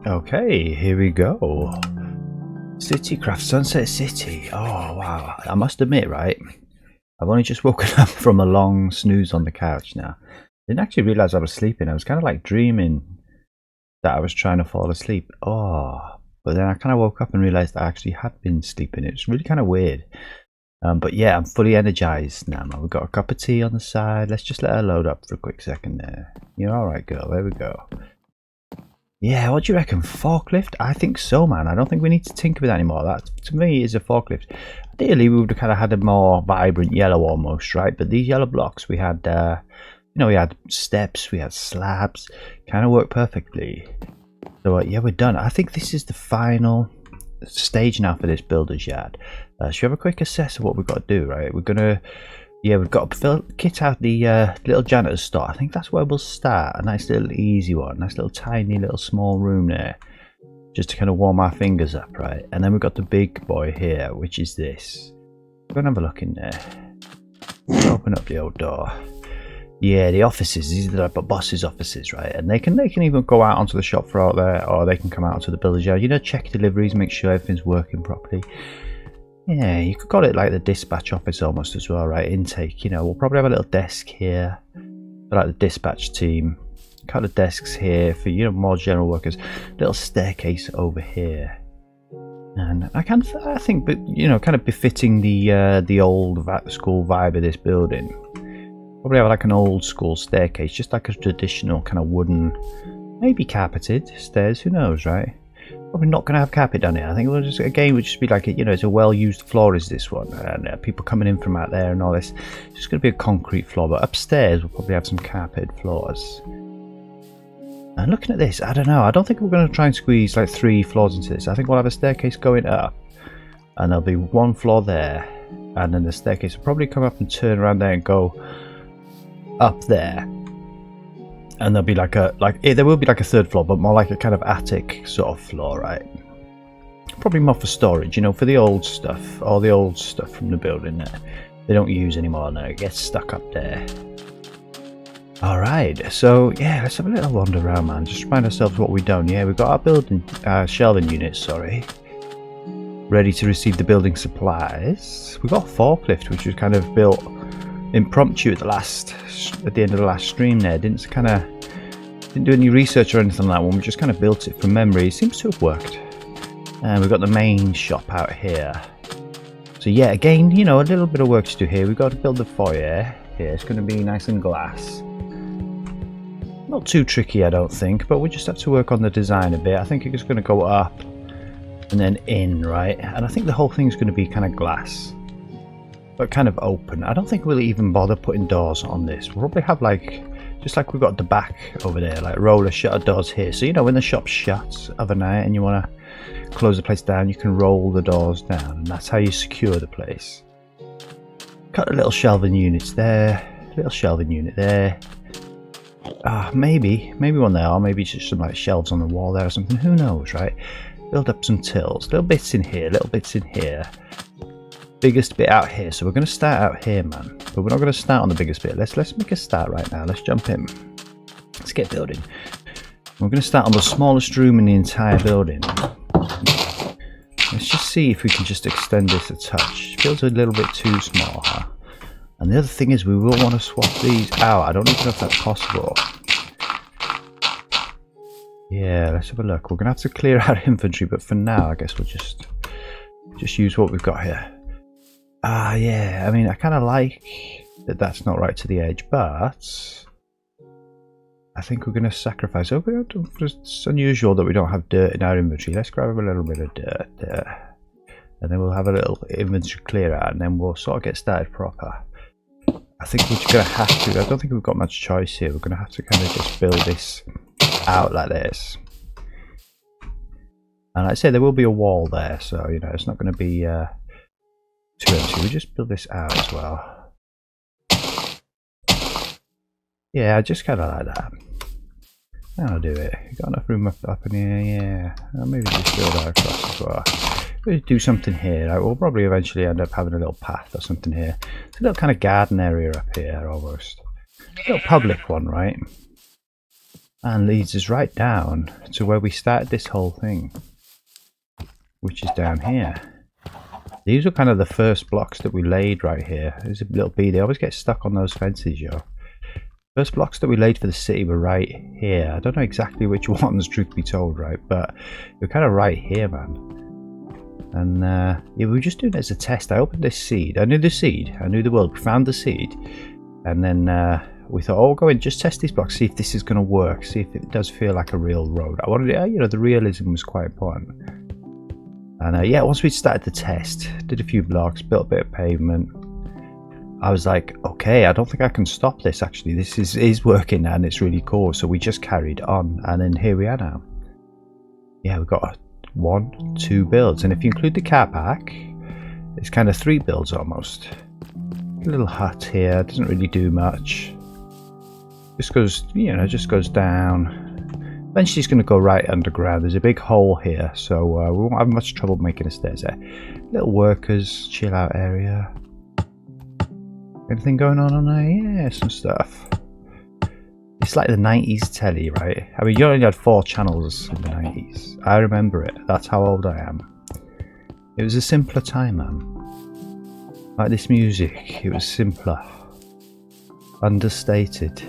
Okay, here we go. Citycraft Sunset City. Oh wow, I must admit, right, I've only just woken up from a long snooze on the couch now. Didn't actually realise I was sleeping. I was kind of like dreaming that I was trying to fall asleep. Oh, but then I kind of woke up and realised I actually had been sleeping. It's really kind of weird. But yeah, I'm fully energised now. We've got a cup of tea on the side. Let's just let her load up for a quick second there. You're alright, girl. There we go. Yeah, what do you reckon? Forklift? I think so, man. I don't think we need to tinker with that anymore. That, to me, is a forklift. Ideally, we would have kind of had a more vibrant yellow almost, right? But these yellow blocks, we had, we had steps, we had slabs. Kind of worked perfectly. So, yeah, we're done. I think this is the final stage now for this builder's yard. Should we have a quick assess of what we've got to do, right? We're going to... Yeah, we've got to kit out the little janitor's store. I think that's where we'll start. A nice little easy one. Nice little tiny little small room there. Just to kind of warm our fingers up, right? And then we've got the big boy here, which is this. Go and have a look in there. Open up the old door. Yeah, the offices. These are the boss's offices, right? And they can even go out onto the shop floor out there, or they can come out onto the builder's yard. You know, check deliveries, make sure everything's working properly. Yeah, you could call it like the dispatch office almost as well, right? Intake, you know, we'll probably have a little desk here for like the dispatch team. A couple of desks here for, you know, more general workers. Little staircase over here. And I think, but you know, kind of befitting the old school vibe of this building. Probably have like an old school staircase, just like a traditional kind of wooden, maybe carpeted stairs, who knows, right? Probably not going to have carpet down here. I think we'll just, again, would just be like, you know, it's a well-used floor is this one, and people coming in from out there and all this. It's just going to be a concrete floor, but upstairs we'll probably have some carpeted floors. And looking at this, I don't know. I don't think we're going to try and squeeze like 3 floors into this. I think we'll have a staircase going up, and there'll be 1 floor there, and then the staircase will probably come up and turn around there and go up there. And there'll be like there will be like a 3rd floor, but more like a kind of attic sort of floor, right? Probably more for storage, you know, for the old stuff, all the old stuff from the building that they don't use anymore now. It gets stuck up there. Alright, so yeah, let's have a little wander around, man. Just remind ourselves what we've done. Yeah, we've got our building shelving units, sorry, ready to receive the building supplies. We've got a forklift, which was kind of built impromptu at the end of the last stream there. Didn't do any research or anything like that one. We just kind of built it from memory. It seems to have worked. And we've got the main shop out here. So yeah, again, you know, a little bit of work to do here. We've got to build the foyer here. It's going to be nice and glass. Not too tricky, I don't think, but we just have to work on the design a bit. I think it's going to go up and then in, right? And I think the whole thing's going to be kind of glass, but kind of open. I don't think we'll even bother putting doors on this. We'll probably have like, just like we've got the back over there, like roller shutter doors here. So, you know, when the shop's shut overnight and you want to close the place down, you can roll the doors down, and that's how you secure the place. Cut the little shelving units there, little shelving unit there. Maybe one there, or maybe just some like shelves on the wall there or something. Who knows, right? Build up some tills, little bits in here, little bits in here. Biggest bit out here, so we're going to start out here, man, but we're not going to start on the biggest bit. Let's make a start right now. Let's jump in, let's get building. We're going to start on the smallest room in the entire building. Let's just see if we can just extend this a touch. It feels a little bit too small, huh? And the other thing is, we will want to swap these out. I don't even know if that's possible. Yeah, let's have a look. We're going to have to clear out inventory, but for now I guess we'll just use what we've got here. Yeah, I mean, I kind of like that that's not right to the edge, but I think we're going to sacrifice. Oh, it's unusual that we don't have dirt in our inventory. Let's grab a little bit of dirt there, and then we'll have a little inventory clear out, and then we'll sort of get started proper. I think we're going to have to, I don't think we've got much choice here. We're going to have to kind of just build this out like this. And like I say, there will be a wall there, so, you know, it's not going to be too empty. We just build this out as well. Yeah, I just kind of like that. That'll do it. You got enough room up in here, yeah. Maybe just build that across as well. We'll do something here. Right? We'll probably eventually end up having a little path or something here. It's a little kind of garden area up here almost. A little public one, right? and leads us right down to where we started this whole thing, which is down here. These were kind of the first blocks that we laid right here. There's a little bee. They always get stuck on those fences, yo. First blocks that we laid for the city were right here. I don't know exactly which ones, truth be told, right? But we're kind of right here, man. And yeah, we were just doing it as a test. I opened this seed. I knew the seed. I knew the world. We found the seed. And then we thought, oh, we'll go in, just test these blocks, see if this is going to work, see if it does feel like a real road. I wanted it, you know, the realism was quite important. And yeah, once we started the test, did a few blocks, built a bit of pavement, I was like, okay, I don't think I can stop this actually. This is working and it's really cool. So we just carried on, and then here we are now. Yeah, we've got 1, 2 builds, and if you include the car park, it's kind of 3 builds almost. A little hut here, doesn't really do much. Just goes, you know, just goes down. Eventually it's going to go right underground. There's a big hole here, so we won't have much trouble making the stairs there. Little workers, chill out area. Anything going on there? Yeah, some stuff. It's like the 90s telly, right? I mean, you only had 4 channels in the 90s. I remember it. That's how old I am. It was a simpler time, man. Like this music, it was simpler. Understated.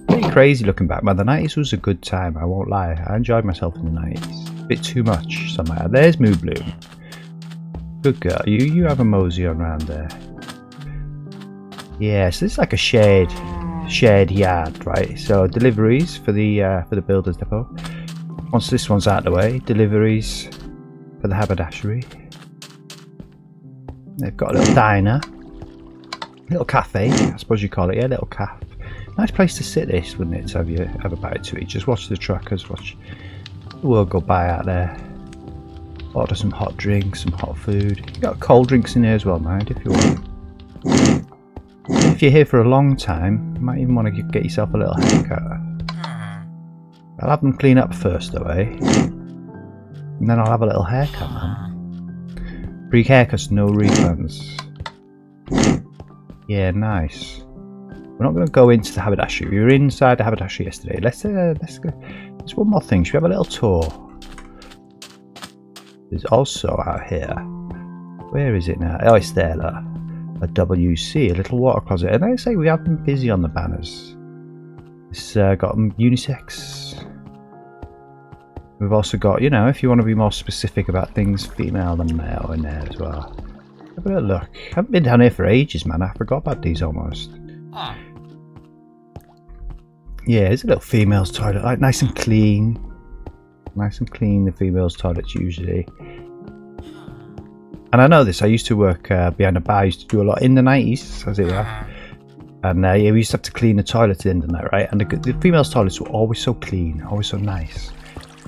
Pretty crazy looking back, man. The 90s was a good time, I won't lie. I enjoyed myself in the 90s. A bit too much somehow. There's Moo Bloom. Good girl. You have a mosey on around there. Yeah, so this is like a shared yard, right? So deliveries for the builders depot. Once this one's out of the way, deliveries for the haberdashery. They've got a little diner, little cafe, I suppose you call it. Yeah, little cafe. Nice place to sit, this, wouldn't it? To have a bite to eat. Just watch the truckers, watch the world go by out there. Order some hot drinks, some hot food. You got cold drinks in here as well, mind, if you want. If you're here for a long time, you might even want to get yourself a little haircut. I'll have them clean up first, though, eh? And then I'll have a little haircut, man. Free haircuts, no refunds. Yeah, nice. We're not going to go into the haberdashery. We were inside the haberdashery yesterday. Let's go. There's one more thing. Should we have a little tour? There's also out here. Where is it now? Oh, it's there, look. A WC, a little water closet. And they say we have been busy on the banners. It's got unisex. We've also got, you know, if you want to be more specific about things, female than male in there as well. Have a little look. I haven't been down here for ages, man. I forgot about these almost. Yeah, there's a little female's toilet, like nice and clean. Nice and clean, the female's toilets usually. And I know this, I used to work behind a bar. I used to do a lot in the 90s, as it were. And yeah, we used to have to clean the toilet at the end of the night, right? And the female's toilets were always so clean, always so nice.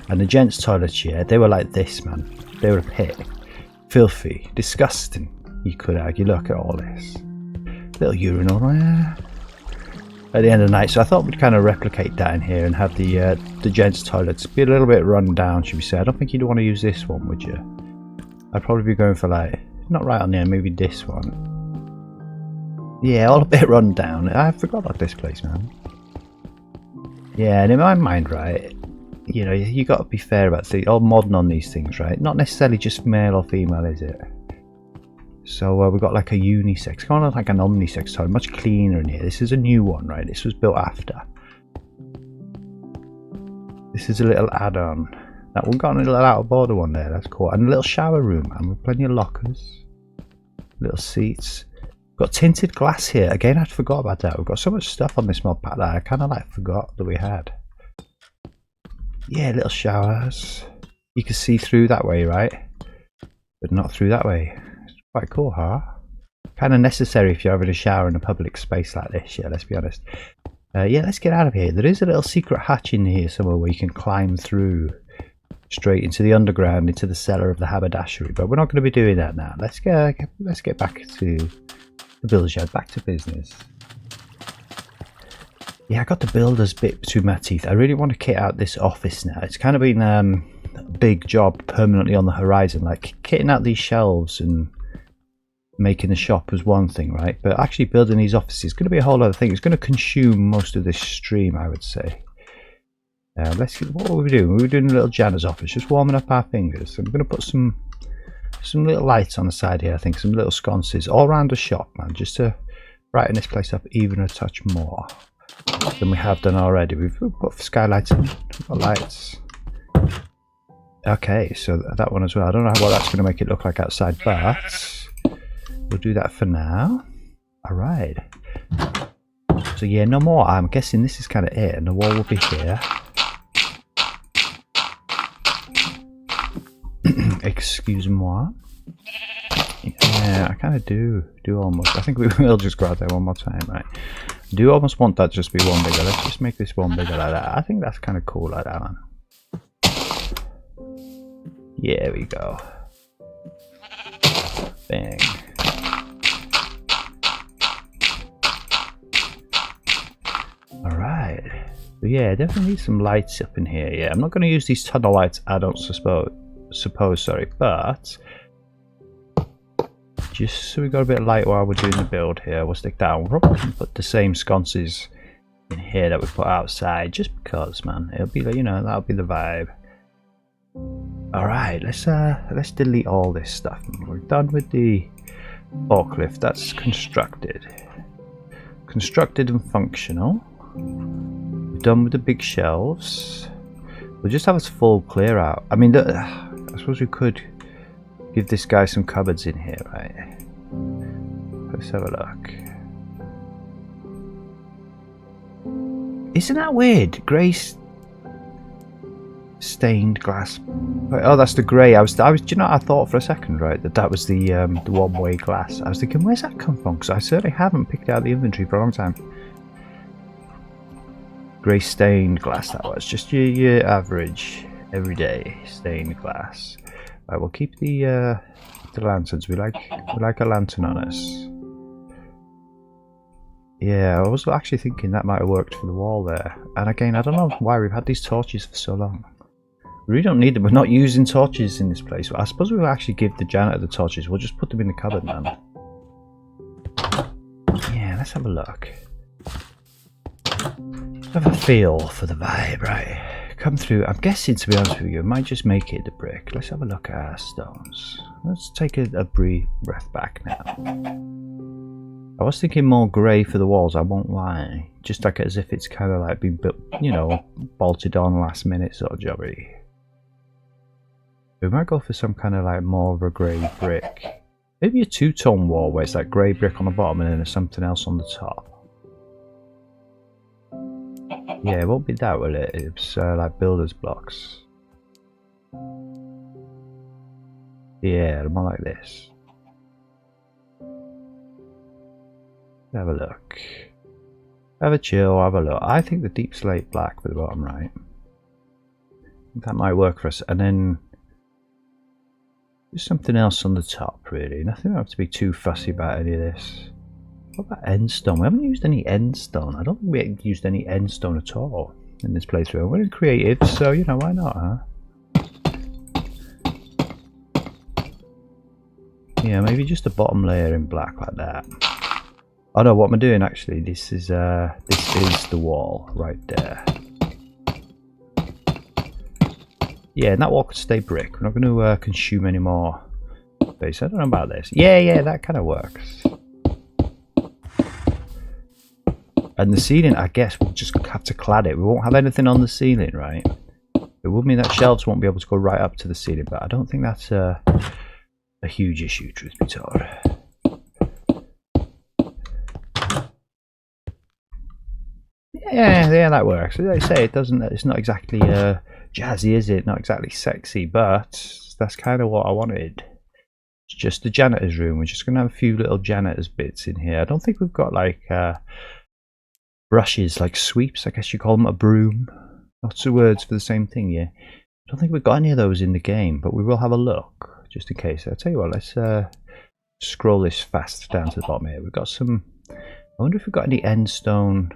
And the gents' toilets, yeah, they were like this, man. They were a pit. Filthy, disgusting, you could argue. Look at all this. Little urinal there. At the end of the night, so I thought we'd kind of replicate that in here and have the gents' toilets be a little bit run down, should we say. I don't think you'd want to use this one, would you? I'd probably be going for like, not right on there, maybe this one. Yeah, all a bit run down. I forgot about this place, man. Yeah, and in my mind, right, you know, you got to be fair about things, all modern on these things, right? Not necessarily just male or female, is it? So we've got like a unisex, kind of like an omnisex toilet, much cleaner in here. This is a new one, right? This was built after. This is a little add-on. That one got a little out of order one there, that's cool. And a little shower room, and with plenty of lockers. Little seats. Got tinted glass here. Again, I'd forgot about that. We've got so much stuff on this mod pack that I kind of like forgot that we had. Yeah, little showers. You can see through that way, right? But not through that way. Quite cool, huh? Kind of necessary if you're having a shower in a public space like this, yeah, let's be honest. Yeah, let's get out of here. There is a little secret hatch in here somewhere where you can climb through straight into the underground, into the cellar of the haberdashery, but we're not going to be doing that now. Let's get back to the builder's yard, back to business. Yeah, I got the builder's bit between my teeth. I really want to kit out this office now. It's kind of been a big job permanently on the horizon, like kitting out these shelves and making the shop was one thing, right? But actually building these offices is going to be a whole other thing. It's going to consume most of this stream, I would say. What were we doing? We were doing a little janitor's office, just warming up our fingers. So I'm going to put some little lights on the side here. I think some little sconces all around the shop, man, just to brighten this place up even a touch more than we have done already. We've put skylights in, we've got lights. Okay, so that one as well. I don't know what that's going to make it look like outside, but we'll do that for now. All right. So yeah, no more. I'm guessing this is kind of it, and the wall will be here. Excuse-moi. Yeah, I kind of do almost. I think we will just go out there one more time, right? I do almost want that just be one bigger. Let's just make this one bigger like that. I think that's kind of cool like that, man. Yeah, we go. Bang. Alright. But yeah, definitely need some lights up in here. Yeah, I'm not going to use these tunnel lights, I don't suppose, sorry, but just so we got a bit of light while we're doing the build here, we'll stick that on. We'll probably put the same sconces in here that we put outside, just because, man. It'll be, you know, that'll be the vibe. Alright, let's delete all this stuff. We're done with the forklift. That's constructed and functional. We're done with the big shelves. We'll just have a full clear out. I mean, I suppose we could give this guy some cupboards in here, right? Let's have a look. Isn't that weird? Grey stained glass. Oh, that's the grey. I was. Do you know what I thought for a second, right? That was the one-way glass. I was thinking, where's that come from? Because I certainly haven't picked out the inventory for a long time. Grey stained glass. That was just your average, everyday stained glass. Right, we'll keep the lanterns. We like a lantern on us. Yeah, I was actually thinking that might have worked for the wall there. And again, I don't know why we've had these torches for so long. We really don't need them. We're not using torches in this place. I suppose we'll actually give the janitor the torches. We'll just put them in the cupboard, man. Yeah, let's have a look. Have a feel for the vibe, right? Come through. I'm guessing, to be honest with you, it might just make it the brick. Let's have a look at our stones. Let's take a brief breath back now. I was thinking more grey for the walls, I won't lie. Just like as if it's kind of like been built, you know, bolted on last minute sort of jobby. We might go for some kind of like more of a grey brick. Maybe a two-tone wall where it's like grey brick on the bottom and then there's something else on the top. Yeah, it won't be that, will it? It's like builder's blocks. Yeah, more like this. Have a look. Have a chill, have a look. I think the deep slate black for the bottom right. That might work for us. And then just something else on the top, really. Nothing I have to be too fussy about any of this. What about end stone? We haven't used any end stone. I don't think we used any end stone at all in this playthrough. We're in creative, so you know, why not, huh? Yeah, maybe just the bottom layer in black like that. Oh no, what am I doing actually? This is the wall right there. Yeah, and that wall could stay brick. We're not going to consume any more space. I don't know about this. Yeah, that kind of works. And the ceiling, I guess we'll just have to clad it. We won't have anything on the ceiling, right? It would mean that shelves won't be able to go right up to the ceiling, but I don't think that's a huge issue, truth be told. Yeah, that works. As I say, it's not exactly jazzy, is it? Not exactly sexy, but that's kind of what I wanted. It's just the janitor's room. We're just going to have a few little janitor's bits in here. I don't think we've got like brushes, like sweeps, I guess you call them, a broom. Lots of words for the same thing, yeah. I don't think we've got any of those in the game, but we will have a look, just in case. I'll tell you what, let's scroll this fast down to the bottom here. We've got some, I wonder if we've got any end stone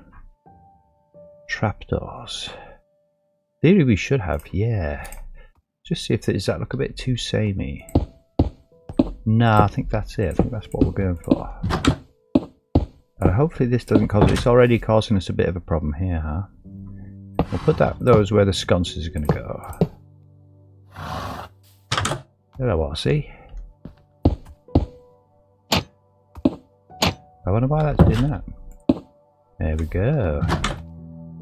trapdoors. Theory we should have, yeah. Just see if does that look a bit too samey. Nah, I think that's it. I think that's what we're going for. Hopefully this doesn't cause, it's already causing us a bit of a problem here, huh? We'll put those where the sconces are going to go. There I was, see? I wonder why that's doing that. There we go.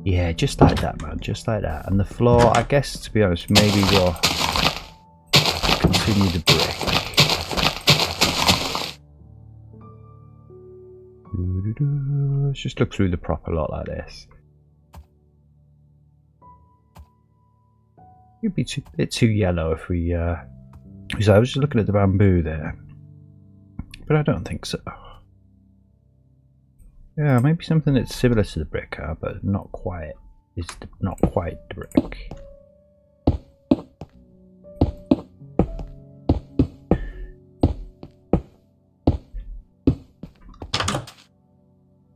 Yeah, just like that, man, just like that. And the floor, I guess, to be honest, maybe we'll continue the brick. Let's just look through the proper lot like this. It'd be a bit too yellow if we. So I was just looking at the bamboo there, but I don't think so. Yeah, maybe something that's similar to the brick, but not quite. It's not quite brick.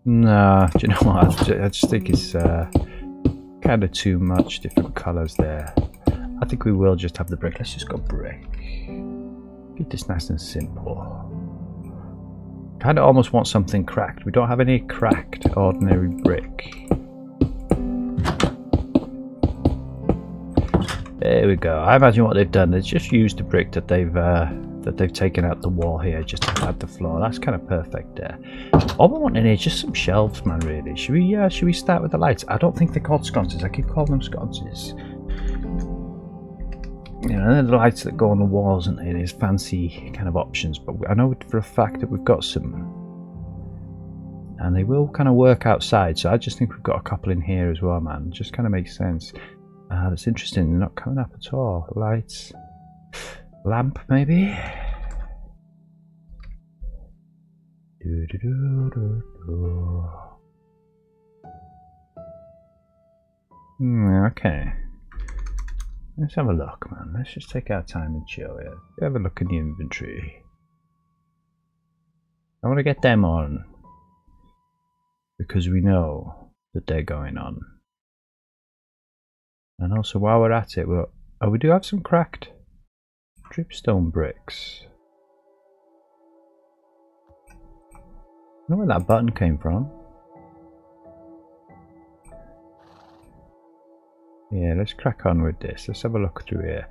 Nah, do you know what? I just think it's kind of too much different colours there. I think we will just have the brick. Let's just go brick. Keep this nice and simple. Kind of almost want something cracked. We don't have any cracked ordinary brick. There we go. I imagine what they've done is just used the brick that they've taken out the wall here just to add the floor. That's kind of perfect there. All we want in here is just some shelves, man. Really. Should we start with the lights? I don't think they're called sconces. I keep calling them sconces. You know, they're the lights that go on the walls, and there's fancy kind of options. But I know for a fact that we've got some, and they will kind of work outside. So I just think we've got a couple in here as well, man. It just kind of makes sense. That's interesting. They're not coming up at all. Lights, lamp, maybe. Okay. Let's have a look, man. Let's just take our time and chill here. Have a look in the inventory. I want to get them on because we know that they're going on. And also, while we're at it, we do have some cracked dripstone bricks. I don't know where that button came from. Yeah, let's crack on with this. Let's have a look through here.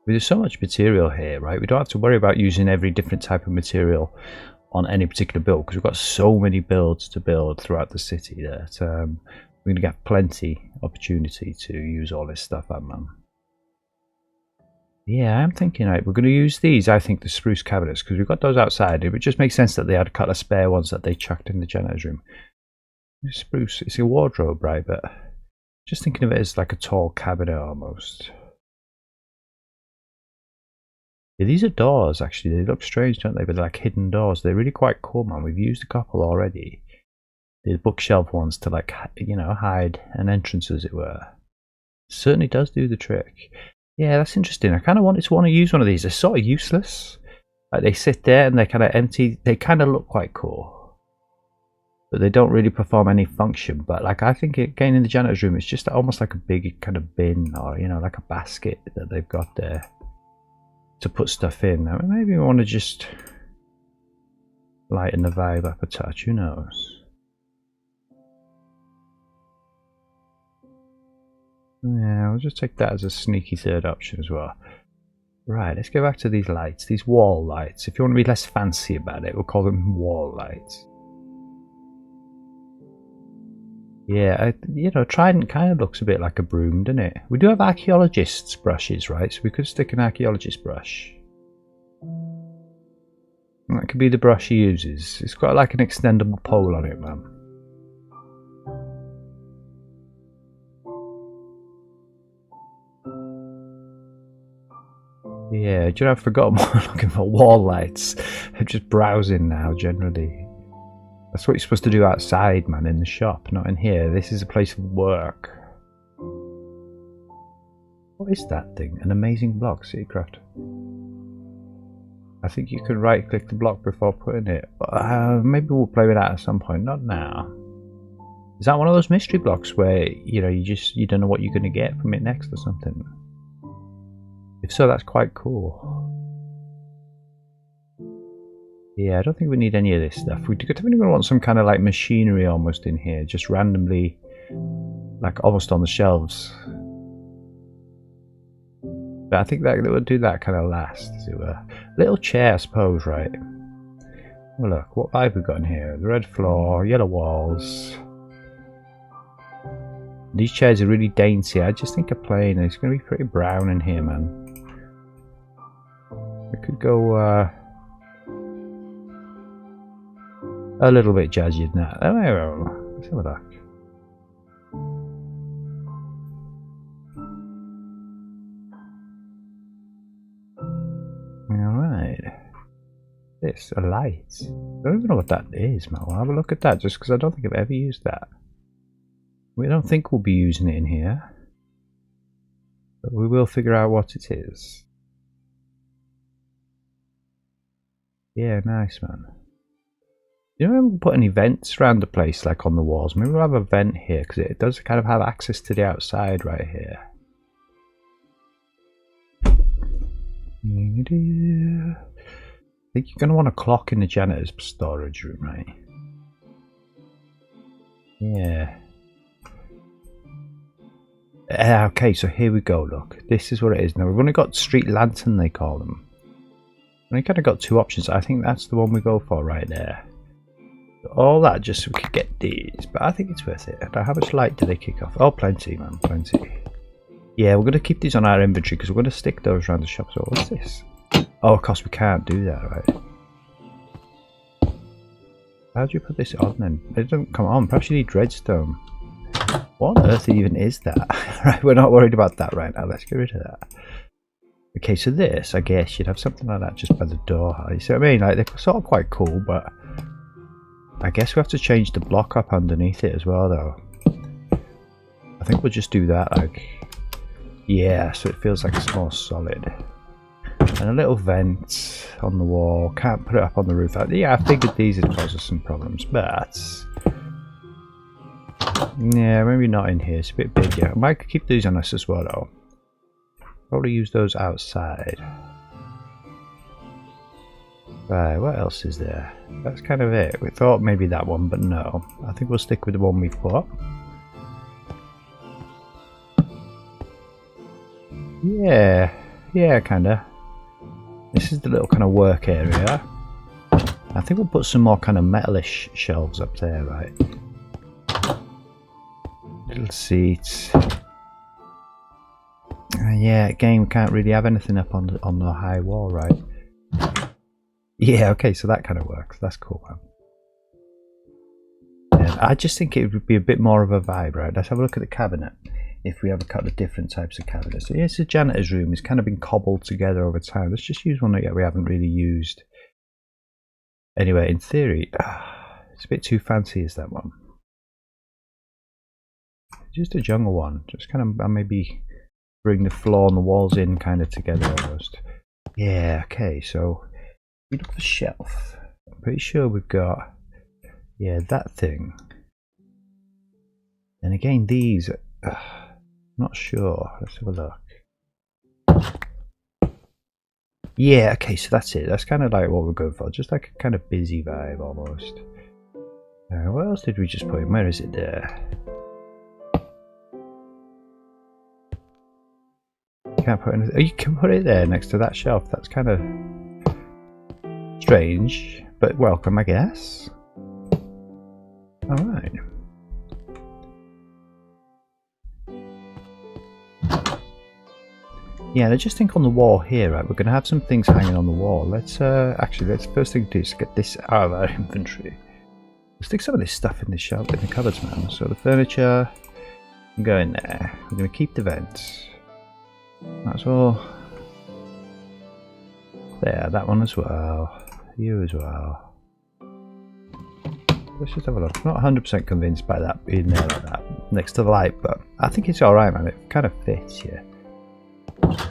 There's so much material here, right? We don't have to worry about using every different type of material on any particular build because we've got so many builds to build throughout the city that we're going to get plenty opportunity to use all this stuff up, man. Yeah, I'm thinking, right, we're going to use these, I think, the spruce cabinets because we've got those outside. It would just make sense that they had a couple of spare ones that they chucked in the janitor's room. Spruce, it's a wardrobe, right? But just thinking of it as like a tall cabinet almost. Yeah, these are doors actually. They look strange, don't they? But they're like hidden doors. They're really quite cool, man. We've used a couple already. The bookshelf ones to, like, you know, hide an entrance, as it were. Certainly does do the trick. Yeah, that's interesting. I kind of wanted to want to use one of these. They're sort of useless. Like, they sit there and they're kind of empty. They kind of look quite cool. But they don't really perform any function. But like, I think again in the janitor's room, it's just almost like a big kind of bin, or you know, like a basket that they've got there to put stuff in. Now, maybe we want to just lighten the vibe up a touch. Who knows? Yeah, we'll just take that as a sneaky third option as well. Right, let's go back to these lights, these wall lights. If you want to be less fancy about it, we'll call them wall lights. Yeah, you know, Trident kind of looks a bit like a broom, doesn't it? We do have archaeologists' brushes, right? So we could stick an archaeologist brush. That could be the brush he uses. It's got like an extendable pole on it, man. Yeah, do you know, I've forgotten what I'm looking for. Wall lights. I'm just browsing now, generally. That's what you're supposed to do outside, man, in the shop, not in here. This is a place of work. What is that thing? An amazing block, Citycraft. I think you could right-click the block before putting it. Maybe we'll play with that at some point, not now. Is that one of those mystery blocks where, you know, you don't know what you're going to get from it next or something? If so, that's quite cool. Yeah, I don't think we need any of this stuff. We definitely want some kind of like machinery almost in here, just randomly, like almost on the shelves. But I think that would do that kind of last, as it were. Little chair, I suppose, right? Well, look, what vibe we got in here? The red floor, yellow walls. These chairs are really dainty. I just think a plain. It's going to be pretty brown in here, man. We could go a little bit jazzy than that. Oh, let's have a look. Alright. This, a light. I don't even know what that is, man. We'll have a look at that just because I don't think I've ever used that. We don't think we'll be using it in here. But we will figure out what it is. Yeah, nice, man. You know, we'll put any vents around the place, like on the walls. Maybe we'll have a vent here because it does kind of have access to the outside right here. I think you're going to want a clock in the janitor's storage room, right? Yeah. Okay, so here we go, look. This is what it is. Now, we've only got street lantern, they call them. We kind of got two options. I think that's the one we go for right there. All that just so we could get these. But I think it's worth it. Now, how much light do they kick off? Oh, plenty, man. Plenty. Yeah, we're going to keep these on our inventory because we're going to stick those around the shop. So what's this? Oh, of course we can't do that, right? How do you put this on then? It doesn't come on. Perhaps you need redstone. What on earth even is that? Right, we're not worried about that right now. Let's get rid of that. Okay, so this, I guess you'd have something like that just by the door. You see what I mean? Like, they're sort of quite cool, but I guess we have to change the block up underneath it as well, though. I think we'll just do that, like, yeah, so it feels like it's more solid. And a little vent on the wall. Can't put it up on the roof. Yeah, I figured these would cause us some problems, but yeah, maybe not in here. It's a bit bigger. I might keep these on us as well, though. Probably use those outside. Right, what else is there? That's kind of it. We thought maybe that one, but no. I think we'll stick with the one we've got. Yeah, kinda. This is the little kind of work area. I think we'll put some more kind of metalish shelves up there, right? Little seats. Yeah, again, we can't really have anything up on the high wall, right? Yeah, okay, so that kind of works. That's cool, man. I just think it would be a bit more of a vibe, right? Let's have a look at the cabinet. If we have a couple of different types of cabinets. So here's the janitor's room. It's kind of been cobbled together over time. Let's just use one that we haven't really used. Anyway, in theory, it's a bit too fancy, is that one? Just a jungle one. Just kind of maybe bring the floor and the walls in kind of together almost. Yeah, okay, so we look at the shelf. I'm pretty sure we've got, yeah, that thing. And again, these, not sure. Let's have a look. Yeah, okay, so that's it. That's kind of like what we're going for. Just like a kind of busy vibe almost. What else did we just put in? Where is it there? Can't put anything. Oh, you can put it there next to that shelf. That's kind of strange, but welcome, I guess. Alright. Yeah, I just think on the wall here, right, we're going to have some things hanging on the wall. Let's, actually, let's first thing to do is get this out of our inventory. We'll stick some of this stuff in the shelf, in the cupboards, man. So the furniture can go in there. We're going to keep the vents. That's all. There, that one as well. You as well. Let's just have a look. I'm not 100% convinced by that being there like that next to the light, but I think it's alright, man. It kind of fits here.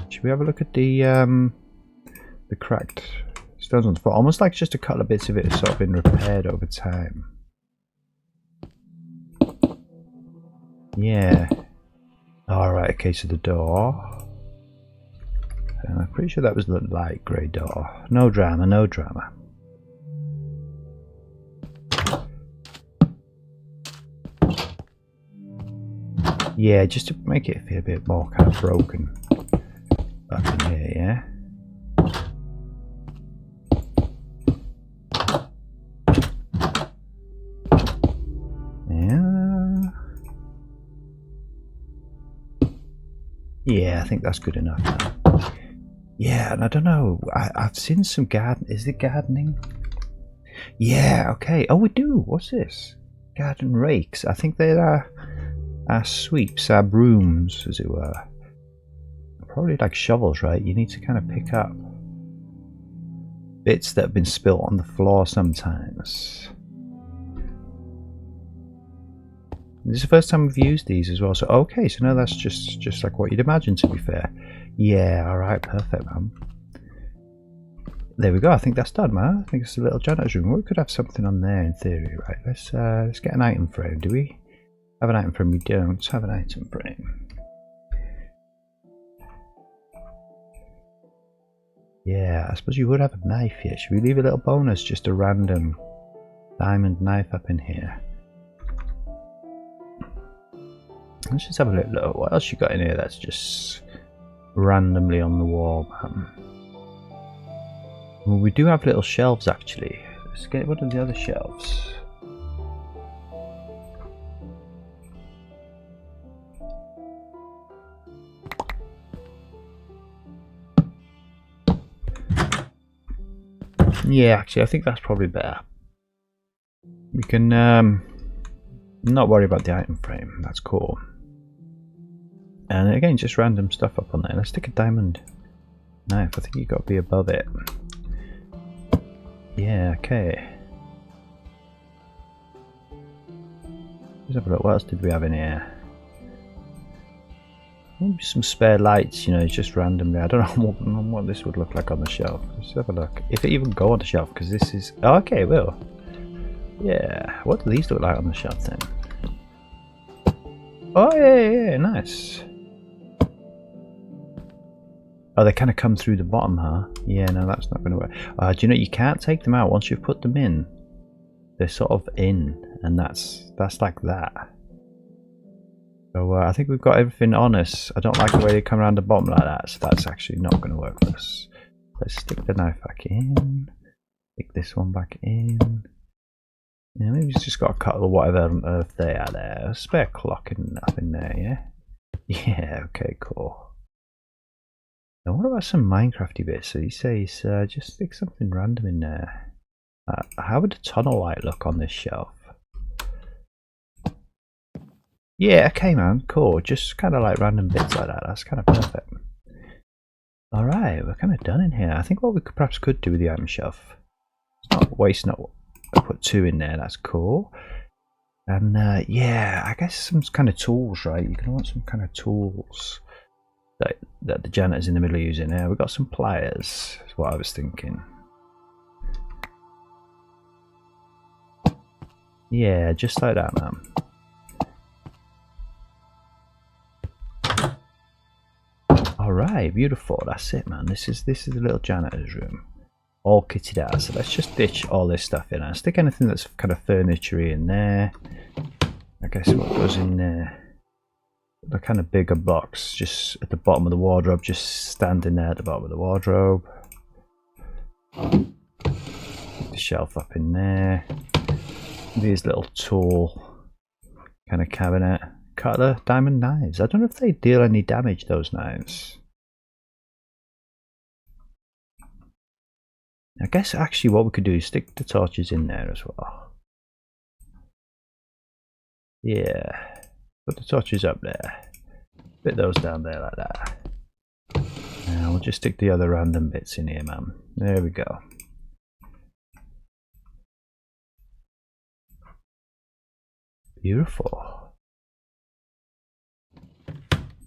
Should we have a look at the cracked stones on the floor? Almost like just a couple of bits of it has sort of been repaired over time. Yeah. Alright, okay, so the door. I'm pretty sure that was the light grey door. No drama, no drama. Yeah, just to make it feel a bit more kind of broken up in here, yeah? Yeah, I think that's good enough now. Yeah, and I don't know, I've seen some garden. Is it gardening? Yeah, okay. Oh, we do. What's this? Garden rakes. I think they're our sweeps, our brooms, as it were. Probably like shovels, right? You need to kind of pick up bits that have been spilt on the floor sometimes. This is the first time we've used these as well, so okay, so no, that's just like what you'd imagine, to be fair. Yeah, alright, perfect, man. There we go, I think that's done, man. I think it's a little janitor's room. We could have something on there in theory, right? Let's get an item frame. Do we have an item frame? We don't have an item frame. Yeah, I suppose you would have a knife here. Should we leave a little bonus, just a random diamond knife up in here? Let's just have a look. What else you got in here that's just randomly on the wall, man? Well, we do have little shelves actually. Let's get one of the other shelves. Yeah, actually, I think that's probably better. We can not worry about the item frame. That's cool. And again, just random stuff up on there. Let's stick a diamond knife. I think you've got to be above it. Yeah, okay. Let's have a look. What else did we have in here? Maybe some spare lights, you know, just randomly. I don't know what this would look like on the shelf. Let's have a look. If it even go on the shelf, because this is... Oh, okay, it will. Yeah. What do these look like on the shelf then? Oh, yeah, nice. Oh, they kind of come through the bottom, huh? Yeah, no, that's not going to work. Do you know, you can't take them out once you've put them in. They're sort of in, and that's like that. So I think we've got everything on us. I don't like the way they come around the bottom like that, so that's actually not going to work for us. Let's stick the knife back in. Stick this one back in. Yeah, maybe we've just got a couple of whatever on earth they are there. A spare clock and nothing there, yeah? Yeah, okay, cool. Now what about some Minecrafty bits? So he says just stick something random in there. How would a tunnel light look on this shelf? Yeah, okay man, cool. Just kind of like random bits like that. That's kind of perfect. Alright, we're kind of done in here. I think what we perhaps could do with the item shelf. It's not waste, not put 2 in there. That's cool. And yeah, I guess some kind of tools, right? You're gonna want some kind of tools that the janitors in the middle are using. Yeah, we've got some pliers. Is what I was thinking. Yeah, just like that, man. Alright, beautiful. That's it, man. This is the little janitor's room. All kitted out. So let's just ditch all this stuff in and stick anything that's kind of furniture-y in there. I guess what goes in there. The kind of bigger box just at the bottom of the wardrobe, just standing there at the bottom of the wardrobe. The shelf up in there. These little tool kind of cabinet. Cutler, diamond knives. I don't know if they deal any damage, those knives. I guess actually what we could do is stick the torches in there as well. Yeah. Put the torches up there. Put those down there like that. Now we'll just stick the other random bits in here, man. There we go. Beautiful.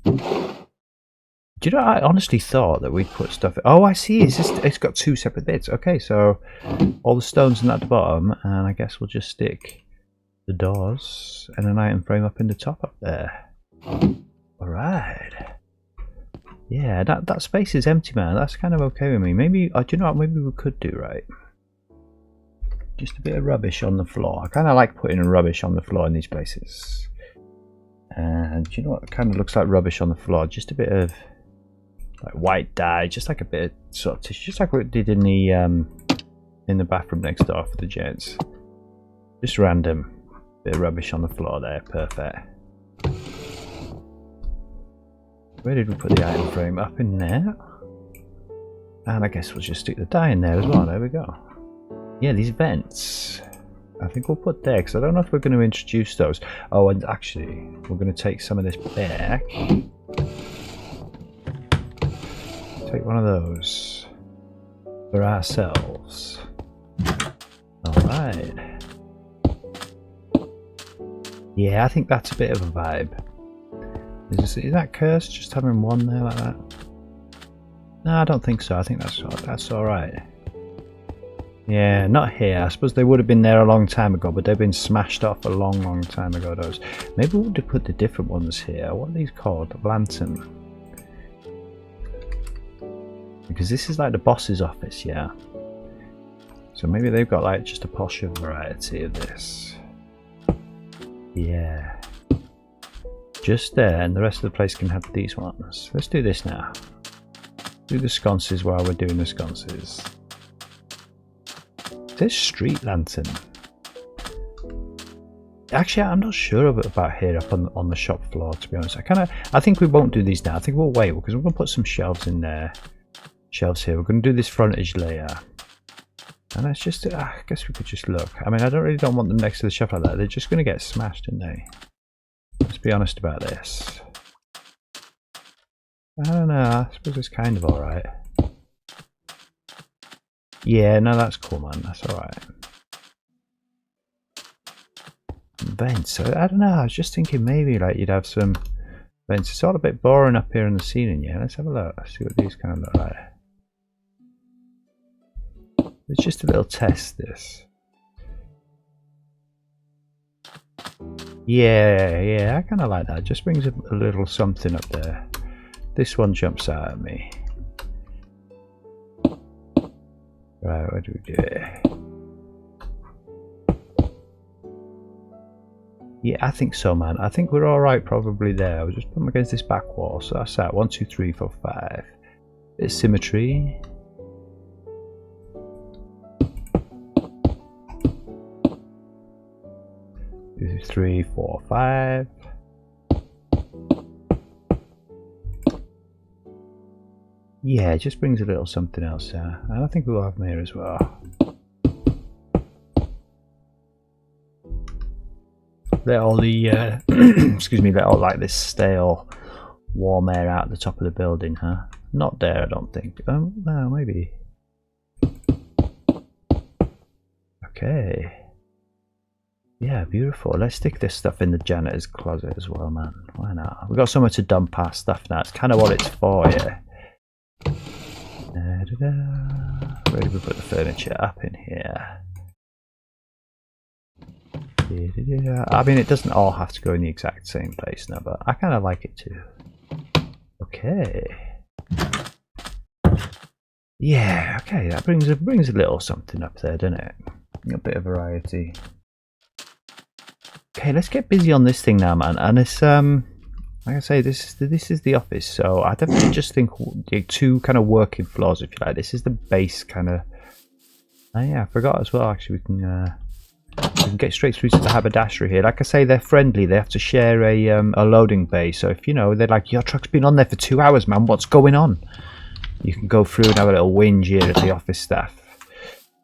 Do you know, I honestly thought that we'd put stuff... Oh, I see. It's got 2 separate bits. Okay, so all the stones in at the bottom, and I guess we'll just stick the doors and an item frame up in the top up there. Alright. Yeah, that space is empty, man. That's kind of okay with me. Maybe, do you know what? Maybe we could do, right? Just a bit of rubbish on the floor. I kind of like putting rubbish on the floor in these places. And do you know what kind of looks like rubbish on the floor? Just a bit of like white dye, just like a bit of sort of tissue, just like what we did in the bathroom next door for the gents. Just random bit of rubbish on the floor there. Perfect. Where did we put the item frame? Up in there. And I guess we'll just stick the dye in there as well. There we go. Yeah, these vents, I think we'll put there, because I don't know if we're going to introduce those. Oh, and actually, we're going to take some of this back. Take one of those for ourselves. Alright. Yeah, I think that's a bit of a vibe. Is that cursed, just having one there like that? No, I don't think so. I think that's alright. Yeah, not here. I suppose they would have been there a long time ago, but they've been smashed off a long time ago, those. Maybe we'll have put the different ones here. What are these called? Lantern. Because this is like the boss's office, yeah. So maybe they've got like just a posher variety of this. Yeah. Just there, and the rest of the place can have these ones. Let's do this now. Do the sconces while we're doing the sconces. There's street lantern. Actually, I'm not sure about here up on the shop floor, to be honest. I think we won't do these now. I think we'll wait, because we're going to put some shelves in there. Shelves here. We're going to do this frontage layer. And let's just, I guess we could just look. I mean, I don't want them next to the shelf like that. They're just going to get smashed, aren't they? Let's be honest about this. I don't know. I suppose it's kind of alright. Yeah, no, that's cool, man. That's alright. Vents. I don't know. I was just thinking maybe like you'd have some vents. It's all a bit boring up here in the ceiling. Yeah, let's have a look. Let's see what these kind of look like. It's just a little test, this. Yeah, I kind of like that. It just brings a little something up there. This one jumps out at me. Right, where do we do it? Yeah, I think so, man. I think we're alright probably there. I'll just put them against this back wall. So that's that. 1, 2, 3, 4, 5. Bit of symmetry. 2, 3, 4, 5. Yeah, it just brings a little something else there. And I think we'll have them here as well. Let all the excuse me, let all like this stale warm air out at the top of the building, huh? Not there, I don't think. Oh, no, maybe. Okay. Yeah, beautiful. Let's stick this stuff in the janitor's closet as well, man. Why not? We've got somewhere to dump our stuff now. It's kind of what it's for, yeah. Where did we put the furniture? Up in here. I mean, it doesn't all have to go in the exact same place now, but I kind of like it too. Okay. Yeah, okay, that brings a little something up there, doesn't it? A bit of variety. Okay, let's get busy on this thing now, man. And it's like I say, this is the office, so I definitely just think two kind of working floors, if you like. This is the base kind of. Oh yeah, I forgot as well. Actually, we can get straight through to the haberdashery here. Like I say, they're friendly. They have to share a loading bay. So if you know, they're like, your truck's been on there for 2 hours, man. What's going on? You can go through and have a little whinge here at the office staff.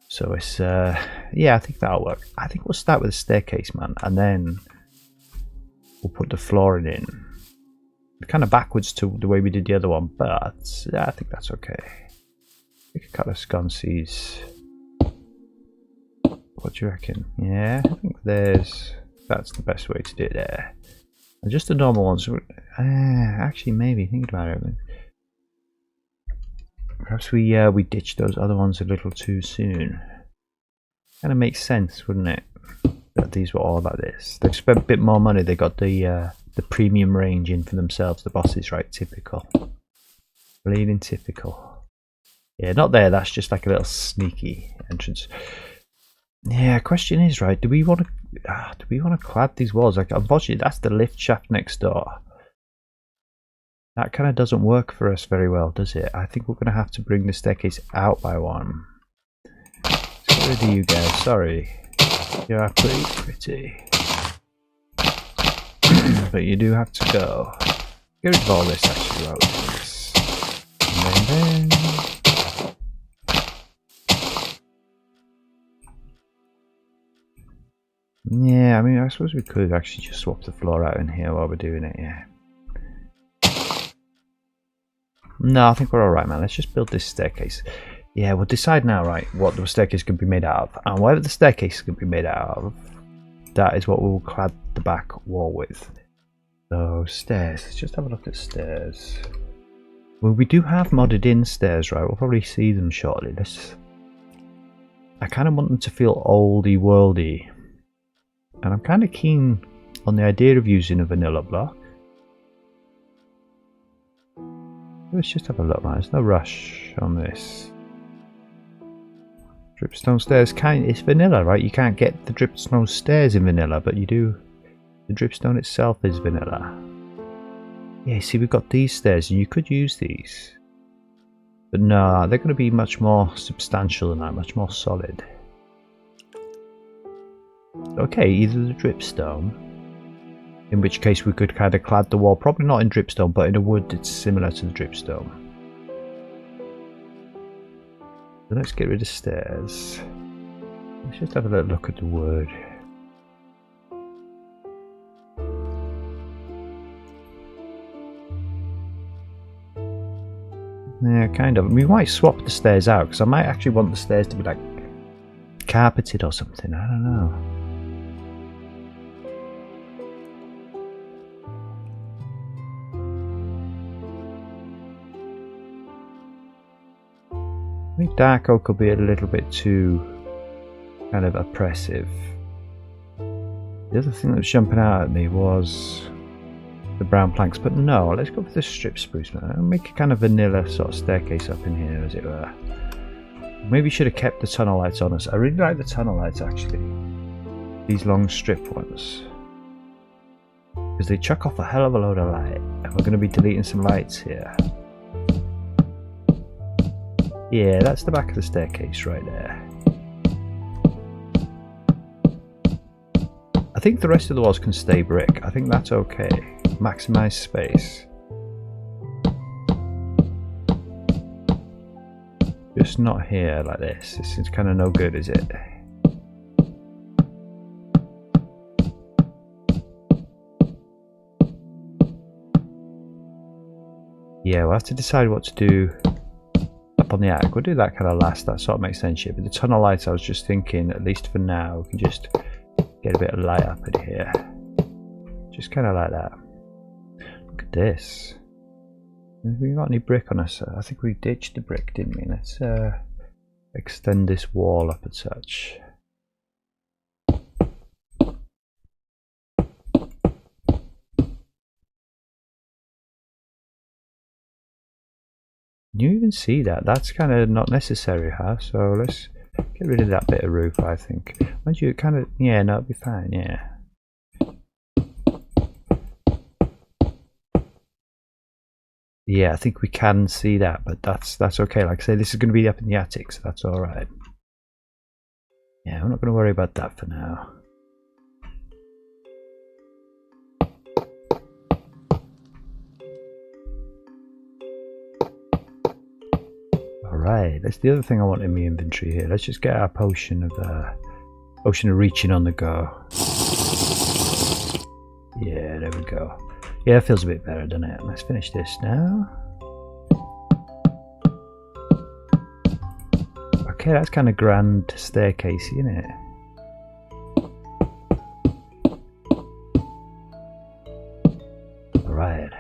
So it's yeah, I think that'll work. I think we'll start with the staircase, man, and then we'll put the flooring in. Kind of backwards to the way we did the other one, but yeah, I think that's okay. We could cut the sconces. What do you reckon? Yeah, I think that's the best way to do it there. And just the normal ones. Actually, maybe thinking about it. Perhaps we ditch those other ones a little too soon. Kind of makes sense, wouldn't it? That these were all like this. They've spent a bit more money. They got the premium range in for themselves. The bosses, right? Typical. Bleeding typical. Yeah, not there. That's just like a little sneaky entrance. Yeah, question is, right, do we want to do we want to clad these walls? Like, unfortunately, that's the lift shaft next door. That kind of doesn't work for us very well, does it? I think we're going to have to bring the staircase out by one. Let's get rid of you guys. Sorry. You are pretty. But you do have to go. Get rid of all this, actually, while we do this. And then... Yeah, I mean, I suppose we could actually just swap the floor out in here while we're doing it, yeah. No, I think we're alright, man. Let's just build this staircase. Yeah, we'll decide now, right, what the staircase can be made out of. And whatever the staircase can be made out of, that is what we'll clad the back wall with. So, stairs. Let's just have a look at stairs. Well, we do have modded in stairs, right? We'll probably see them shortly. I kind of want them to feel oldie worldy. And I'm kind of keen on the idea of using a vanilla block. Let's just have a look, man. There's no rush on this. Dripstone stairs, it's vanilla, right? You can't get the dripstone stairs in vanilla, but you do. The dripstone itself is vanilla. Yeah, see, we've got these stairs, and you could use these. But no, they're going to be much more substantial than that, much more solid. Okay, either the dripstone, in which case we could kind of clad the wall, probably not in dripstone, but in a wood that's similar to the dripstone. So let's get rid of stairs. Let's just have a little look at the wood. Yeah, kind of. We might swap the stairs out, because I might actually want the stairs to be like carpeted or something. I don't know. I think dark oak could be a little bit too kind of oppressive. The other thing that was jumping out at me was the brown planks, but no, let's go for the strip spruce, man. I'll make a kind of vanilla sort of staircase up in here, as it were. Maybe should have kept the tunnel lights on us. I really like the tunnel lights, actually. These long strip ones. Because they chuck off a hell of a load of light. And we're going to be deleting some lights here. Yeah, that's the back of the staircase right there. I think the rest of the walls can stay brick. I think that's okay. Maximize space. Just not here like this. This is kind of no good, is it? Yeah, we'll have to decide what to do up on the attic. We'll do that kind of last. That sort of makes sense here. But the tunnel lights, I was just thinking, at least for now, we can just get a bit of light up in here. Just kind of like that. Look at this. Have we got any brick on us? I think we ditched the brick, didn't we? Let's extend this wall up a touch. Can you even see that? That's kind of not necessary, huh? So let's get rid of that bit of roof, I think. Mind you, kind of, yeah, no, it'll be fine, yeah. Yeah, I think we can see that, but that's okay. Like I say, this is going to be up in the attic, so that's all right. Yeah, I'm not going to worry about that for now. Alright, that's the other thing I want in my inventory here. Let's just get our potion of reaching on the go. Yeah, there we go. Yeah, it feels a bit better, doesn't it? Let's finish this now. Okay, that's kind of grand staircase, isn't it? Alright.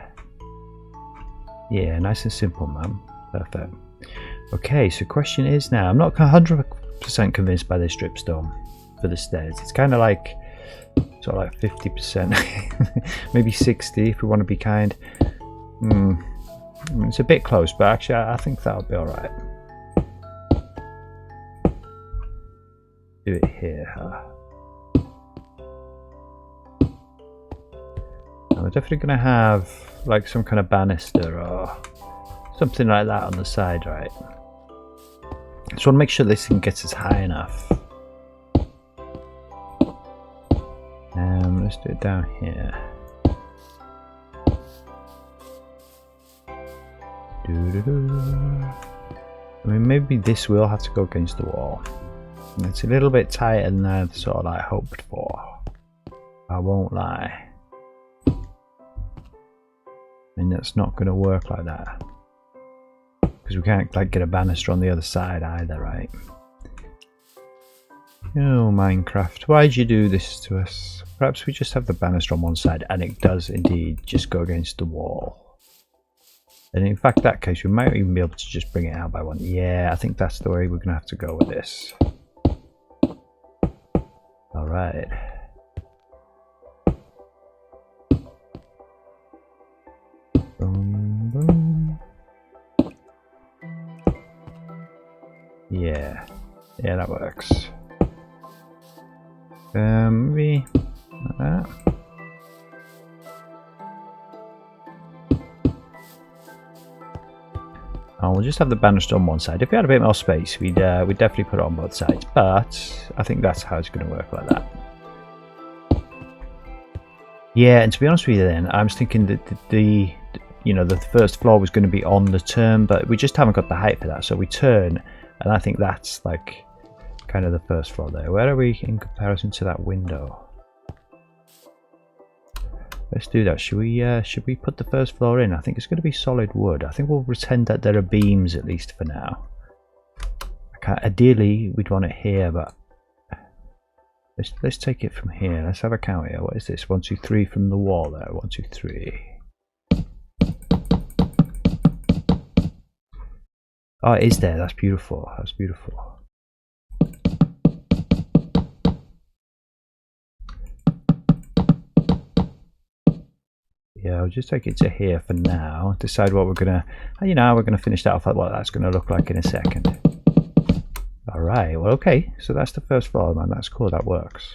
Yeah, nice and simple, man. Perfect. Okay, so question is now, I'm not 100% convinced by this dripstone for the stairs. It's kind of like, sort of like 50%, maybe 60 if we want to be kind. It's a bit close, but actually I think that'll be alright. Do it here, huh? We're definitely going to have like some kind of banister or something like that on the side, right? Just want to make sure this thing gets us high enough. Let's do it down here. I mean, maybe this will have to go against the wall. It's a little bit tighter than I sort of like hoped for. I won't lie. I mean, that's not going to work like that. Because we can't like get a banister on the other side either, right? Oh, Minecraft, why'd you do this to us? Perhaps we just have the banister on one side and it does indeed just go against the wall. And in fact, that case, we might even be able to just bring it out by one. Yeah, I think that's the way we're going to have to go with this. Alright. Boom, boom. Yeah. Yeah, that works. Maybe like that. And we'll just have the banister on one side. If we had a bit more space, we'd definitely put it on both sides. But I think that's how it's going to work like that. Yeah, and to be honest with you, then I was thinking that the first floor was going to be on the turn, but we just haven't got the height for that. So we turn, and I think that's like kind of the first floor there. Where are we in comparison to that window? Let's do that. Should we put the first floor in? I think it's going to be solid wood. I think we'll pretend that there are beams at least for now. Ideally, we'd want it here, but let's take it from here. Let's have a count here. What is this? 1, 2, 3 from the wall there. 1, 2, 3. Oh, it is there. That's beautiful. That's beautiful. Yeah, I'll just take it to here for now. Decide what we're gonna, we're gonna finish that off. What that's gonna look like in a second. All right. Well, okay. So that's the first floor, man. That's cool. That works.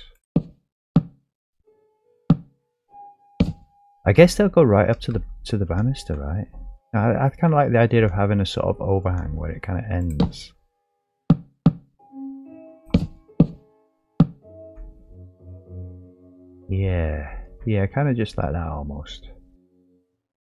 I guess they'll go right up to the banister, right? I kind of like the idea of having a sort of overhang where it kind of ends. Yeah, kind of just like that almost.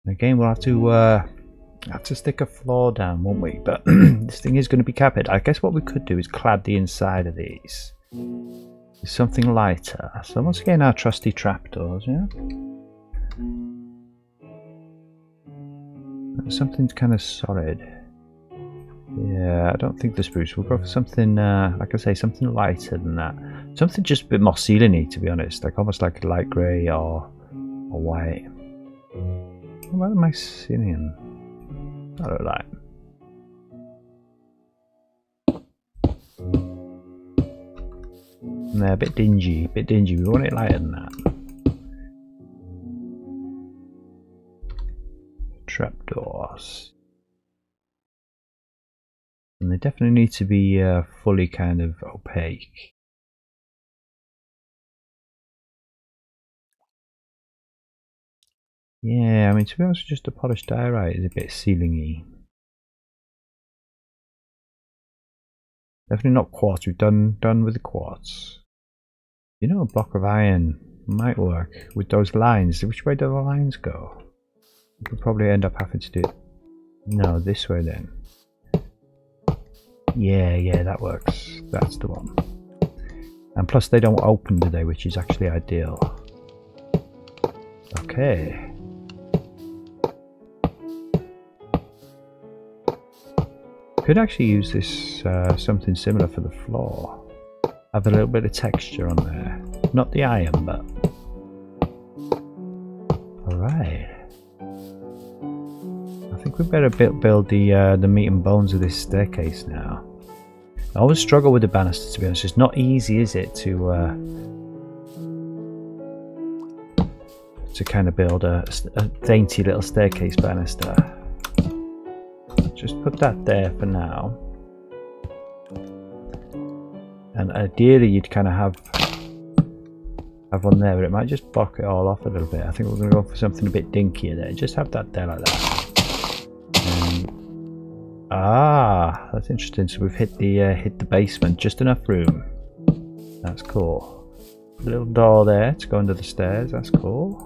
Again, we'll have to stick a floor down, won't we? But this thing is going to be capped. I guess what we could do is clad the inside of these with something lighter. So once again, our trusty trapdoors, yeah. Something kind of solid. Yeah, I don't think the spruce. We'll go for something, like I say, something lighter than that. Something just a bit more ceiling-y, to be honest. Like almost like a light grey or white. What am I seeing? I don't like. Nah, a bit dingy, We want it lighter than that. Trapdoors. And they definitely need to be fully kind of opaque. Yeah, I mean, to be honest, just a polished diorite is a bit ceiling-y. Definitely not quartz. We've done with the quartz. You know, a block of iron might work with those lines. Which way do the lines go? We could probably end up having to do it. No, this way then. Yeah, that works. That's the one. And plus they don't open, do they? Which is actually ideal. Okay. Could actually use this something similar for the floor. Have a little bit of texture on there. Not the iron, but... Alright. I think we better build the meat and bones of this staircase now. I always struggle with the banister, to be honest. It's not easy, is it, to kind of build a dainty little staircase banister. Just put that there for now. And ideally you'd kind of have have one there, but it might just block it all off a little bit. I think we're going to go for something a bit dinkier there. Just have that there like that. That's interesting. So we've hit the basement, just enough room. That's cool. A little door there to go under the stairs. That's cool.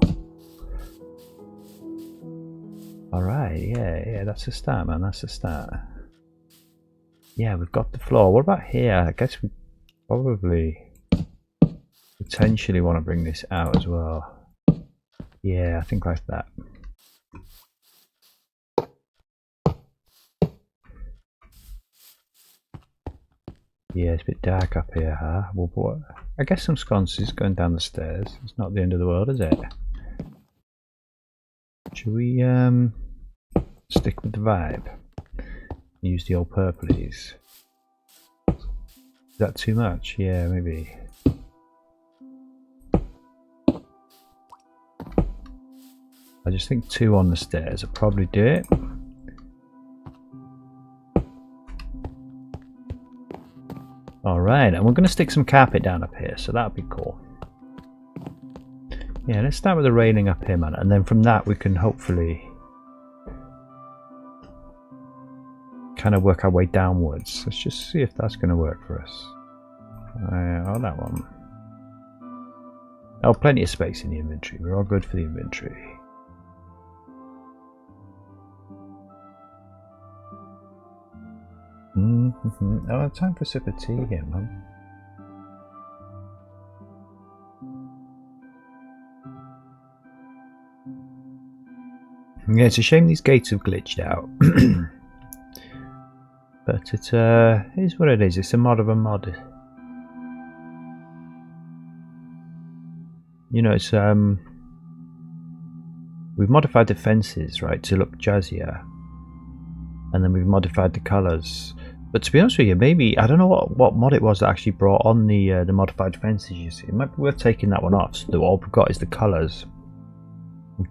All right, yeah, that's a start, man. That's a start. Yeah, we've got the floor. What about here? I guess we probably potentially want to bring this out as well. Yeah, I think like that. Yeah, it's a bit dark up here, huh? Well, I guess some sconces going down the stairs. It's not the end of the world, is it? Should we stick with the vibe? Use the old purplies. Is that too much? Yeah, maybe. I just think 2 on the stairs will probably do it. Alright, and we're going to stick some carpet down up here, so that'll be cool. Yeah, let's start with the railing up here, man, and then from that we can hopefully kind of work our way downwards. Let's just see if that's going to work for us. Oh, that one. Oh, plenty of space in the inventory. We're all good for the inventory. Oh, time for a sip of tea here, man. Yeah, it's a shame these gates have glitched out. But it is what it is. It's a mod of a mod. You know, it's we've modified the fences, right, to look jazzier, and then we've modified the colours. But to be honest with you, maybe I don't know what mod it was that actually brought on the modified fences. You see, it might be worth taking that one off, so that all we've got is the colours,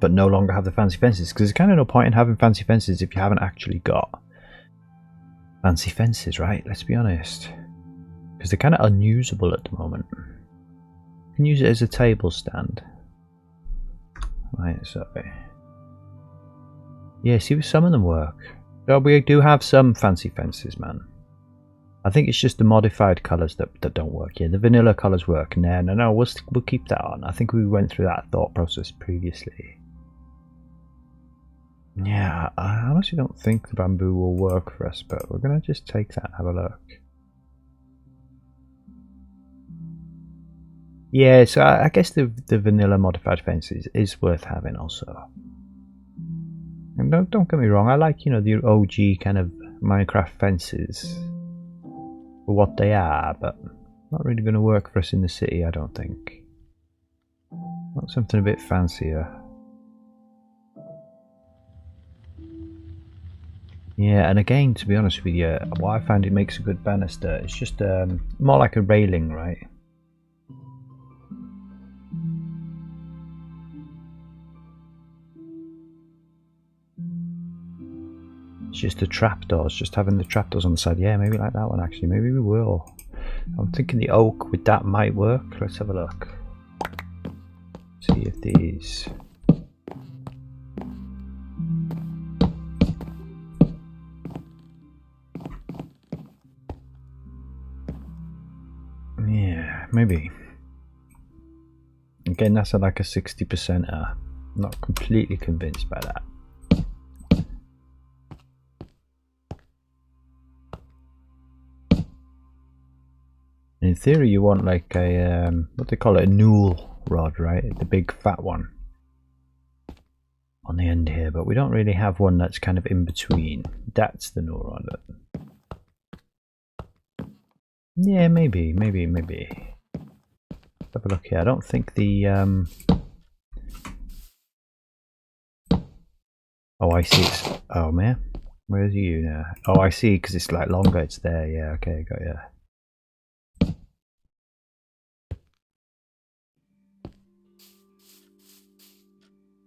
but no longer have the fancy fences. Because there's kind of no point in having fancy fences if you haven't actually got fancy fences, right? Let's be honest, because they're kind of unusable at the moment. You can use it as a table stand. Right, so yeah, see if some of them work. Oh, we do have some fancy fences, man. I think it's just the modified colours that don't work. Yeah, the vanilla colours work. No, we'll keep that on. I think we went through that thought process previously. Yeah, I honestly don't think the bamboo will work for us, but we're going to just take that and have a look. Yeah, so I guess the vanilla modified fences is worth having also. And don't get me wrong, I like, you know, the OG kind of Minecraft fences for what they are, but not really going to work for us in the city, I don't think. Want something a bit fancier. Yeah, and again, to be honest with you, what I find it makes a good banister, it's just more like a railing, right? It's just the trapdoors, just having the trapdoors on the side. Yeah, maybe like that one actually. Maybe we will. I'm thinking the oak with that might work. Let's have a look. See if these. Yeah, maybe. Again, that's like a 60%. Not completely convinced by that. In theory, you want like a what they call it, a newel rod, right? The big fat one on the end here, but we don't really have one that's kind of in between. That's the newel rod. Yeah, maybe. Have a look here. I don't think the oh, I see. Oh man, where's you now? Oh, I see, because it's like longer. It's there. Yeah. Okay, got ya.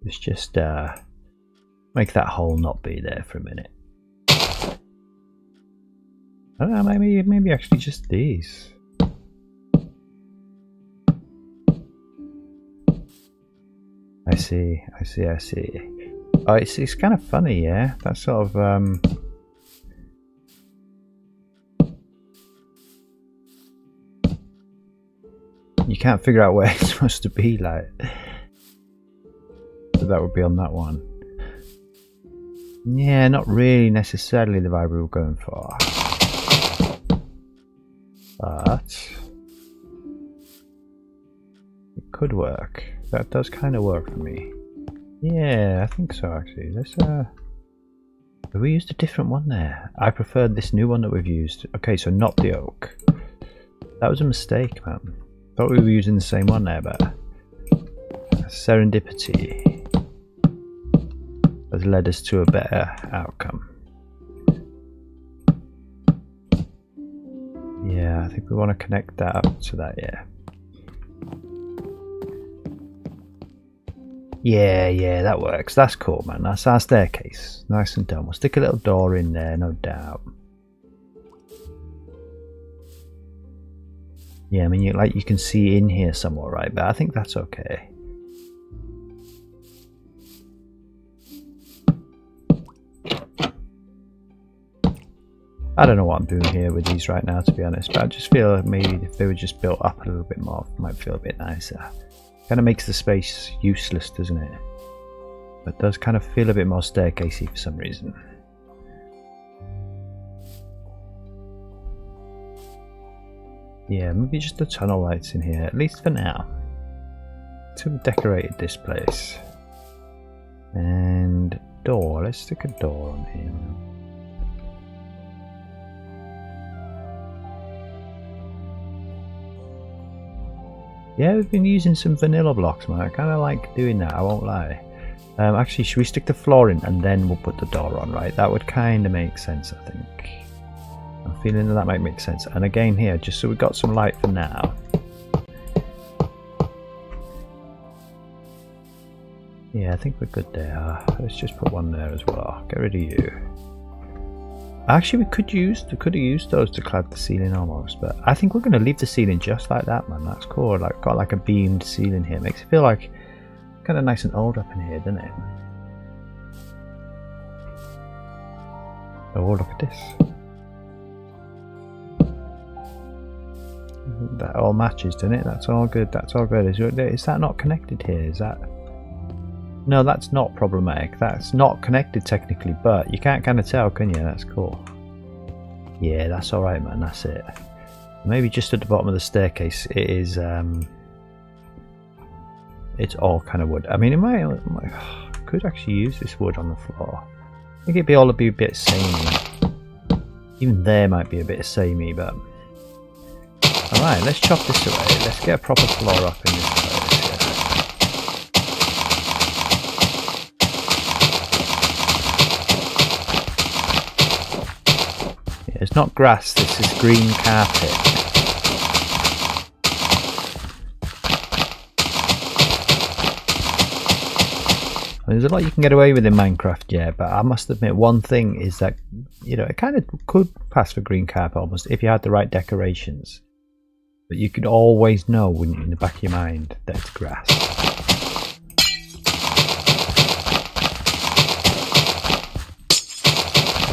Let's just make that hole not be there for a minute. I don't know, maybe actually just these. see. Oh, it's kind of funny, yeah. That sort of you can't figure out where it's supposed to be, like. So that would be on that one. Yeah, not really necessarily the vibe we were going for. But it could work. That does kind of work for me. Yeah, I think so actually. Let's we used a different one there. I preferred this new one that we've used. Okay, so not the oak. That was a mistake, man. Thought we were using the same one there, but serendipity has led us to a better outcome. Yeah, I think we want to connect that up to that, yeah. Yeah, that works. That's cool, man. That's our staircase. Nice and done. We'll stick a little door in there, no doubt. Yeah, I mean, you can see in here somewhere, right? But I think that's okay. I don't know what I'm doing here with these right now, to be honest, but I just feel like maybe if they were just built up a little bit more, it might feel a bit nicer. Kind of makes the space useless, doesn't it? But it does kind of feel a bit more staircasey for some reason. Yeah, maybe just the tunnel lights in here, at least for now. So we've decorated this place. And door, let's stick a door on here. Yeah, we've been using some vanilla blocks, man. I kind of like doing that, I won't lie. Actually, should we stick the floor in and then we'll put the door on, right? That would kind of make sense, I think. I'm feeling that might make sense. And again here, just so we've got some light for now. Yeah, I think we're good there. Let's just put one there as well. Get rid of you. Actually, we could have used those to clad the ceiling almost, but I think we're going to leave the ceiling just like that, man. That's cool. Like, got like a beamed ceiling here. Makes it feel like kind of nice and old up in here, doesn't it? Oh, look at this. That all matches, doesn't it? That's all good. That's all good. Is that not connected here? Is that? No, that's not problematic. That's not connected technically, but you can't kind of tell, can you? That's cool. Yeah, that's all right, man. That's it. Maybe just at the bottom of the staircase, it is. It's all kind of wood. I mean, I could actually use this wood on the floor. I think it'd be all a bit samey. Even there might be a bit samey, but. All right, let's chop this away. Let's get a proper floor up in this place. It's not grass, this is green carpet. There's a lot you can get away with in Minecraft, yeah, but I must admit one thing is that, you know, it kind of could pass for green carpet almost if you had the right decorations. But you could always know when in the back of your mind that it's grass.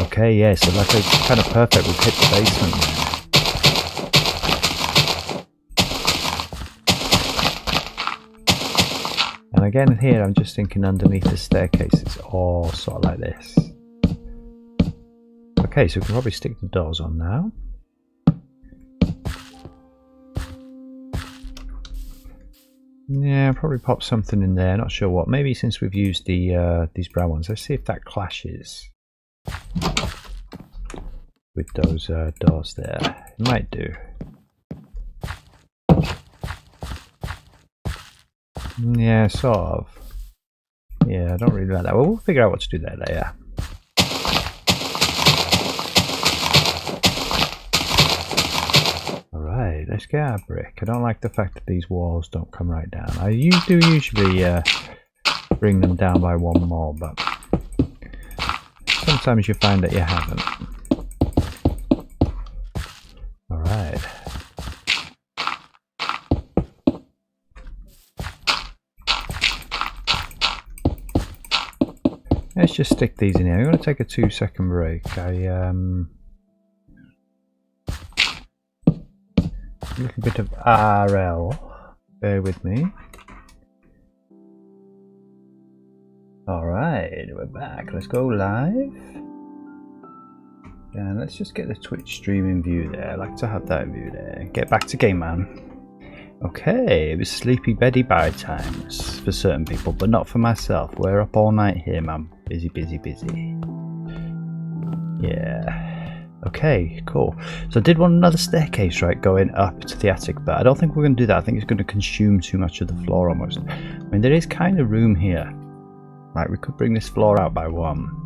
Okay, yeah, so like it's kind of perfect. We've hit the basement there. And again here, I'm just thinking underneath the staircase, it's all sort of like this. Okay, so we can probably stick the doors on now. Yeah, probably pop something in there. Not sure what. Maybe since we've used the these brown ones, let's see if that clashes with those doors there. It might do. Yeah, sort of. Yeah, I don't really like that. Well, we'll figure out what to do there later. Alright, let's get our brick. I don't like the fact that these walls don't come right down. I do usually bring them down by one more, but sometimes you find that you haven't. Alright. just stick these in here. I'm going to take a 2-second break. A little bit of RL. Bear with me. Alright, we're back. Let's go live. And let's just get the Twitch streaming view there. I like to have that view there. Get back to game, man. Okay, it was sleepy beddy bye times for certain people, but not for myself. We're up all night here, man. Busy, busy, busy. Yeah. Okay, cool. So I did want another staircase, right, going up to the attic, but I don't think we're going to do that. I think it's going to consume too much of the floor almost. I mean, there is kind of room here. Right, we could bring this floor out by 1.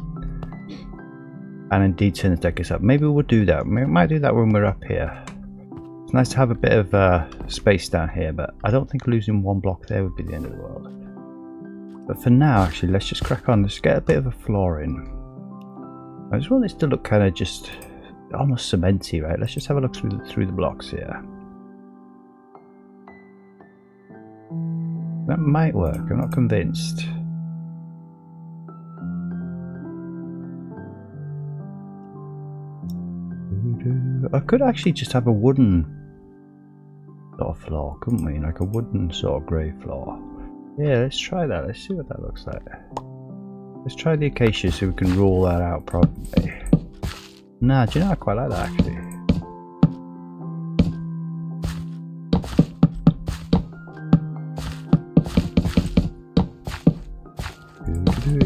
And indeed turn the staircase up. Maybe we'll do that. We might do that when we're up here. It's nice to have a bit of space down here, but I don't think losing 1 block there would be the end of the world. But for now, actually, let's just crack on. Let's get a bit of a floor in. I just want this to look kind of just almost cementy, right? Let's just have a look through the blocks here. That might work. I'm not convinced. I could actually just have a wooden sort of floor, couldn't we? Like a wooden sort of grey floor. Yeah, let's try that. Let's see what that looks like. Let's try the acacia so we can rule that out probably. Nah, do you know I quite like that actually.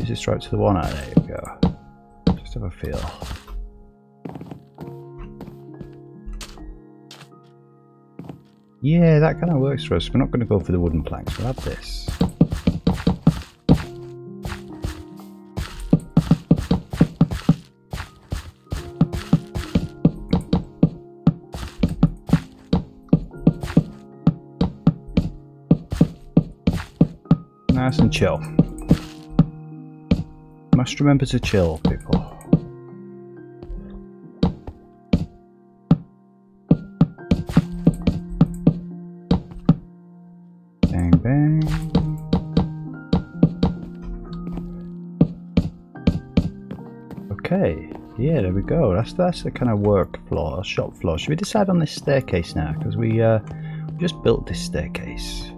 Is this right to the one? There you go. Just have a feel. Yeah, that kind of works for us. We're not going to go for the wooden planks. We'll have this. Nice and chill. Must remember to chill, people. Bang, bang. Okay, yeah, there we go. That's the kind of work floor, shop floor. Should we decide on this staircase now? Because we just built this staircase.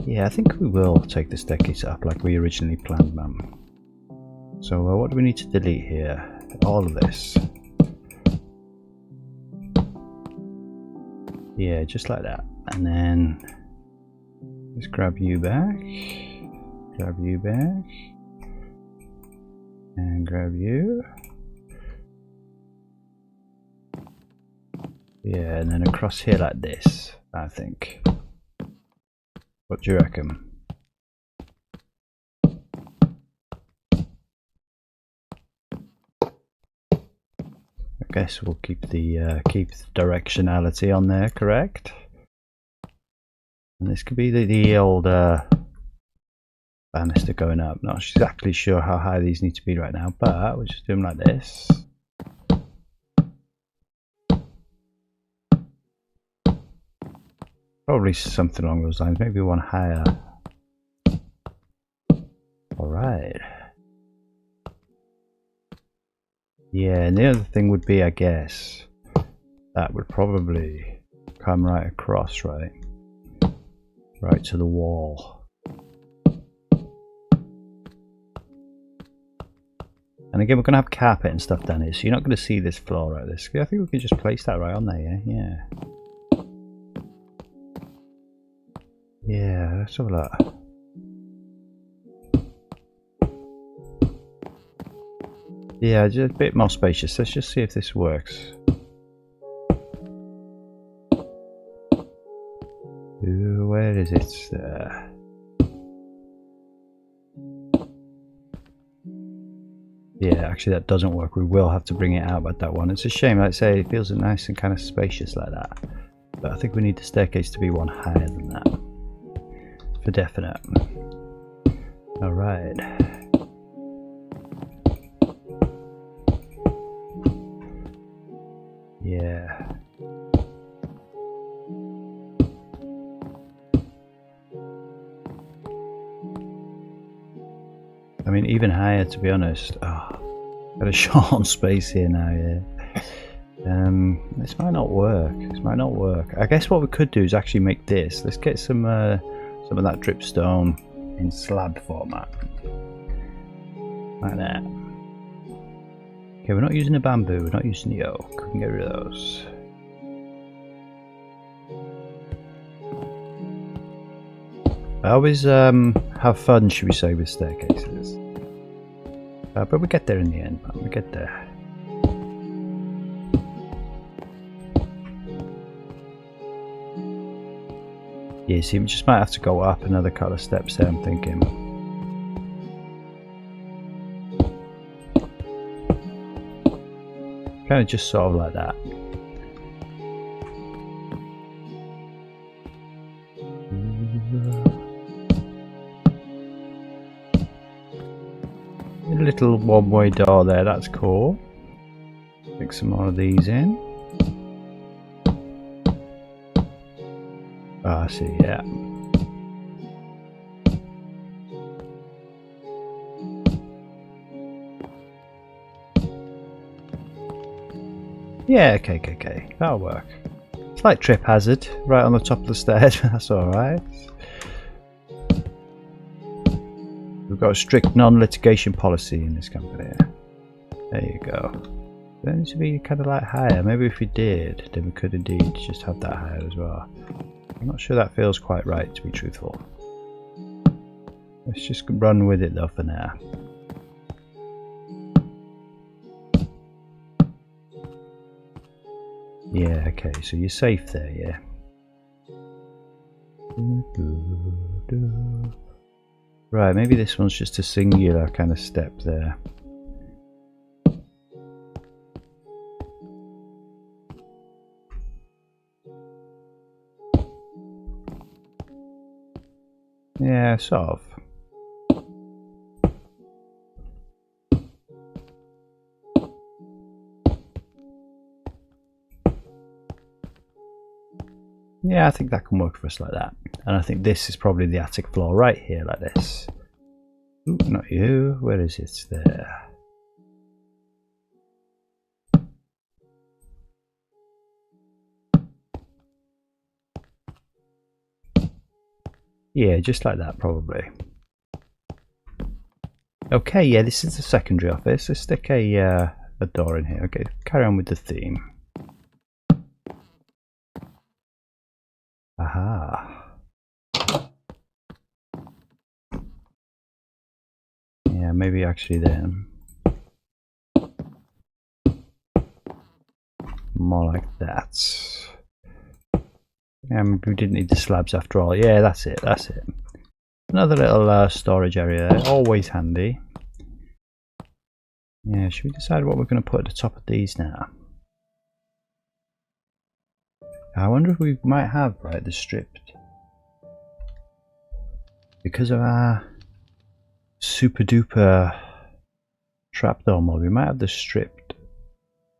Yeah, I think we will take the staircase up like we originally planned, man. So what do we need to delete here? All of this. Yeah, just like that. And then just grab you back. Grab you back. And grab you. Yeah, and then across here like this, I think. What do you reckon? I guess we'll keep the directionality on there, correct? And this could be the old banister going up. Not exactly sure how high these need to be right now, but we'll just do them like this. Probably something along those lines, maybe one higher. Alright. Yeah, and the other thing would be, I guess, that would probably come right across, right? Right to the wall. And again, we're going to have carpet and stuff down here, so you're not going to see this floor like this. I think we can just place that right on there, yeah? Yeah. Yeah, let's have a look. Yeah, just a bit more spacious. Let's just see if this works. Ooh, where is it? There. Yeah, actually that doesn't work. We will have to bring it out with that one. It's a shame, like I say, it feels nice and kind of spacious like that. But I think we need the staircase to be one higher than that. For definite. Alright. Yeah. even higher, to be honest. Oh, got a short on space here now, yeah. This might not work. This might not work. I guess what we could do is actually make this. Let's get some of that dripstone in slab format. Like that. Okay, we're not using the bamboo, we're not using the oak. We can get rid of those. I always have fun, should we say, with staircases. But we get there in the end, man. We get there. Yeah, see, we just might have to go up another couple of steps there, I'm thinking. Kind of just sort of like that. A little one-way door there, that's cool. Stick some more of these in. I see, yeah. Yeah, okay. That'll work. Slight trip hazard right on the top of the stairs, but that's alright. We've got a strict non-litigation policy in this company. There you go. It needs to be kind of like higher. Maybe if we did, then we could indeed just have that higher as well. I'm not sure that feels quite right, to be truthful. Let's just run with it though for now. Yeah, okay, so you're safe there, yeah. Right, maybe this one's just a singular kind of step there. Yeah, sort of. Yeah, I think that can work for us like that. And I think this is probably the attic floor right here, like this. Ooh, not you. Where is it? There. Yeah, just like that, probably. Okay, yeah, this is the secondary office. Let's stick a door in here. Okay, carry on with the theme. Aha. Yeah, maybe actually then. More like that. Yeah, maybe we didn't need the slabs after all. Yeah, that's it, that's it. Another little storage area there, always handy. Yeah, should we decide what we're going to put at the top of these now? I wonder if we might have, right, the stripped. Because of our super duper trapdoor mod, we might have the stripped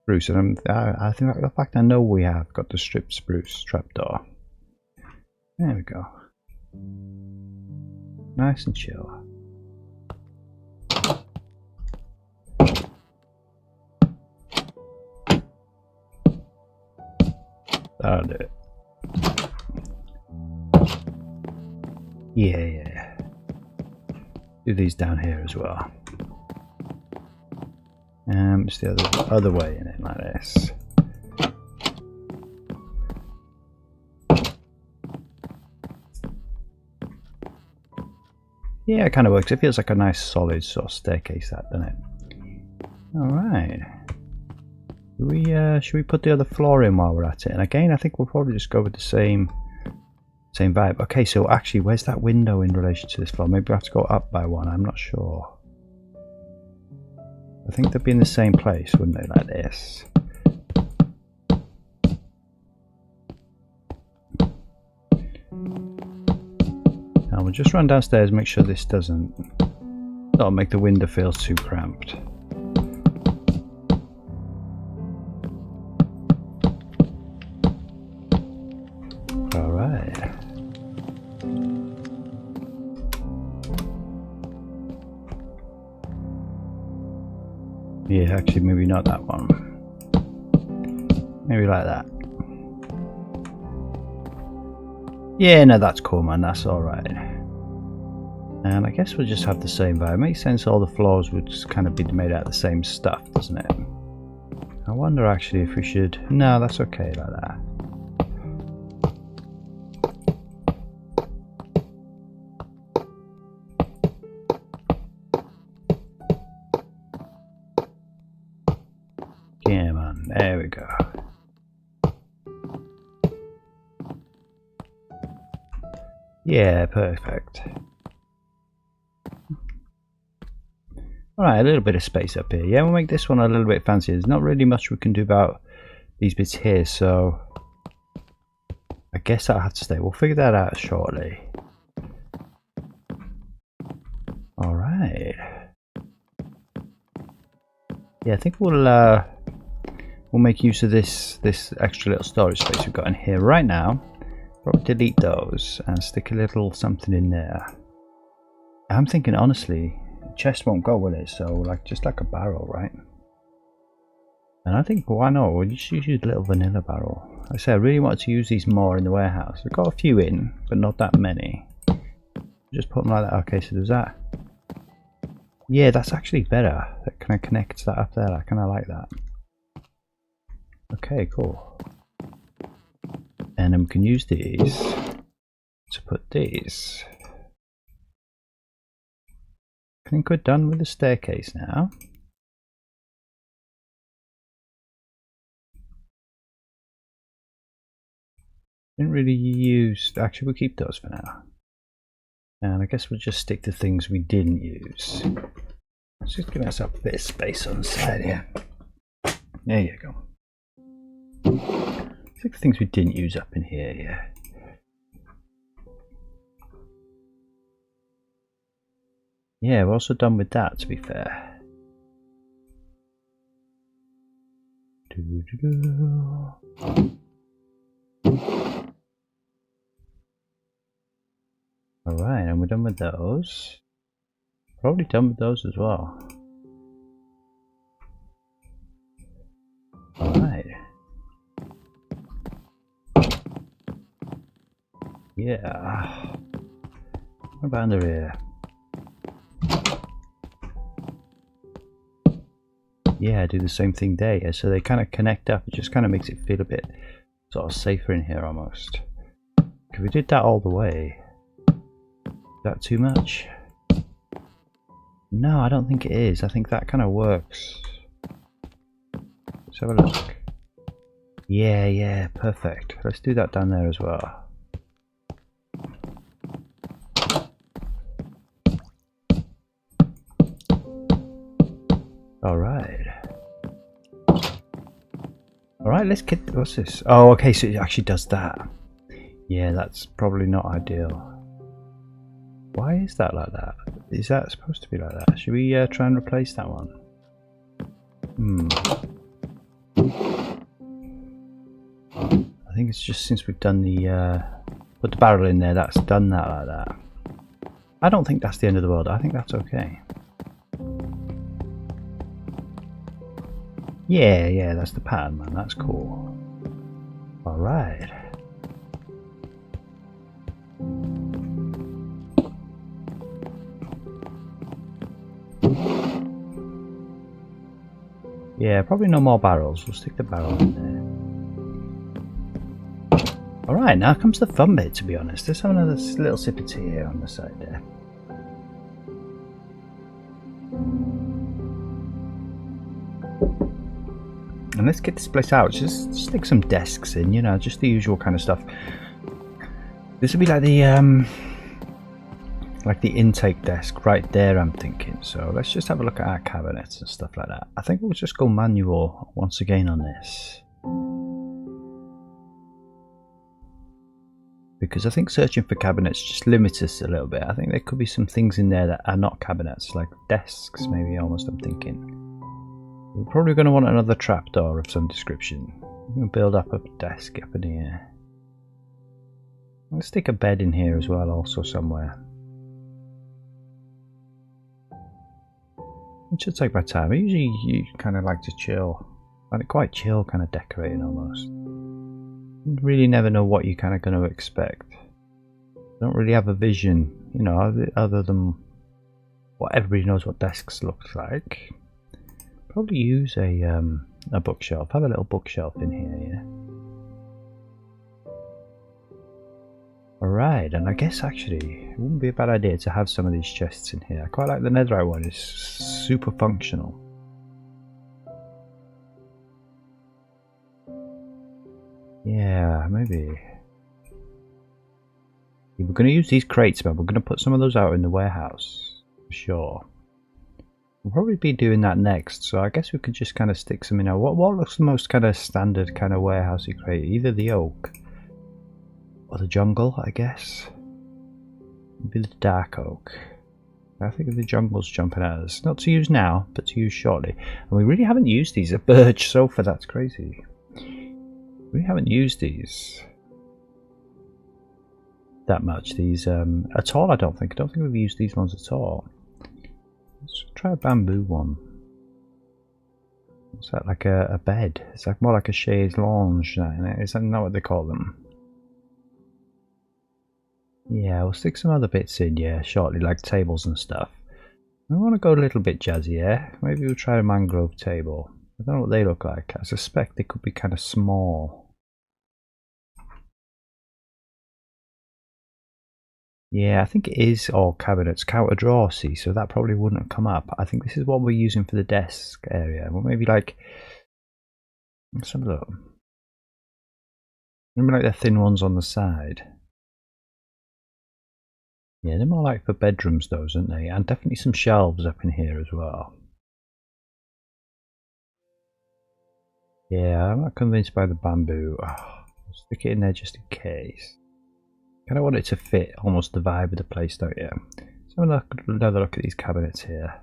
spruce. And I think, in fact, I know we have got the stripped spruce trapdoor. There we go. Nice and chill. That'll do it. Yeah. Do these down here as well. It's the other way in it, like this. Yeah, it kind of works. It feels like a nice solid sort of staircase, that, doesn't it? Alright. Should we put the other floor in while we're at it? And again, I think we'll probably just go with the same vibe. Okay, so actually, where's that window in relation to this floor? Maybe we have to go up by one, I'm not sure. I think they'd be in the same place, wouldn't they, like this? Now we'll just run downstairs and make sure this doesn't make the window feel too cramped. Alright. Yeah, actually maybe not that one. Maybe like that. Yeah, no, that's cool, man. That's alright. And I guess we'll just have the same vibe. It makes sense all the floors would just kind of be made out of the same stuff, doesn't it? I wonder actually if we should... No, that's okay like that. Yeah, man. There we go. Yeah, perfect. Alright, a little bit of space up here. Yeah, we'll make this one a little bit fancier. There's not really much we can do about these bits here, so I guess I'll have to stay. We'll figure that out shortly. Alright. Yeah, I think we'll make use of this extra little storage space we've got in here right now. Probably delete those and stick a little something in there. I'm thinking honestly, chest won't go with it, so like just like a barrel, right? And I think why not? We'll just use a little vanilla barrel. Like I say I really wanted to use these more in the warehouse. We've got a few in, but not that many. Just put them like that. Okay, so there's that. Yeah, that's actually better. That kind of connects that up there. I kind of like that. Okay, cool. And then we can use these to put these. I think we're done with the staircase now. Didn't really use... Actually, we'll keep those for now. And I guess we'll just stick to things we didn't use. Let's just give ourselves a bit of space on the side here. There you go. Stick to things we didn't use up in here, yeah. Yeah, we're also done with that, to be fair. Alright, and we're done with those. Probably done with those as well. Alright. Yeah. What about under here? Yeah, do the same thing there, yeah, so they kind of connect up. It just kind of makes it feel a bit sort of safer in here almost. If we did that all the way, is that too much? No, I don't think it is. I think that kind of works. Let's have a look. Yeah, perfect. Let's do that down there as well. Alright, let's get... What's this? Oh, okay, so it actually does that. Yeah, that's probably not ideal. Why is that like that? Is that supposed to be like that? Should we try and replace that one? I think it's just since we've done the... put the barrel in there, that's done that like that. I don't think that's the end of the world. I think that's okay. Yeah, that's the pattern, man. That's cool. Alright. Yeah, probably no more barrels. We'll stick the barrel in there. Alright, now comes the fun bit, to be honest. Let's have another little sip of tea here on the side there. And let's get this place out. Just stick some desks in, you know, just the usual kind of stuff. This would be like the intake desk right there, I'm thinking. So let's just have a look at our cabinets and stuff like that. I think we'll just go manual once again on this, because I think searching for cabinets just limits us a little bit. I think there could be some things in there that are not cabinets, like desks maybe, almost, I'm thinking. We're probably going to want another trapdoor of some description. We're going to build up a desk up in here. Let's stick a bed in here as well, also somewhere. It should take my time. I usually kind of like to chill. I find it quite chill, kind of decorating almost. You really never know what you're kind of going to expect. Don't really have a vision, you know, other than what everybody knows what desks looks like. Probably use a bookshelf. Have a little bookshelf in here, yeah. Alright, and I guess actually it wouldn't be a bad idea to have some of these chests in here. I quite like the netherite one, it's super functional. Yeah, maybe. We're going to use these crates, but we're going to put some of those out in the warehouse, for sure. We'll probably be doing that next, so I guess we could just kind of stick some in there. What looks the most kind of standard kind of warehousey crate? Either the oak or the jungle, I guess. Maybe the dark oak. I think the jungle's jumping at us. Not to use now, but to use shortly. And we really haven't used these. A birch sofa, that's crazy. We haven't used these that much. These at all, I don't think. I don't think we've used these ones at all. Let's try a bamboo one. What's that, like a bed? It's like more like a chaise lounge. Is that not what they call them? Yeah, we'll stick some other bits in, yeah, shortly, like tables and stuff. I want to go a little bit jazzier. Maybe we'll try a mangrove table. I don't know what they look like. I suspect they could be kind of small. Yeah, I think it is all cabinets, counter drawer, see, so that probably wouldn't have come up. I think this is what we're using for the desk area. Well, maybe like, let's have a look. Maybe like the thin ones on the side. Yeah, they're more like for bedrooms, those, aren't they? And definitely some shelves up in here as well. Yeah, I'm not convinced by the bamboo. Oh, stick it in there just in case. Kind of want it to fit almost the vibe of the place, don't you? Let's have another look at these cabinets here.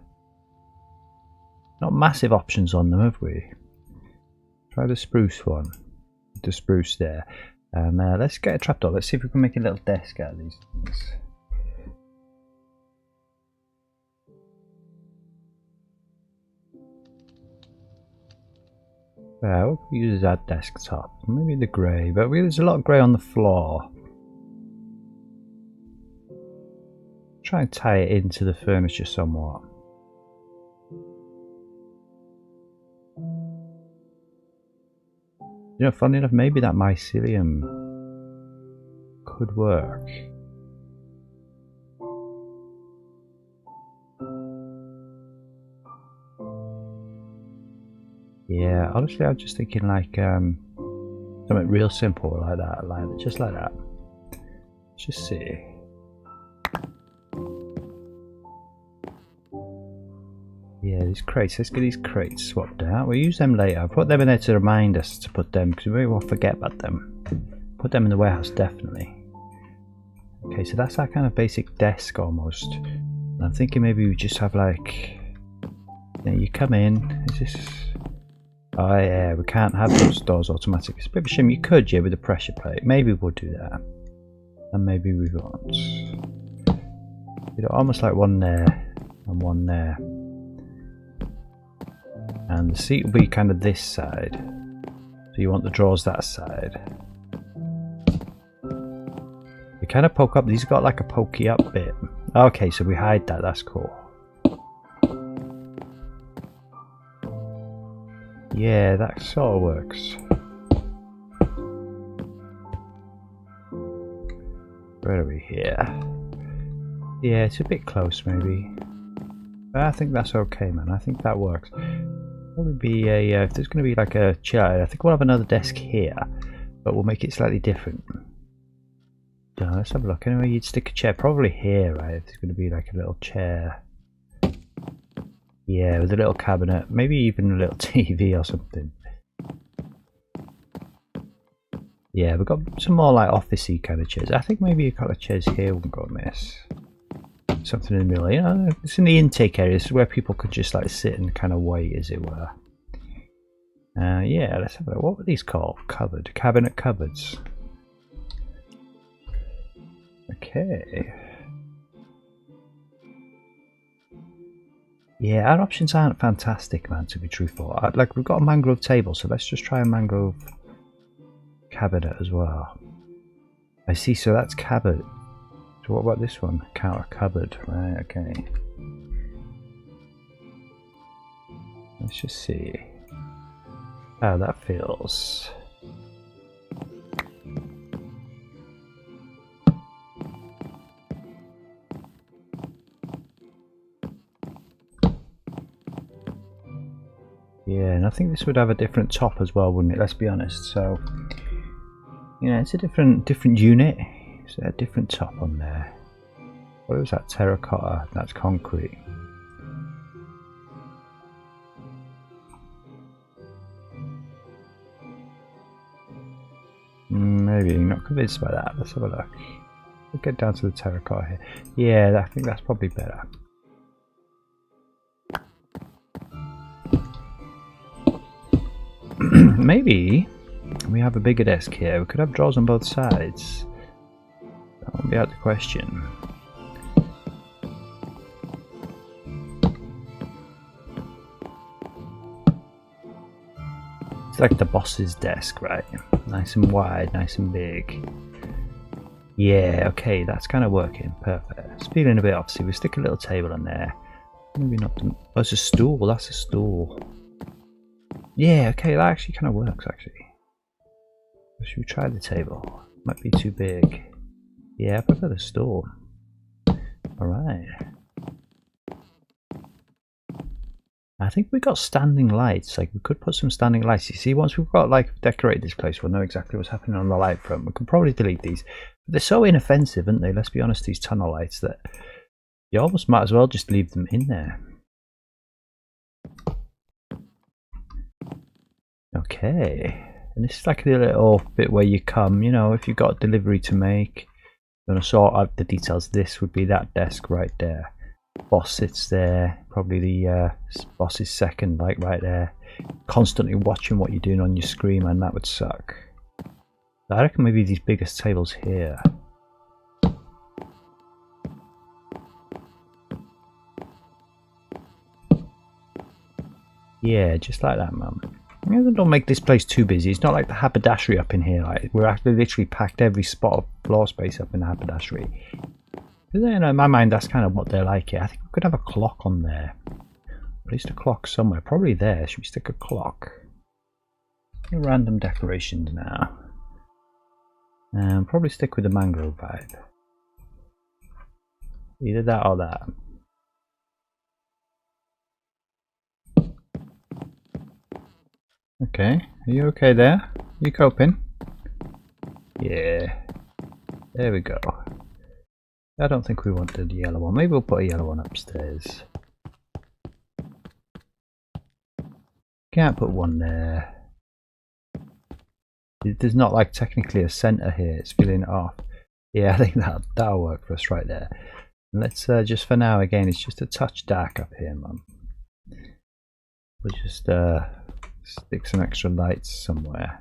Not massive options on them, have we? Try the spruce one. The spruce there. And let's get a trapdoor. Let's see if we can make a little desk out of these things. What can we use as our desktop? Maybe the grey, but there's a lot of grey on the floor. Try and tie it into the furniture somewhat. You know, funny enough, maybe that mycelium could work. Yeah, honestly, I was just thinking like something real simple like that, just like that. Let's just see. Yeah, these crates. Let's get these crates swapped out. We'll use them later. I'll put them in there to remind us to put them, because we won't forget about them. Put them in the warehouse, definitely. Okay, so that's our kind of basic desk almost. And I'm thinking maybe we just have like, you know, you come in. Is this? Oh yeah, we can't have those doors automatic. It's a bit of a shame. You could, yeah, with a pressure plate. Maybe we'll do that, and maybe we won't. You know, almost like one there and one there. And the seat will be kind of this side. So you want the drawers that side. They kind of poke up. These have got like a pokey up bit. Okay, so we hide that. That's cool. Yeah, that sort of works. Where are we here? Yeah, it's a bit close maybe. But I think that's okay, man. I think that works. Probably be a if there's going to be like a chair, I think we'll have another desk here, but we'll make it slightly different. Yeah, let's have a look. Anyway, you'd stick a chair probably here, right? If there's going to be like a little chair. Yeah, with a little cabinet, maybe even a little TV or something. Yeah, we've got some more like officey kind of chairs. I think maybe a couple of chairs here wouldn't go amiss. Something in the middle, you know, it's in the intake area. This is where people could just like sit and kind of wait, as it were. Yeah, let's have a look. What were these called? Cabinet cupboards. Okay. Yeah, our options aren't fantastic, man, to be truthful. Like, we've got a mangrove table, so let's just try a mangrove cabinet as well. I see, so that's cabinet. So what about this one? Counter cupboard, right, okay. Let's just see how that feels. Yeah, and I think this would have a different top as well, wouldn't it? Let's be honest. So, yeah, it's a different unit. It's a different top on there. What was that? Terracotta. That's concrete. Maybe not convinced by that. Let's have a look. We'll get down to the terracotta here. Yeah, I think that's probably better. Maybe we have a bigger desk here. We could have drawers on both sides. That won't be out of the question. It's like the boss's desk, right? Nice and wide, nice and big. Yeah, okay, that's kind of working. Perfect. It's feeling a bit obviously. We stick a little table in there. Maybe not. Oh, it's a stool. That's a stool. Yeah, okay, that actually kind of works, actually. Should we try the table? Might be too big. Yeah, I prefer the stool. Alright. I think we got standing lights. Like, we could put some standing lights. You see, once we've got, like, decorated this place, we'll know exactly what's happening on the light front. We can probably delete these. But they're so inoffensive, aren't they? Let's be honest, these tunnel lights, that you almost might as well just leave them in there. Okay. And this is like a little bit where you come, you know, if you've got a delivery to make, you want to sort out the details. This would be that desk right there. Boss sits there, probably the boss's second, like right there. Constantly watching what you're doing on your screen, and that would suck. I reckon maybe these biggest tables here. Yeah, just like that, man. Don't make this place too busy. It's not like the haberdashery up in here. Like, we're actually literally packed every spot of floor space up in the haberdashery. You know, in my mind, that's kind of what they're like here. I think we could have a clock on there. At least a clock somewhere. Probably there. Should we stick a clock? Random decorations now. Probably stick with the mangrove vibe. Either that or that. Okay, are you okay there? You coping? Yeah. There we go. I don't think we wanted the yellow one. Maybe we'll put a yellow one upstairs. Can't put one there. There's not like technically a center here. It's feeling off. Yeah, I think that'll work for us right there. And let's just for now, again, it's just a touch dark up here, man. We'll just stick some extra lights somewhere.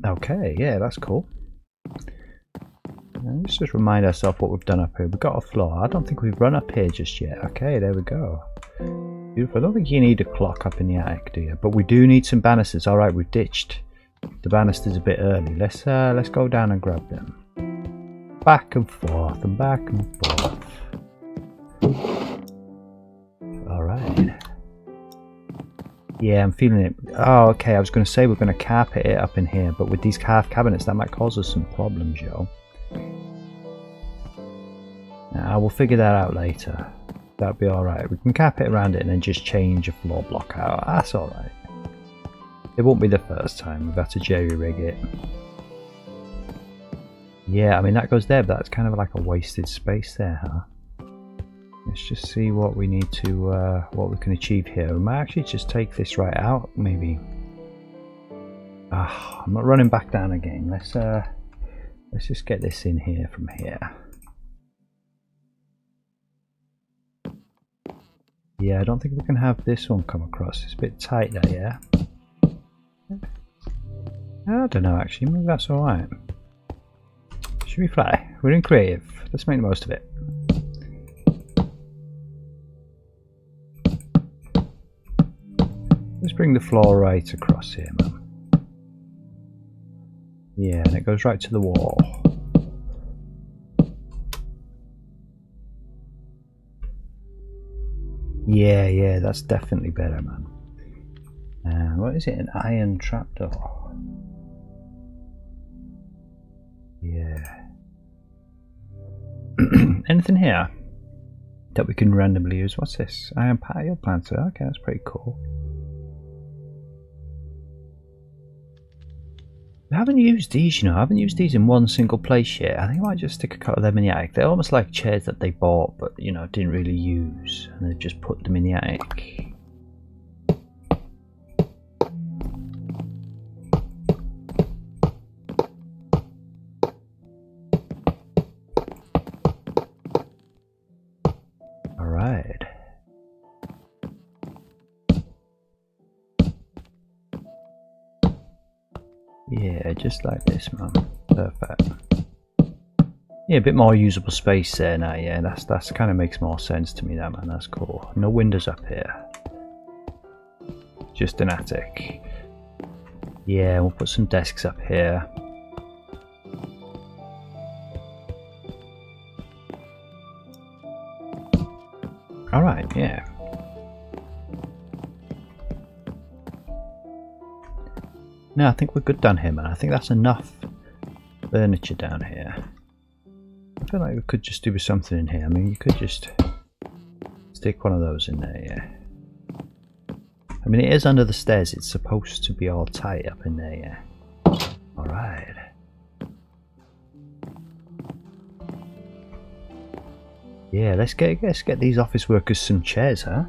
Okay, yeah, that's cool. Let's just remind ourselves what we've done up here. We've got a floor. I don't think we've run up here just yet. Okay, there we go. Beautiful. I don't think you need a clock up in the attic, do you? But we do need some banisters. Alright, we've ditched the banisters a bit early. Let's go down and grab them. Back and forth and back and forth. Alright. Yeah, I'm feeling it. Oh, okay, I was going to say we're going to carpet it up in here, but with these carved cabinets, that might cause us some problems, yo. Now, we'll figure that out later. That'll be alright. We can carpet around it and then just change a floor block out. That's alright. It won't be the first time. We've had to jerry-rig it. Yeah, I mean, that goes there, but that's kind of like a wasted space there, huh? Let's just see what we need to, what we can achieve here. We might actually just take this right out, maybe. I'm not running back down again. Let's just get this in here from here. Yeah, I don't think we can have this one come across. It's a bit tight there, yeah? I don't know actually, maybe that's alright. Should we fly? We're in creative. Let's make the most of it. Let's bring the floor right across here, man. Yeah, and it goes right to the wall. Yeah, that's definitely better, man. What is it? An iron trapdoor. Yeah. Anything here that we can randomly use? What's this? Iron patio planter. Okay, that's pretty cool. I haven't used these, you know. I haven't used these in one single place yet. I think I might just stick a couple of them in the attic. They're almost like chairs that they bought, but you know, didn't really use, and they've just put them in the attic. Alright. Yeah, just like this, man. Perfect. Yeah, a bit more usable space there now. Yeah, that's kind of makes more sense to me, that man. That's cool. No windows up here. Just an attic. Yeah, we'll put some desks up here. Alright, yeah. No, I think we're good down here, man. I think that's enough furniture down here. I feel like we could just do with something in here. I mean, you could just stick one of those in there, yeah. I mean, it is under the stairs. It's supposed to be all tight up in there, yeah. Alright. Yeah, let's get these office workers some chairs, huh?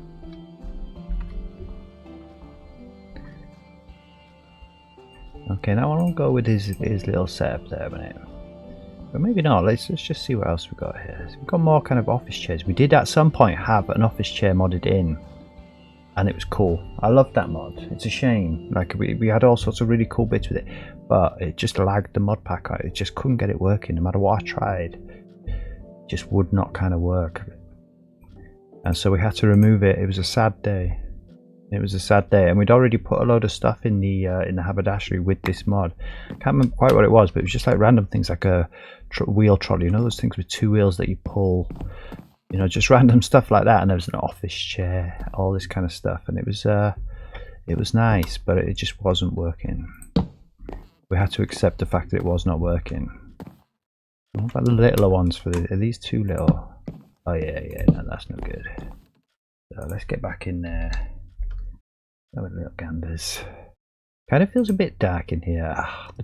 Okay, now I'll go with his little setup there a minute. But maybe not. Let's just see what else we've got here. So we've got more kind of office chairs. We did at some point have an office chair modded in, and it was cool. I loved that mod. It's a shame. Like we had all sorts of really cool bits with it, but it just lagged the mod pack out. It just couldn't get it working no matter what I tried. It just would not kind of work. And so we had to remove it. It was a sad day. It was a sad day, and we'd already put a load of stuff in the haberdashery with this mod. Can't remember quite what it was, but it was just like random things, like a wheel trolley. You know those things with two wheels that you pull. You know, just random stuff like that. And there was an office chair, all this kind of stuff, and it was nice, but it just wasn't working. We had to accept the fact that it was not working. What about the littler ones? For are these too little? Oh yeah, no, that's no good. So let's get back in there. With little ganders. Kind of feels a bit dark in here.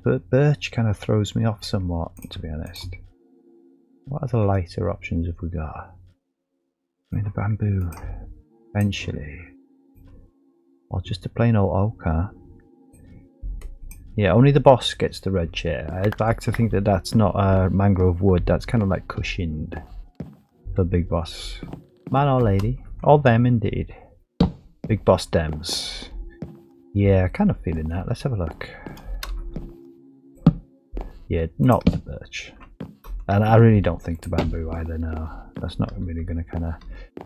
The birch kind of throws me off somewhat, to be honest. What other lighter options have we got? I mean, the bamboo, eventually. Or just a plain old oak, huh? Yeah, only the boss gets the red chair. I'd like to think that that's not mangrove wood. That's kind of like cushioned. The big boss. Man or lady. Or them, indeed. Big boss dems. Yeah, kind of feeling that. Let's have a look. Yeah, not the birch. And I really don't think the bamboo either, no. That's not really going to kind of...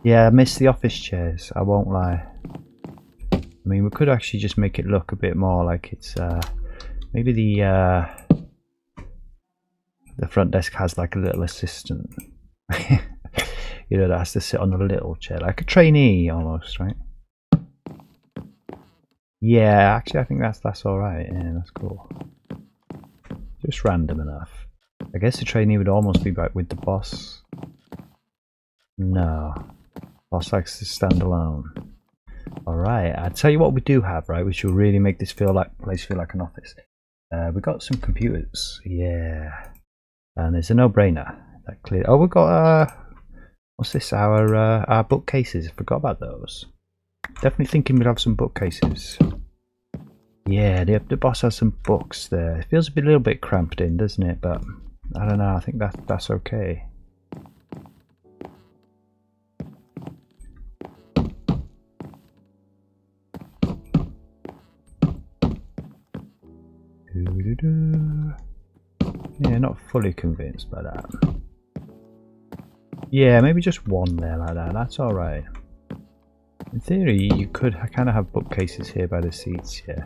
Yeah, I miss the office chairs, I won't lie. I mean, we could actually just make it look a bit more like it's... maybe the front desk has like a little assistant. You know, that has to sit on a little chair, like a trainee almost, right? Yeah, actually I think that's alright. Yeah, that's cool. Just random enough. I guess the trainee would almost be back with the boss. No. Boss likes to stand alone. Alright, I'll tell you what we do have, right, which will really make this place feel like an office. We got some computers. Yeah. And it's a no-brainer. That clear. Oh, we've got what's this? Our bookcases. I forgot about those. Definitely thinking we'd have some bookcases. Yeah, the boss has some books there. It feels a little bit cramped in, doesn't it? But I don't know. I think that's okay. Yeah, not fully convinced by that. Yeah, maybe just one there like that. That's alright. In theory, you could kind of have bookcases here by the seats here.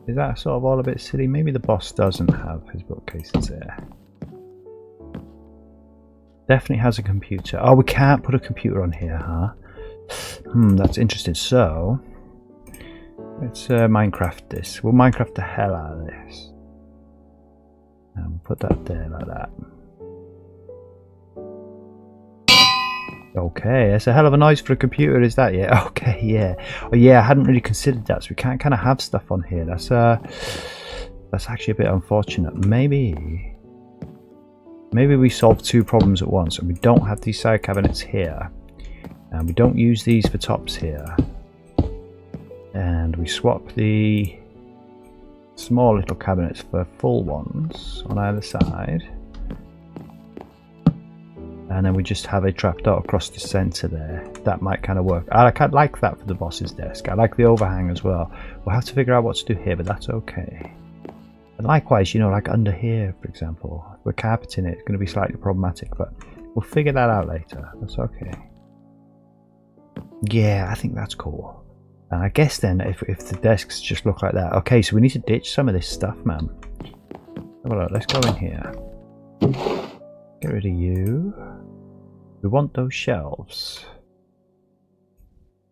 Is that sort of all a bit silly? Maybe the boss doesn't have his bookcases there. Definitely has a computer. Oh, we can't put a computer on here, huh? That's interesting. So, let's Minecraft this. We'll Minecraft the hell out of this. And we'll put that there like that. Okay, that's a hell of a noise for a computer, is that? Yeah. Okay, yeah. Oh yeah, I hadn't really considered that. So we can't kind of have stuff on here. That's actually a bit unfortunate. Maybe we solve two problems at once, and we don't have these side cabinets here, and we don't use these for tops here, and we swap the small little cabinets for full ones on either side. And then we just have a trapdoor across the center there. That might kind of work. I like that for the boss's desk. I like the overhang as well. We'll have to figure out what to do here, but that's okay. And likewise, you know, like under here, for example, if we're carpeting it, it's going to be slightly problematic, but we'll figure that out later. That's okay. Yeah, I think that's cool. And I guess then, if the desks just look like that, okay, so we need to ditch some of this stuff, man. Have a look. Let's go in here. Get rid of you. We want those shelves.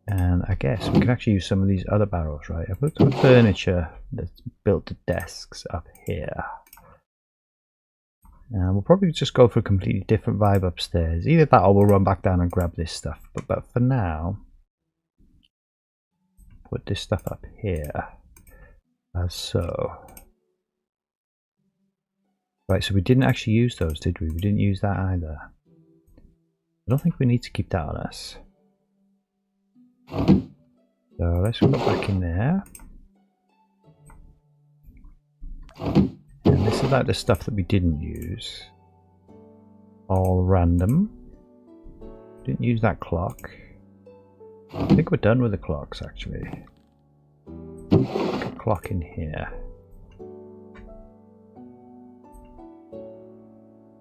And I guess we can actually use some of these other barrels, right? I've looked at furniture that's built to desks up here. And we'll probably just go for a completely different vibe upstairs. Either that or we'll run back down and grab this stuff. But for now, put this stuff up here. As so. Right, so we didn't actually use those, did we? We didn't use that either. I don't think we need to keep that on us. So let's go back in there. And this is like the stuff that we didn't use. All random. Didn't use that clock. I think we're done with the clocks actually. Clock in here.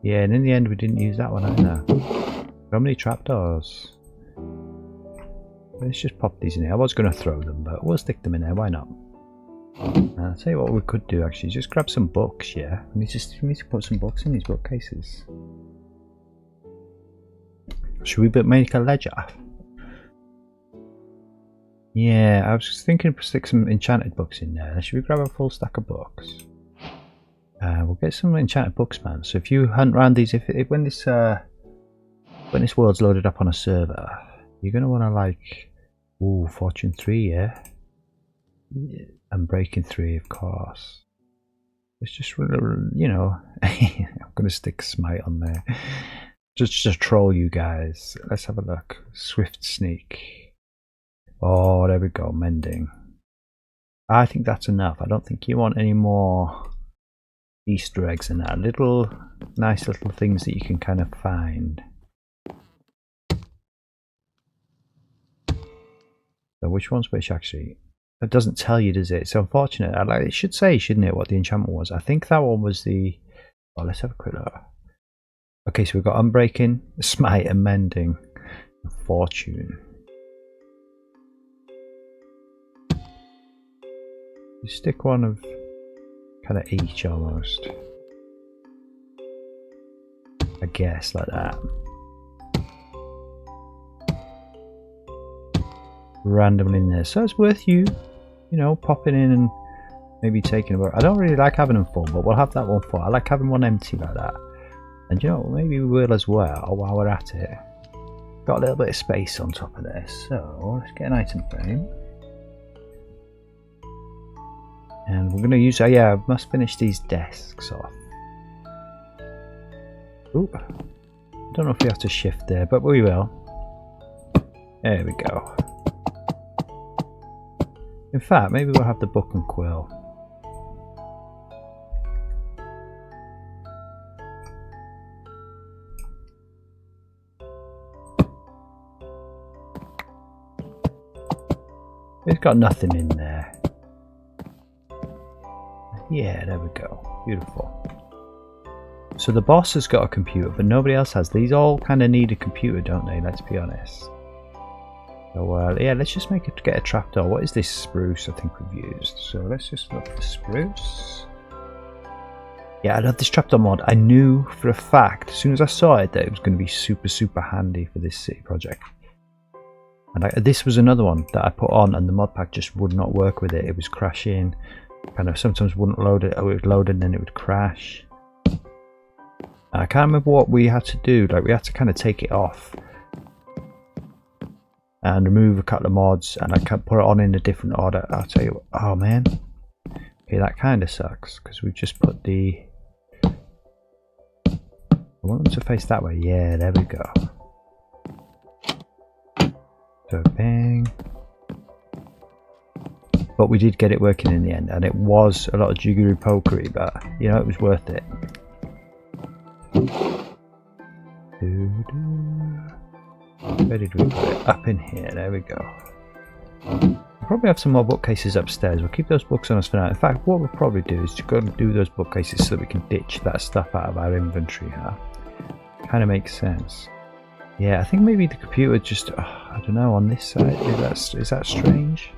Yeah, and in the end we didn't use that one either. So many trapdoors. Let's just pop these in here. I was going to throw them, but we'll stick them in there. Why not? I'll tell you what we could do actually. Just grab some books, yeah? We need to put some books in these bookcases. Should we make a ledger? Yeah, I was thinking to stick some enchanted books in there. Should we grab a full stack of books? We'll get some enchanted books, man. So if you hunt around these, when this world's loaded up on a server, you're gonna want to like, ooh, Fortune 3, yeah, and Breaking 3, of course. It's just, you know, I'm gonna stick Smite on there, just to troll you guys. Let's have a look. Swift Sneak. Oh, there we go. Mending. I think that's enough. I don't think you want any more Easter eggs and that. Little nice little things that you can kind of find. So which one's which actually? It doesn't tell you, does it? It's unfortunate. It should say, shouldn't it, what the enchantment was? I think that one was the... Oh, let's have a quick look. Okay, so we've got Unbreaking, Smite, and Mending, and Fortune. You stick one of kind of each almost. I guess, like that. Randomly in there. So it's worth you know, popping in and maybe taking a book. I don't really like having them full, but we'll have that one full. I like having one empty like that. And you know, maybe we will as well while we're at it. Got a little bit of space on top of this, so let's get an item frame. And we're going to use, oh yeah, I must finish these desks off. Ooh, I don't know if we have to shift there, but we will. There we go. In fact, maybe we'll have the book and quill. It's got nothing in there. Yeah, there we go. Beautiful. So the boss has got a computer, but nobody else has. These all kind of need a computer, don't they? Let's be honest. So yeah, let's just get a trapdoor. What is this spruce? I think we've used. So let's just look for spruce. Yeah, I love this trapdoor mod. I knew for a fact, as soon as I saw it, that it was going to be super handy for this city project. And this was another one that I put on, and the mod pack just would not work with it. It was crashing. Kind of sometimes wouldn't load it, or it would load and then it would crash. I can't remember what we had to do. Like, we had to kind of take it off and remove a couple of mods, and I can't put it on in a different order. I'll tell you what, oh man, okay, that kind of sucks because we've just put the, I want them to face that way. Yeah, there we go. So bang. But we did get it working in the end, and it was a lot of jiggery pokery, but you know, it was worth it. Where did we put it? Up in here, there we go. We'll probably have some more bookcases upstairs. We'll keep those books on us for now. In fact, what we'll probably do is to go and do those bookcases so that we can ditch that stuff out of our inventory. Huh? Kind of makes sense. Yeah, I think maybe the computer just, I don't know, on this side, is that strange?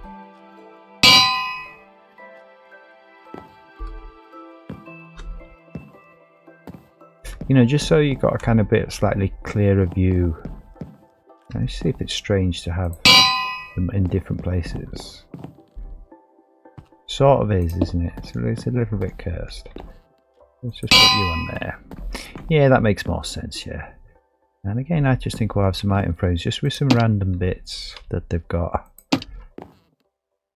You know, just so you got a kind of bit slightly clearer view. Let's see if it's strange to have them in different places. Sort of is, isn't it? So it's a little bit cursed. Let's just put you on there. Yeah, that makes more sense, yeah. And again, I just think we'll have some item frames just with some random bits that they've got.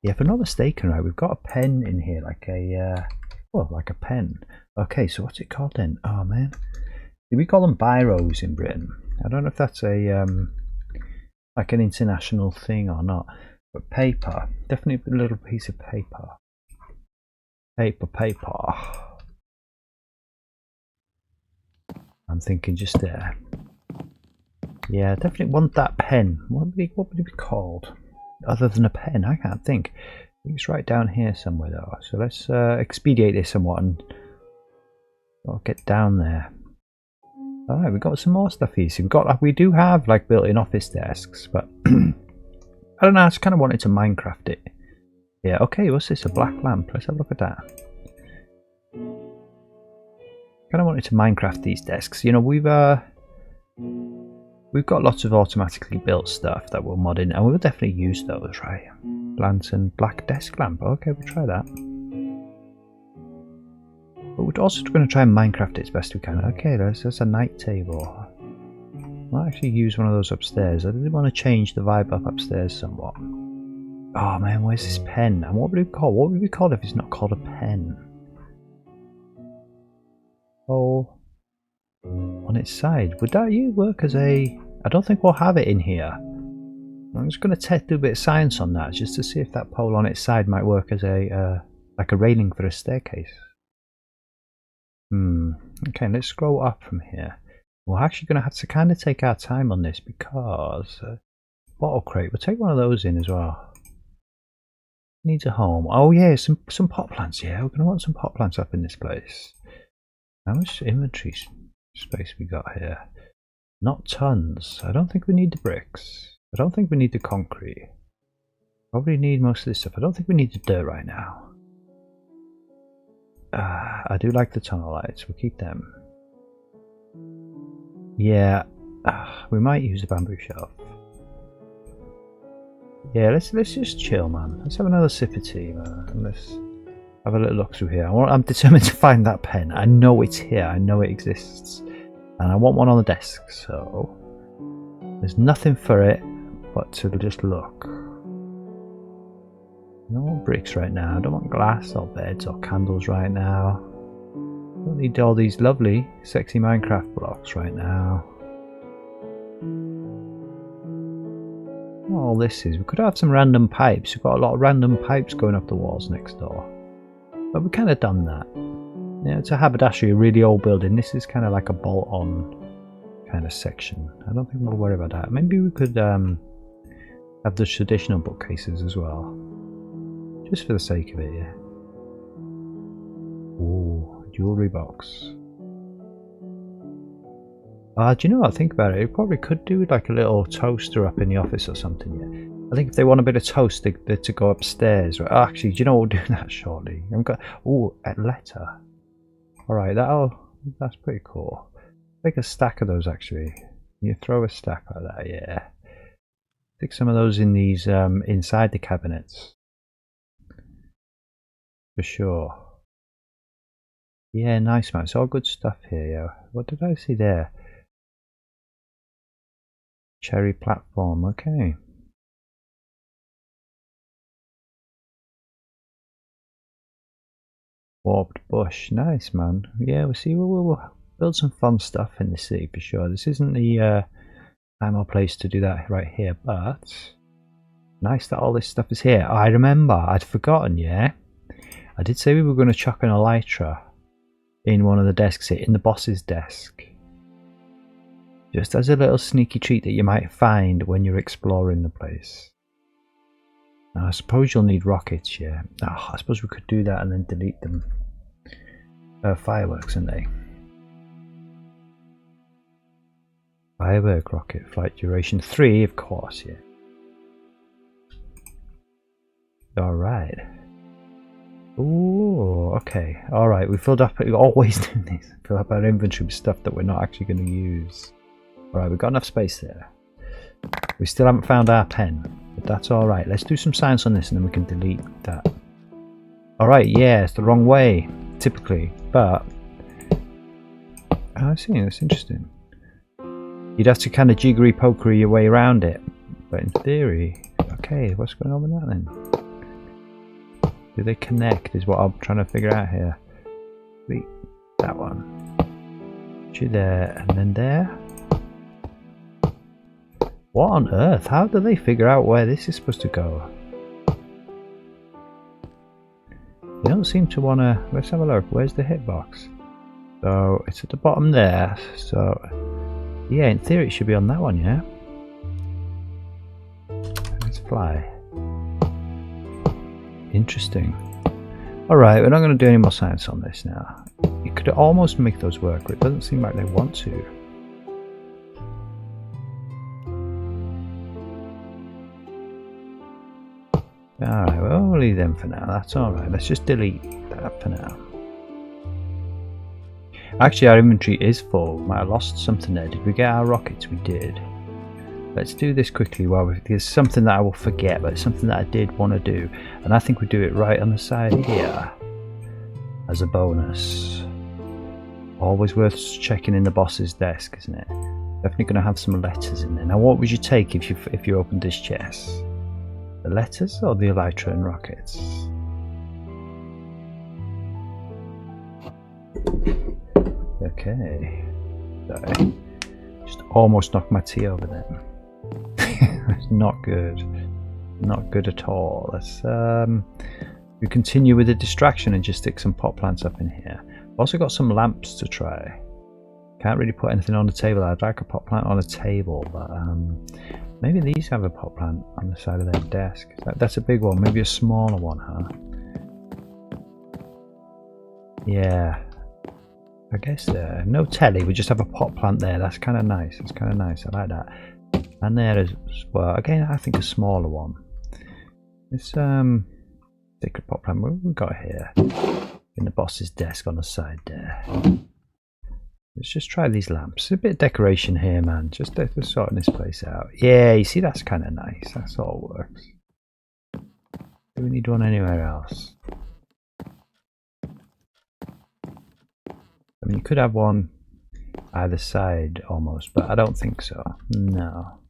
Yeah, if I'm not mistaken, right, we've got a pen in here, like a, well, like a pen. Okay, so what's it called then? Oh man, we call them biros in Britain. I don't know if that's a like an international thing or not, but paper, definitely a little piece of paper. Paper. I'm thinking just there. Yeah, definitely want that pen. What would it be called? Other than a pen, I can't think. I think it's right down here somewhere though. So let's expedite this somewhat and I'll get down there. Alright, we've got some more stuff here. So we do have like built-in office desks, but I don't know, I just kind of wanted to Minecraft it. Yeah, okay, what's this? A black lamp. Let's have a look at that. Kind of wanted to Minecraft these desks. You know, we've got lots of automatically built stuff that we'll mod in, and we'll definitely use those, right? Lantern, black desk lamp. Okay, we'll try that. But we're also going to try and Minecraft it as best we can. Okay, there's a night table. I'll actually use one of those upstairs. I did want to change the vibe up upstairs somewhat. Oh man, where's this pen? And what would it call? What would we call it if it's not called a pen? Hole on its side. Would that work as a... I don't think we'll have it in here. I'm just going to do a bit of science on that just to see if that pole on its side might work as a like a railing for a staircase. Okay, let's scroll up from here. We're actually going to have to kind of take our time on this because bottle crate. We'll take one of those in as well. Needs a home. Oh yeah, some pot plants. Yeah, we're going to want some pot plants up in this place. How much inventory space we got here? Not tons. I don't think we need the bricks. I don't think we need the concrete. Probably need most of this stuff. I don't think we need the dirt right now. I do like the tunnel lights. We'll keep them. Yeah, we might use the bamboo shelf. Yeah, let's just chill, man. Let's have another sip of tea, man. And let's have a little look through here. I'm determined to find that pen. I know it's here. I know it exists, and I want one on the desk. So there's nothing for it but to just look. I don't want bricks right now. I don't want glass or beds or candles right now. I don't need all these lovely, sexy Minecraft blocks right now. What all this is, we could have some random pipes. We've got a lot of random pipes going up the walls next door. But we've kind of done that. Yeah, it's a haberdashery, a really old building. This is kind of like a bolt-on kind of section. I don't think we'll worry about that. Maybe we could have the traditional bookcases as well. Just for the sake of it, yeah. Ooh, jewellery box. Do you know what? Think about it. You probably could do like a little toaster up in the office or something. Yeah. I think if they want a bit of toast, they're to go upstairs. Right? Oh, actually, do you know what? We'll do that shortly. I've got a letter. All right, that's pretty cool. Make a stack of those actually. You throw a stack like that, yeah. Stick some of those in these inside the cabinets. For sure. Yeah, nice man. It's all good stuff here, yeah. What did I see there? Cherry platform, okay. Warped bush, nice man. Yeah, we'll build some fun stuff in the city for sure. This isn't the time or place to do that right here, but nice that all this stuff is here. I remember, I'd forgotten, yeah. I did say we were going to chuck an elytra in one of the desks here, in the boss's desk. Just as a little sneaky treat that you might find when you're exploring the place. Now, I suppose you'll need rockets, yeah. I suppose we could do that and then delete them. Fireworks, aren't they? Firework rocket, flight duration 3, of course, yeah. Alright. Ooh, okay. Alright, we filled up, we always do this. Fill up our inventory with stuff that we're not actually going to use. Alright, we've got enough space there. We still haven't found our pen, but that's alright. Let's do some science on this and then we can delete that. Alright, yeah, it's the wrong way, typically, but... I see, that's interesting. You'd have to kind of jiggery-pokery your way around it, but in theory... Okay, what's going on with that then? Do they connect is what I'm trying to figure out here. Wait, that one. Actually there, and then there. What on earth? How do they figure out where this is supposed to go? They don't seem to want to... Let's have a look. Where's the hitbox? So, it's at the bottom there. So, yeah, in theory it should be on that one, yeah? Let's fly. Interesting. Alright, we're not going to do any more science on this now. You could almost make those work, but it doesn't seem like they want to. Alright, well, we'll leave them for now. That's alright. Let's just delete that for now. Actually, our inventory is full. Might have lost something there. Did we get our rockets? We did. Let's do this quickly. Well, there's something that I will forget, but it's something that I did want to do. And I think we do it right on the side here. As a bonus. Always worth checking in the boss's desk, isn't it? Definitely going to have some letters in there. Now, what would you take if you opened this chest? The letters or the elytra and rockets? Okay. Sorry. Just almost knocked my tea over there. It's not good. Not good at all. Let's we continue with the distraction and just stick some pot plants up in here. I've also got some lamps to try. Can't really put anything on the table. I'd like a pot plant on a table, but maybe these have a pot plant on the side of their desk. That's a big one. Maybe a smaller one, huh? Yeah. I guess no telly. We just have a pot plant there. That's kind of nice. That's kind of nice. I like that. And there as well. Again, I think a smaller one. This stick a pot plant. What have we got here? In the boss's desk on the side there. Let's just try these lamps. A bit of decoration here, man. Just sorting this place out. Yeah, you see, that's kind of nice. That's all works. Do we need one anywhere else? I mean, you could have one either side almost, but I don't think so. No.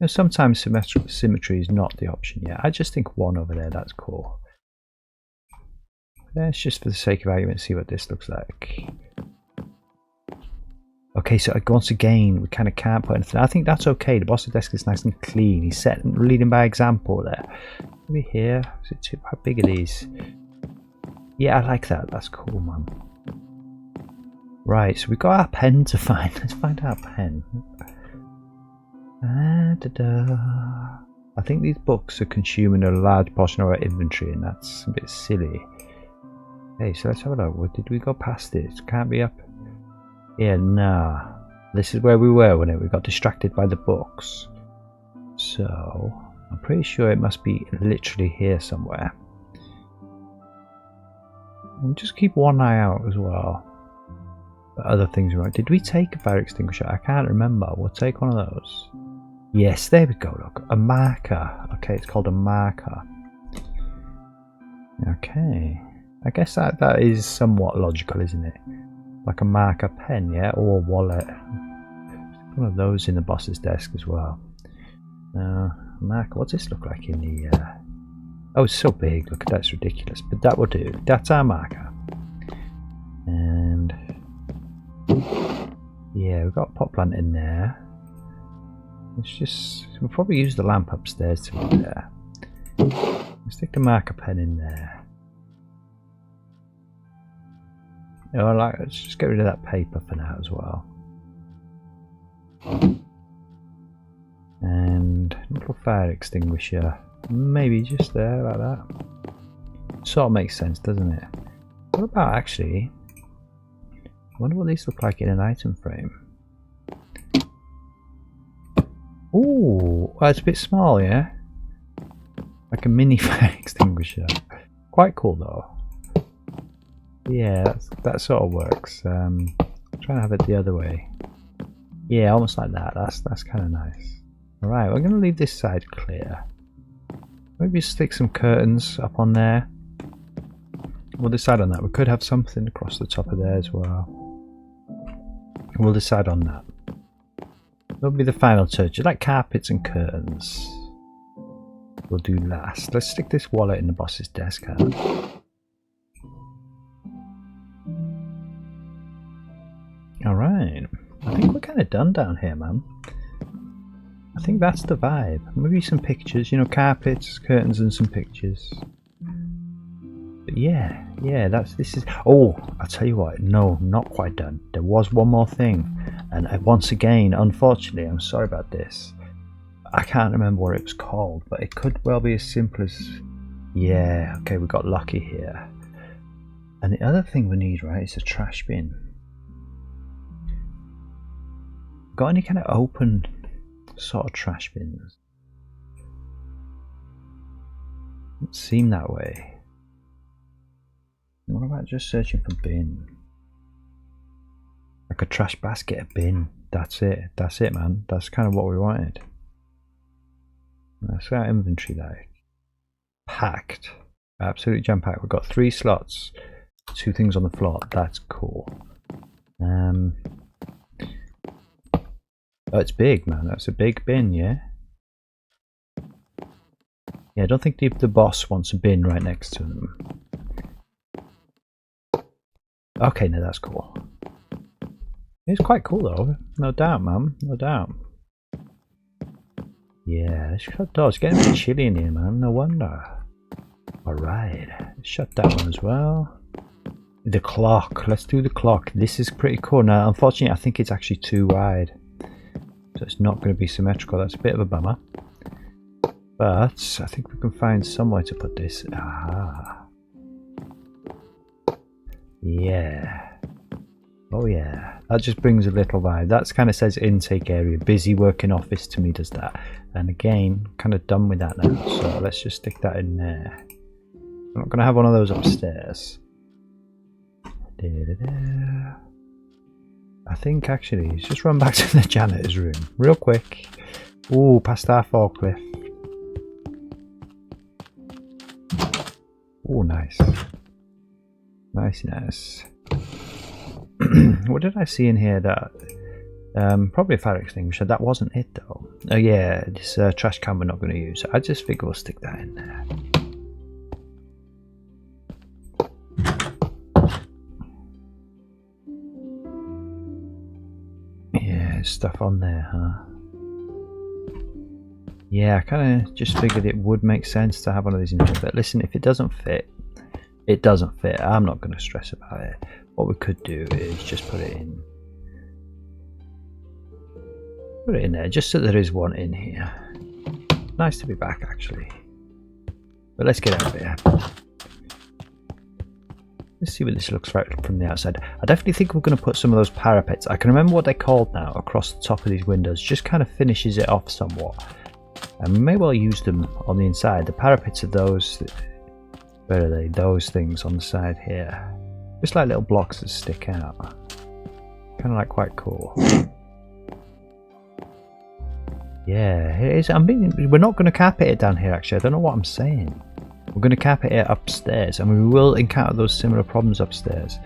You know, sometimes symmetry is not the option yet. I just think one over there, that's cool. Let's just, for the sake of argument, see what this looks like. Okay, so once again, we kind of can't put anything. I think that's okay. The boss's desk is nice and clean. He's leading by example there. Maybe here. Is it too? How big are these? Yeah, I like that. That's cool, man. Right, so we've got our pen to find. Let's find our pen. I think these books are consuming a large portion of our inventory, and that's a bit silly. Okay, so let's have a look. Did we go past it? Can't be up. Yeah, nah. This is where we were when we got distracted by the books. So I'm pretty sure it must be literally here somewhere. And just keep one eye out as well. But other things are right. Did we take a fire extinguisher? I can't remember. We'll take one of those. Yes, there we go. Look, a marker. Okay, it's called a marker. Okay, I guess that is somewhat logical, isn't it? Like a marker pen, yeah, or a wallet. One of those in the boss's desk as well. Marker. What's this look like in the? Oh, it's so big. Look, that's ridiculous. But that will do. That's our marker. And yeah, we've got a pot plant in there. Let's just. We'll probably use the lamp upstairs to be there. Let's stick the marker pen in there. Oh, let's just get rid of that paper for now as well. And a little fire extinguisher, maybe just there like that. Sort of makes sense, doesn't it? What about actually? I wonder what these look like in an item frame. Ooh, well, it's a bit small, yeah. Like a mini fire extinguisher. Quite cool though. Yeah, that sort of works. Trying to have it the other way. Yeah, almost like that. That's kind of nice. Alright, we're going to leave this side clear. Maybe stick some curtains up on there. We'll decide on that. We could have something across the top of there as well. We'll decide on that. That'll be the final touch. Like carpets and curtains. We'll do last. Let's stick this wallet in the boss's desk. Alright. I think we're kind of done down here, man. I think that's the vibe. Maybe some pictures, you know, carpets, curtains and some pictures. But yeah, this is... Oh, I'll tell you what, no, not quite done. There was one more thing. And once again, unfortunately, I'm sorry about this. I can't remember what it was called, but it could well be as simple as... Yeah, okay, we got lucky here. And the other thing we need, right, is a trash bin. Got any kind of open sort of trash bins? Doesn't seem that way. What about just searching for bin? Like a trash basket, a bin. That's it. That's it, man. That's kind of what we wanted. That's our inventory like. Packed. Absolutely jam-packed. We've got 3 slots. 2 things on the floor. That's cool. Oh, it's big, man. That's a big bin, yeah? Yeah, I don't think the boss wants a bin right next to them. Okay, no, that's cool. It's quite cool, though. No doubt, man. No doubt. Yeah, let's shut doors. It's getting a bit chilly in here, man. No wonder. Alright. Shut that one as well. The clock. Let's do the clock. This is pretty cool. Now, unfortunately, I think it's actually too wide. So it's not going to be symmetrical. That's a bit of a bummer. But I think we can find somewhere to put this. Ah. Yeah. Oh yeah. That just brings a little vibe. That kind of says intake area. Busy working office to me does that. And again, kind of done with that now. So let's just stick that in there. I'm not going to have one of those upstairs. Da-da-da. I think actually, let's just run back to the janitor's room real quick. Ooh, past our forklift. Ooh, nice. Nice. What did I see in here that... probably a fire extinguisher. That wasn't it though. Oh yeah, this trash can we're not going to use. I just figure we'll stick that in there. Stuff on there, huh? Yeah, I kind of just figured it would make sense to have one of these in here. But listen, if it doesn't fit, it doesn't fit. I'm not going to stress about it. What we could do is just put it in. Put it in there, just so there is one in here. Nice to be back, actually. But let's get out of here. Let's see what this looks like from the outside. I definitely think we're going to put some of those parapets. I can remember what they're called now, across the top of these windows. Just kind of finishes it off somewhat. And we may well use them on the inside. The parapets are those... Where are they? Those things on the side here. Just like little blocks that stick out. Kind of like quite cool. Yeah, it is. I mean, we're not going to carpet it down here actually. I don't know what I'm saying. We're going to carpet it upstairs, and we will encounter those similar problems upstairs.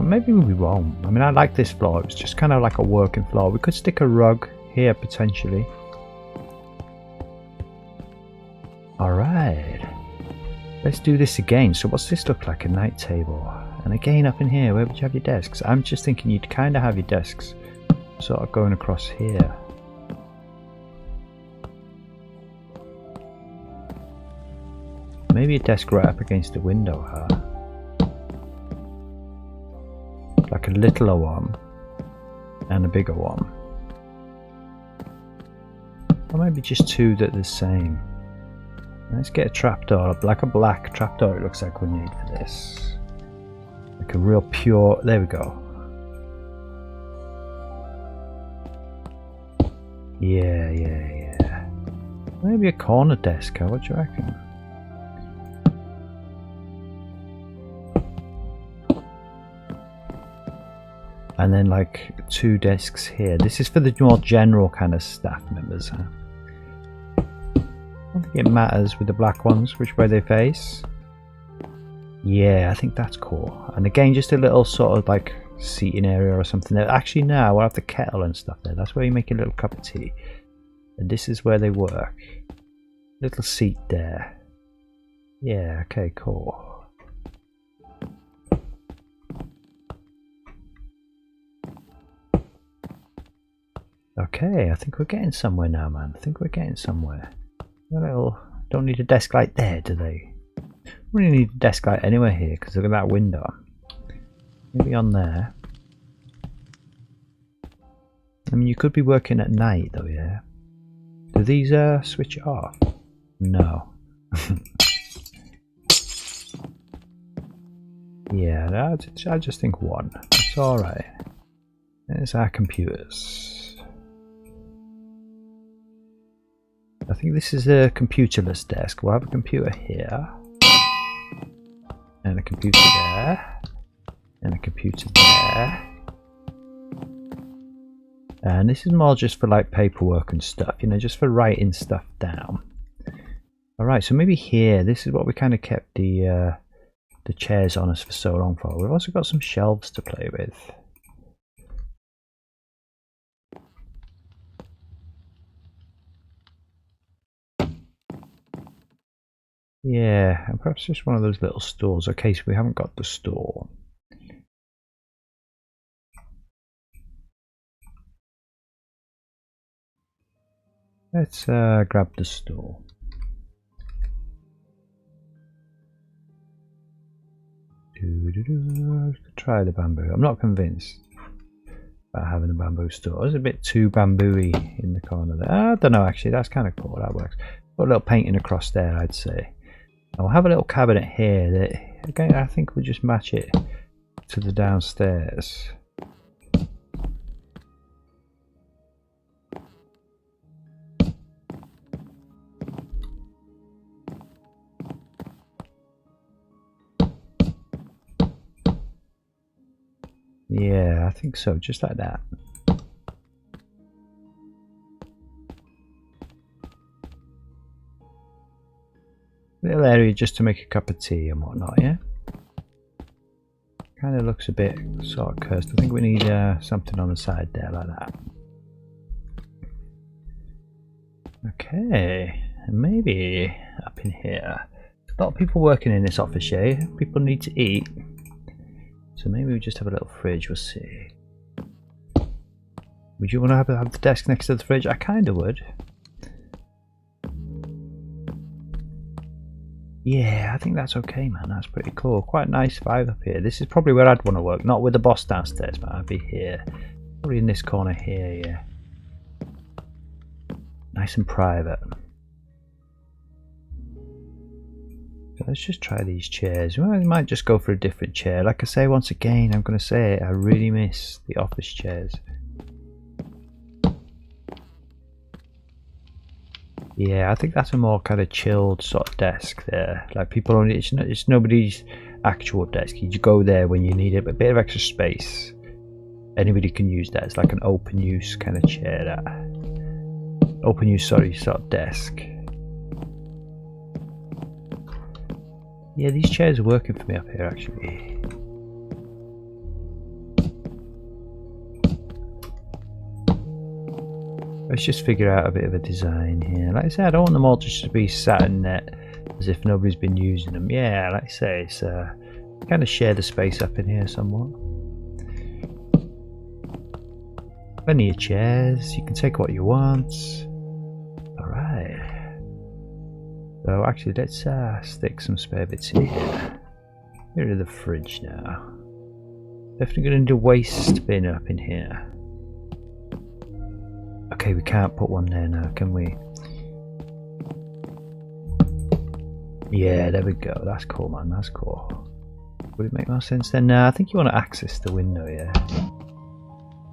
Maybe we won't. I mean, I like this floor. It's just kind of like a working floor. We could stick a rug here potentially. Alright. Let's do this again. So what's this look like? A night table. And again up in here, where would you have your desks? I'm just thinking you'd kind of have your desks sort of going across here. Maybe a desk right up against the window, huh? Like a littler one and a bigger one. Or maybe just two that are the same. Let's get a trapdoor, like a black trapdoor it looks like we need for this. Like a real pure, there we go. Yeah. Maybe a corner desk, huh? What do you reckon? And then like two desks here. This is for the more general kind of staff members, huh? I don't think it matters with the black ones which way they face. Yeah, I think that's cool. And again, just a little sort of like seating area or something there. Actually, now we'll have the kettle and stuff there. That's where you make a little cup of tea. And this is where they work. Little seat there. Yeah, okay, cool. Okay, I think we're getting somewhere now, man. I think we're getting somewhere. Well, don't need a desk light there, do they? We don't need a desk light anywhere here because look at that window. Maybe on there. I mean, you could be working at night though, yeah? Do these switch off? No. Yeah, I just think one. It's alright. There's our computers. I think this is a computerless desk. We'll have a computer here. And a computer there. And a computer there. And this is more just for like paperwork and stuff, you know, just for writing stuff down. Alright, so maybe here, this is what we kind of kept the chairs on us for so long for. We've also got some shelves to play with. Yeah, and perhaps just one of those little stools. Okay, so we haven't got the stool. Let's grab the stool. Try the bamboo. I'm not convinced about having a bamboo stool. It's a bit too bamboo-y in the corner there. I don't know, actually, that's kind of cool. That works. Put a little painting across there, I'd say. I'll have a little cabinet here that, again, I think we'll just match it to the downstairs. Yeah, I think so, just like that. Little area just to make a cup of tea and whatnot, yeah? Kind of looks a bit sort of cursed. I think we need something on the side there like that. Okay, and maybe up in here. There's a lot of people working in this office, yeah? People need to eat. So maybe we just have a little fridge, we'll see. Would you want to have the desk next to the fridge? I kind of would. Yeah, I think that's okay, man. That's pretty cool. Quite a nice vibe up here. This is probably where I'd want to work. Not with the boss downstairs, but I'd be here. Probably in this corner here, yeah. Nice and private. So let's just try these chairs. Well, I might just go for a different chair. Like I say, once again, I'm going to say it, I really miss the office chairs. Yeah, I think that's a more kind of chilled sort of desk there. Like people only, it's nobody's actual desk. You just go there when you need it, but a bit of extra space. Anybody can use that. It's like an open use kind of chair. That open use, sorry, sort of desk. Yeah, these chairs are working for me up here actually. Let's just figure out a bit of a design here. Like I said, I don't want them all just to be sat in net as if nobody's been using them. Yeah, like I say, it's kind of share the space up in here somewhat. Plenty of chairs, you can take what you want. Alright. So actually let's stick some spare bits here. Get rid of the fridge now. Definitely going to do a waste bin up in here. Okay, we can't put one there now, can we? Yeah, there we go. That's cool, man. That's cool. Would it make more sense then? No, I think you want to access the window, yeah.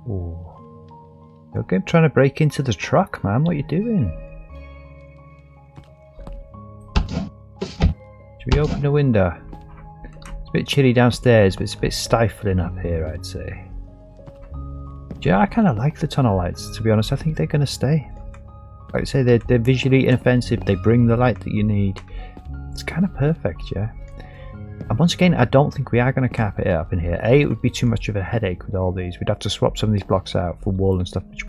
Ooh. Okay, I'm trying to break into the truck, man. What are you doing? Should we open the window? It's a bit chilly downstairs, but it's a bit stifling up here, I'd say. Yeah, I kind of like the tunnel lights, to be honest. I think they're going to stay. Like I say, they're visually inoffensive. They bring the light that you need. It's kind of perfect, yeah. And once again, I don't think we are going to cap it up in here. A, it would be too much of a headache with all these. We'd have to swap some of these blocks out for wall and stuff, which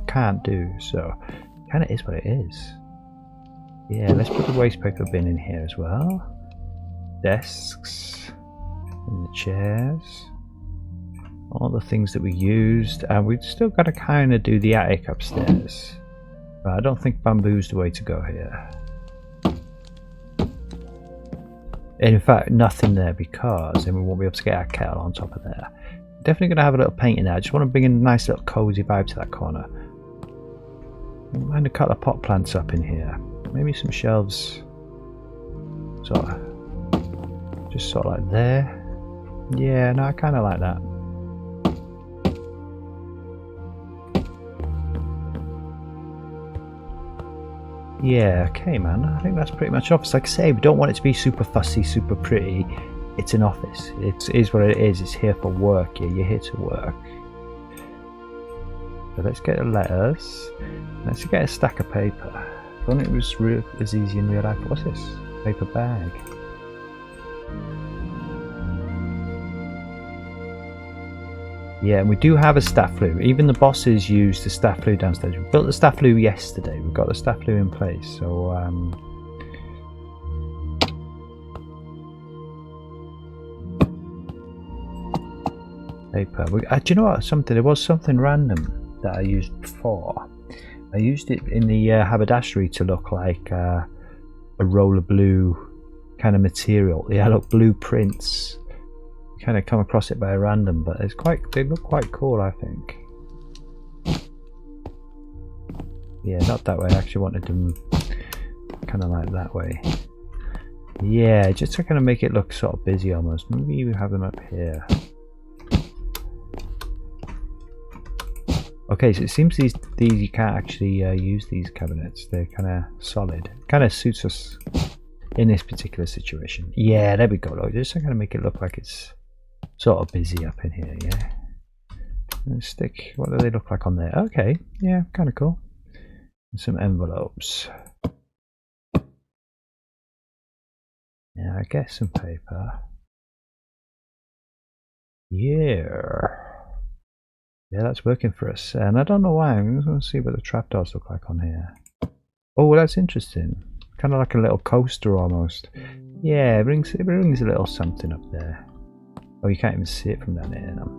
can't do. So, it kind of is what it is. Yeah, let's put the waste paper bin in here as well. Desks. And the chairs. All the things that we used, and we've still got to kind of do the attic upstairs. But I don't think bamboo's the way to go here. And in fact, nothing there because then we won't be able to get our kettle on top of there. Definitely going to have a little painting there. I just want to bring a nice little cozy vibe to that corner. And a couple of pot plants up in here. Maybe some shelves. Just sort of like there. Yeah, no, I kind of like that. Yeah, okay man, I think that's pretty much office. Like I say, we don't want it to be super fussy, super pretty. It's an office. It is what it is. It's here for work. Yeah, you're here to work. So let's get the letters. Let's get a stack of paper. If only it was as easy in real life. What's this? Paper bag. Yeah, and we do have a staff loo. Even the bosses use the staff loo downstairs. We built the staff loo yesterday. We've got the staff loo in place. So, paper. Do you know what? There was something random that I used before. I used it in the haberdashery to look like a roll of blue kind of material. Yeah, look, blueprints. Kind of come across it by a random, but they look quite cool, I think. Yeah, not that way. I actually wanted them kind of like that way. Yeah, just to kind of make it look sort of busy almost. Maybe we have them up here. Okay, so it seems these you can't actually use these cabinets. They're kind of solid. Kind of suits us in this particular situation. Yeah, there we go. Look, just to kind of make it look like it's sort of busy up in here, yeah. Let's stick, what do they look like on there? Okay, yeah, kind of cool. And some envelopes. Yeah, I guess some paper. Yeah. Yeah, that's working for us. And I don't know why, I'm just going to see what the trapdoors look like on here. Oh, well, that's interesting. Kind of like a little coaster almost. Yeah, it brings a little something up there. Oh, you can't even see it from down here now.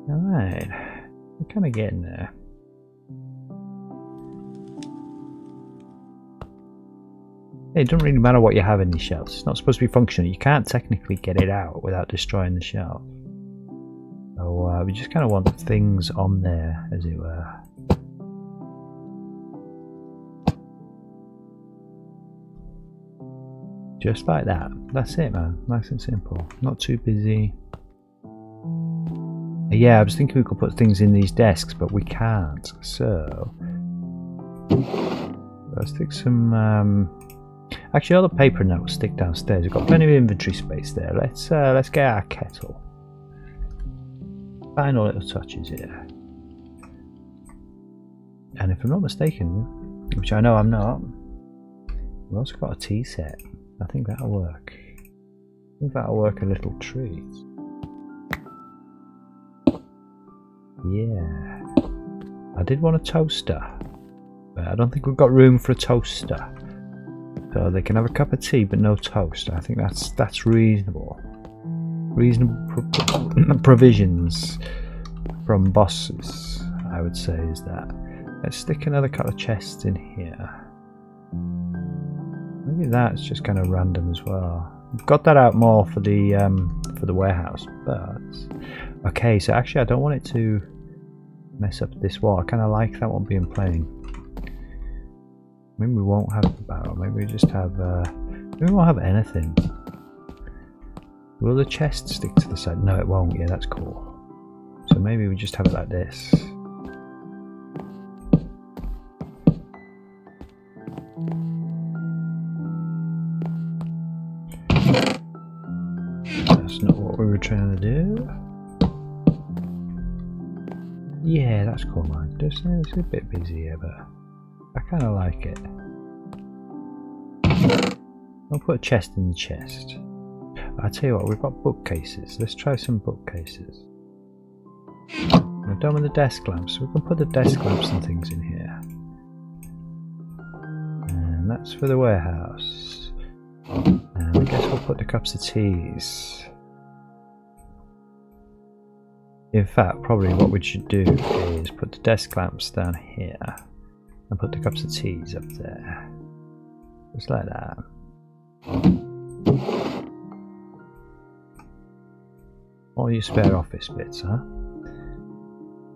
Alright, we're kind of getting there. It doesn't really matter what you have in these shelves. It's not supposed to be functional. You can't technically get it out without destroying the shelf. So we just kind of want things on there, as it were. Just like that. That's it, man. Nice and simple. Not too busy. Yeah, I was thinking we could put things in these desks, but we can't. So let's stick some. Actually, all the paper and that will stick downstairs. We've got plenty of inventory space there. Let's get our kettle. Final little touches here. And if I'm not mistaken, which I know I'm not, we've also got a tea set. I think that'll work. I think that'll work a little treat. Yeah. I did want a toaster, but I don't think we've got room for a toaster. So they can have a cup of tea but no toast. I think that's reasonable. Reasonable provisions from bosses, I would say, is that. Let's stick another couple of chests in here. Maybe that's just kind of random as well. We've got that out more for the warehouse, but okay. So actually, I don't want it to mess up this wall. I kind of like that one being plain. Maybe we won't have the barrel. Maybe we just have. Maybe we won't have anything. Will the chest stick to the side? No, it won't. Yeah, that's cool. So maybe we just have it like this. That's not what we were trying to do. Yeah, that's cool, man. It's a bit busy here, but I kind of like it. I'll put a chest in the chest. I'll tell you what, we've got bookcases. Let's try some bookcases. We're done with the desk lamps. We can put the desk lamps and things in here. And that's for the warehouse. And I guess we'll put the cups of teas. In fact, probably what we should do is put the desk lamps down here and put the cups of teas up there. Just like that. All your spare office bits, huh?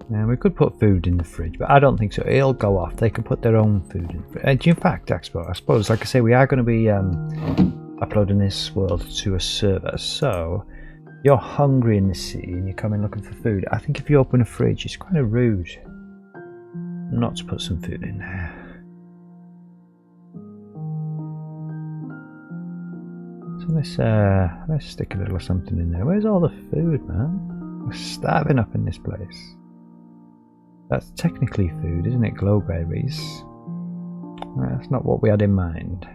Now we could put food in the fridge, but I don't think so. It'll go off. They can put their own food in the fridge. In fact, I suppose, like I say, we are going to be uploading this world to a server. So you're hungry in the city and you're coming looking for food. I think if you open a fridge, it's kind of rude not to put some food in there. So let's stick a little of something in there. Where's all the food, man? We're starving up in this place. That's technically food, isn't it? Glowberries. That's not what we had in mind.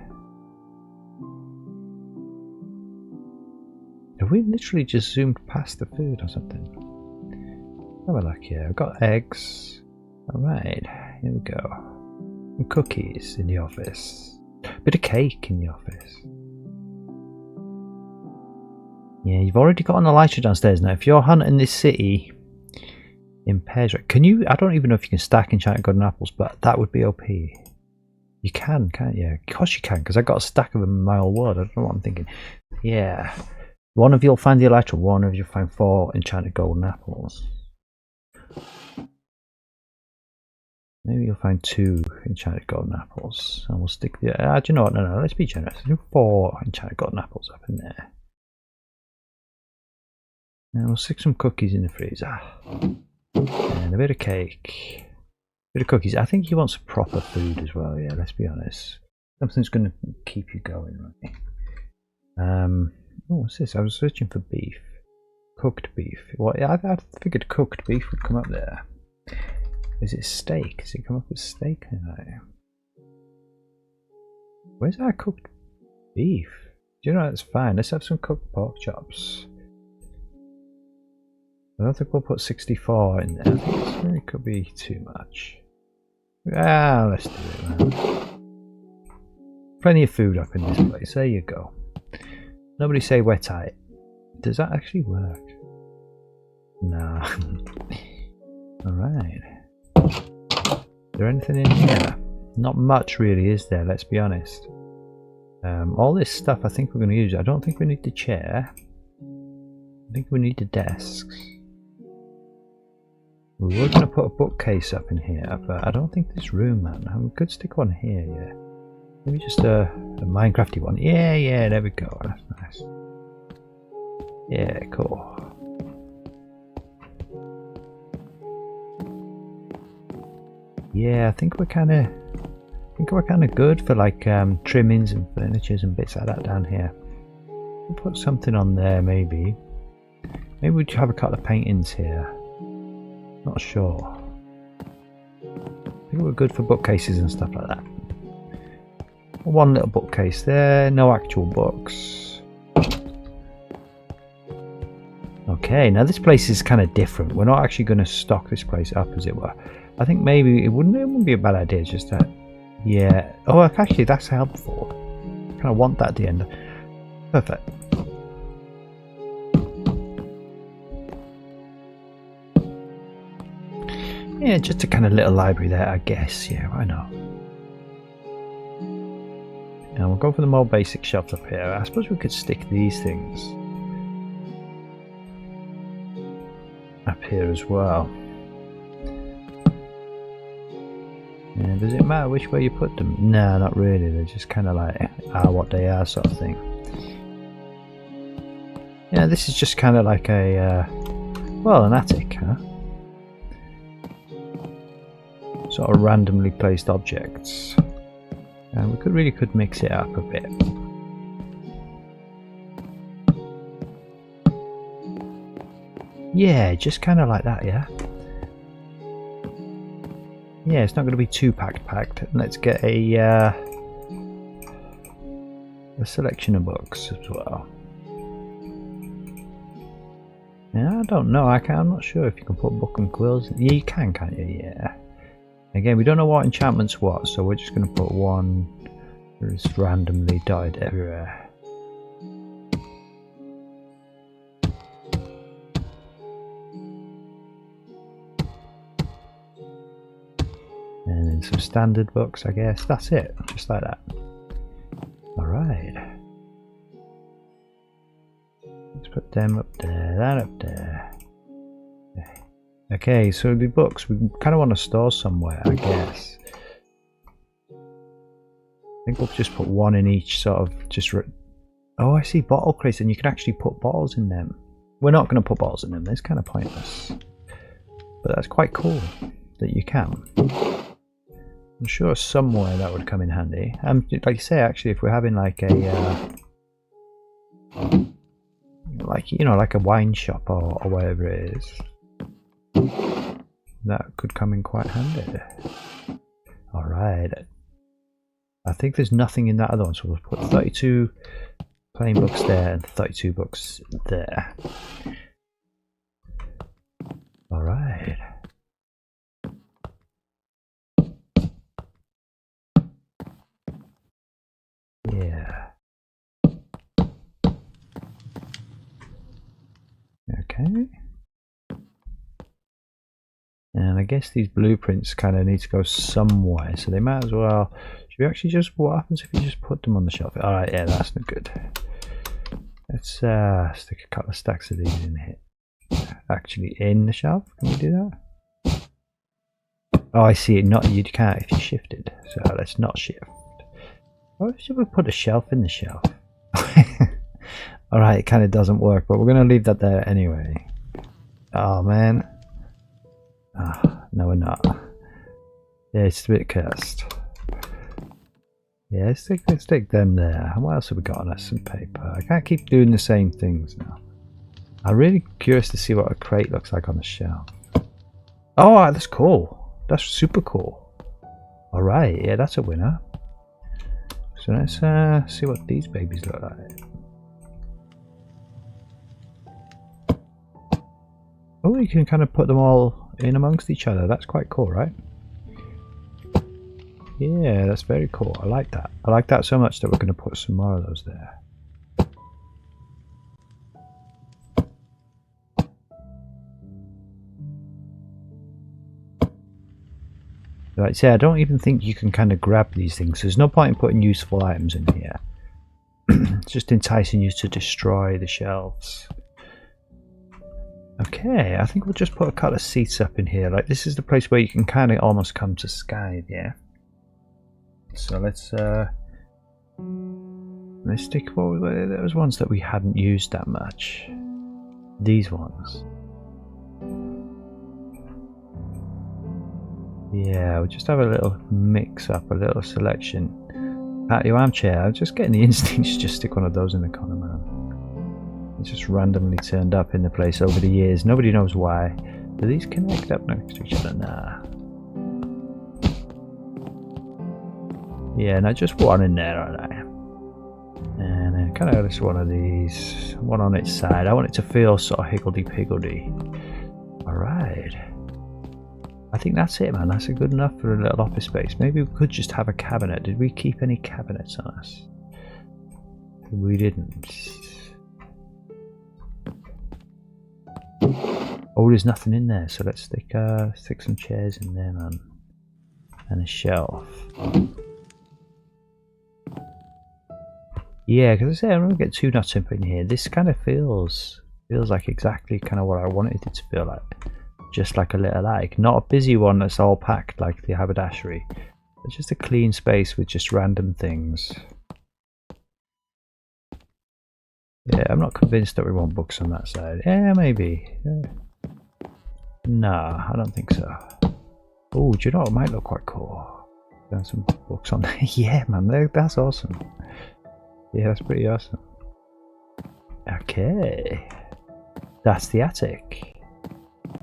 Have we literally just zoomed past the food or something? Have a look here. I've got eggs. Alright, here we go. And cookies in the office. Bit of cake in the office. Yeah, you've already got an elytra downstairs now. If you're hunting this city in pairs, right? Can you? I don't even know if you can stack enchanted golden apples, but that would be OP. You can, can't you? Of course you can, because I got a stack of them in my old world. I don't know what I'm thinking. Yeah. One of you'll find the elytra, one of you'll find 4 enchanted golden apples. Maybe you'll find 2 enchanted golden apples. And we'll stick the. Do you know what? No, let's be generous. Let's do 4 enchanted golden apples up in there. And we'll stick some cookies in the freezer. And a bit of cake. A bit of cookies. I think you want some proper food as well, yeah, let's be honest. Something's going to keep you going, right? Oh, what's this? I was searching for beef. Cooked beef. Well, I figured cooked beef would come up there. Is it steak? Does it come up with steak? Where's our cooked beef? Do you know, that's fine. Let's have some cooked pork chops. I don't think we'll put 64 in there. I think it could be too much. Ah, let's do it, man. Plenty of food up in this place. There you go. Nobody say we're tight. Does that actually work? No. Alright. Is there anything in here? Not much really, is there? Let's be honest. All this stuff I think we're going to use. I don't think we need the chair. I think we need the desks. We were going to put a bookcase up in here, but I don't think there's room, man. We could stick one here, yeah. Maybe just a Minecrafty one. Yeah, there we go. That's nice. Yeah, cool. Yeah, I think we're kind of good for like trimmings and furnitures and bits like that down here. We'll put something on there maybe. Maybe we have a couple of paintings here. Not sure. I think we're good for bookcases and stuff like that. One little bookcase there, no actual books. Okay, now this place is kind of different. We're not actually going to stock this place up, as it were. I think maybe it wouldn't be a bad idea just to, yeah. Oh, actually, that's helpful. I kind of want that at the end. Perfect. Yeah, just a kind of little library there, I guess. Yeah, why not? And we'll go for the more basic shelves up here. I suppose we could stick these things up here as well. And does it matter which way you put them? No, not really. They're just kind of like are what they are, sort of thing. Yeah, this is just kind of like a well, an attic, huh? Sort of randomly placed objects. And we could mix it up a bit. Yeah, just kind of like that, yeah. Yeah, it's not going to be too packed. Let's get a selection of books as well. Yeah, I don't know. I'm not sure if you can put book and quills. Yeah, you can, can't you? Yeah. Again, we don't know what enchantment's what, so we're just going to put one that's randomly dotted everywhere. And then some standard books, I guess. That's it, just like that. Alright. Let's put them up there, that up there. Okay, so the books, we kind of want to store somewhere, I guess. I think we'll just put one in each sort of oh, I see bottle crates, and you can actually put bottles in them. We're not going to put bottles in them, it's kind of pointless. But that's quite cool that you can. I'm sure somewhere that would come in handy. Like you say, actually, if we're having like a like a wine shop or whatever it is, that could come in quite handy. Alright. I think there's nothing in that other one, so we'll put 32 plain books there and 32 books there. Alright. Yeah. Okay. And I guess these blueprints kind of need to go somewhere, so they might as well. Should we actually just, what happens if you just put them on the shelf? Alright, yeah, that's not good. Let's stick a couple of stacks of these in here. Actually in the shelf, can we do that? Oh, I see it, not, you can't if you shifted, so let's not shift. Why should we put a shelf in the shelf? Alright, it kind of doesn't work, but we're going to leave that there anyway. Oh man. Oh, no, we're not. Yeah, it's a bit cursed. Yeah, let's stick them there. What else have we got on us? Some paper. I can't keep doing the same things now. I'm really curious to see what a crate looks like on the shelf. Oh, that's cool. That's super cool. Alright, yeah, that's a winner. So let's see what these babies look like. Oh, you can kind of put them all in amongst each other. That's quite cool, right? Yeah, that's very cool. I like that. I like that so much that we're going to put some more of those there. Like I say, I don't even think you can kind of grab these things. There's no point in putting useful items in here. It's just enticing you to destroy the shelves. Okay, I think we'll just put a couple of seats up in here. Like, this is the place where you can kind of almost come to Sky, yeah. So let's Let's stick. Well, there was ones that we hadn't used that much. These ones. Yeah, we'll just have a little mix up, a little selection. Patio armchair. I'm just getting the instincts to just stick one of those in the corner, man. It's just randomly turned up in the place over the years. Nobody knows why. Do these connect up next to each other? Nah. Yeah, no, just one in there, alright. And then kind of just one of these, one on its side. I want it to feel sort of higgledy-piggledy. Alright. I think that's it, man. That's good enough for a little office space. Maybe we could just have a cabinet. Did we keep any cabinets on us? We didn't. Oh, there's nothing in there, so let's stick some chairs in there, man. And a shelf. Yeah, because I say I'm gonna get too nuts up in here. This kind of feels like exactly kind of what I wanted it to feel like. Just like a little attic, not a busy one that's all packed like the haberdashery, but just a clean space with just random things. Yeah, I'm not convinced that we want books on that side. Yeah, maybe. Yeah. Nah, I don't think so. Oh, do you know what might look quite cool? There's some books on there. Yeah, man, that's awesome. Yeah, that's pretty awesome. Okay, that's the attic.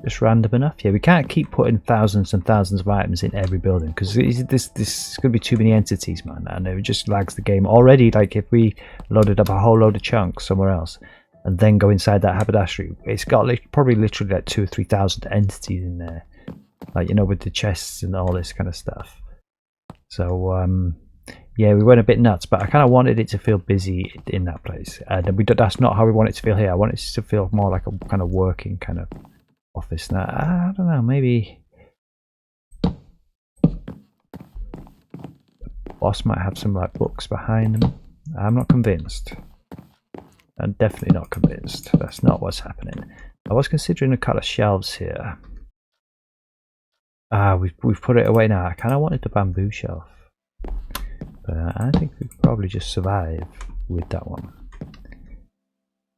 Just random enough. Yeah, we can't keep putting thousands and thousands of items in every building because this is going to be too many entities, man, and it just lags the game already. Like if we loaded up a whole load of chunks somewhere else and then go inside that haberdashery, it's got probably literally like 2,000 or 3,000 entities in there, like, you know, with the chests and all this kind of stuff. So yeah, we went a bit nuts, but I kind of wanted it to feel busy in that place, and that's not how we want it to feel here. I want it to feel more like a kind of working kind of office. Now I don't know, maybe the boss might have some like books behind them. I'm not convinced. I'm definitely not convinced. That's not what's happening. I was considering a couple of shelves here. We've put it away now. I kind of wanted the bamboo shelf, but I think we could probably just survive with that one.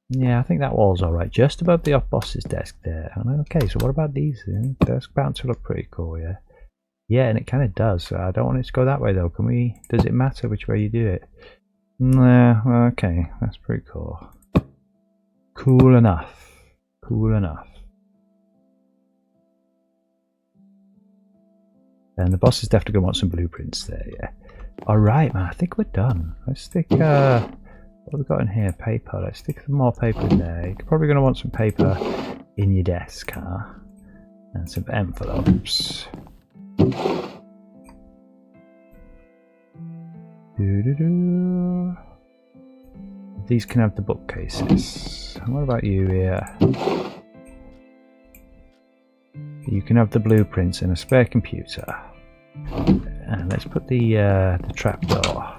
Yeah, I think that wall's alright, just above the boss's desk there. Okay, so what about these? That's bound to look pretty cool, yeah. Yeah, and it kind of does. I don't want it to go that way though. Can we? Does it matter which way you do it? Nah, okay, that's pretty cool. Cool enough. Cool enough. And the boss is definitely going to want some blueprints there, yeah. Alright, man, I think we're done. Let's stick, what have we got in here? Paper. Let's stick some more paper in there. You're probably going to want some paper in your desk, huh? And some envelopes. Doo-doo-doo. These can have the bookcases. And what about you here? You can have the blueprints and a spare computer. And let's put the trapdoor.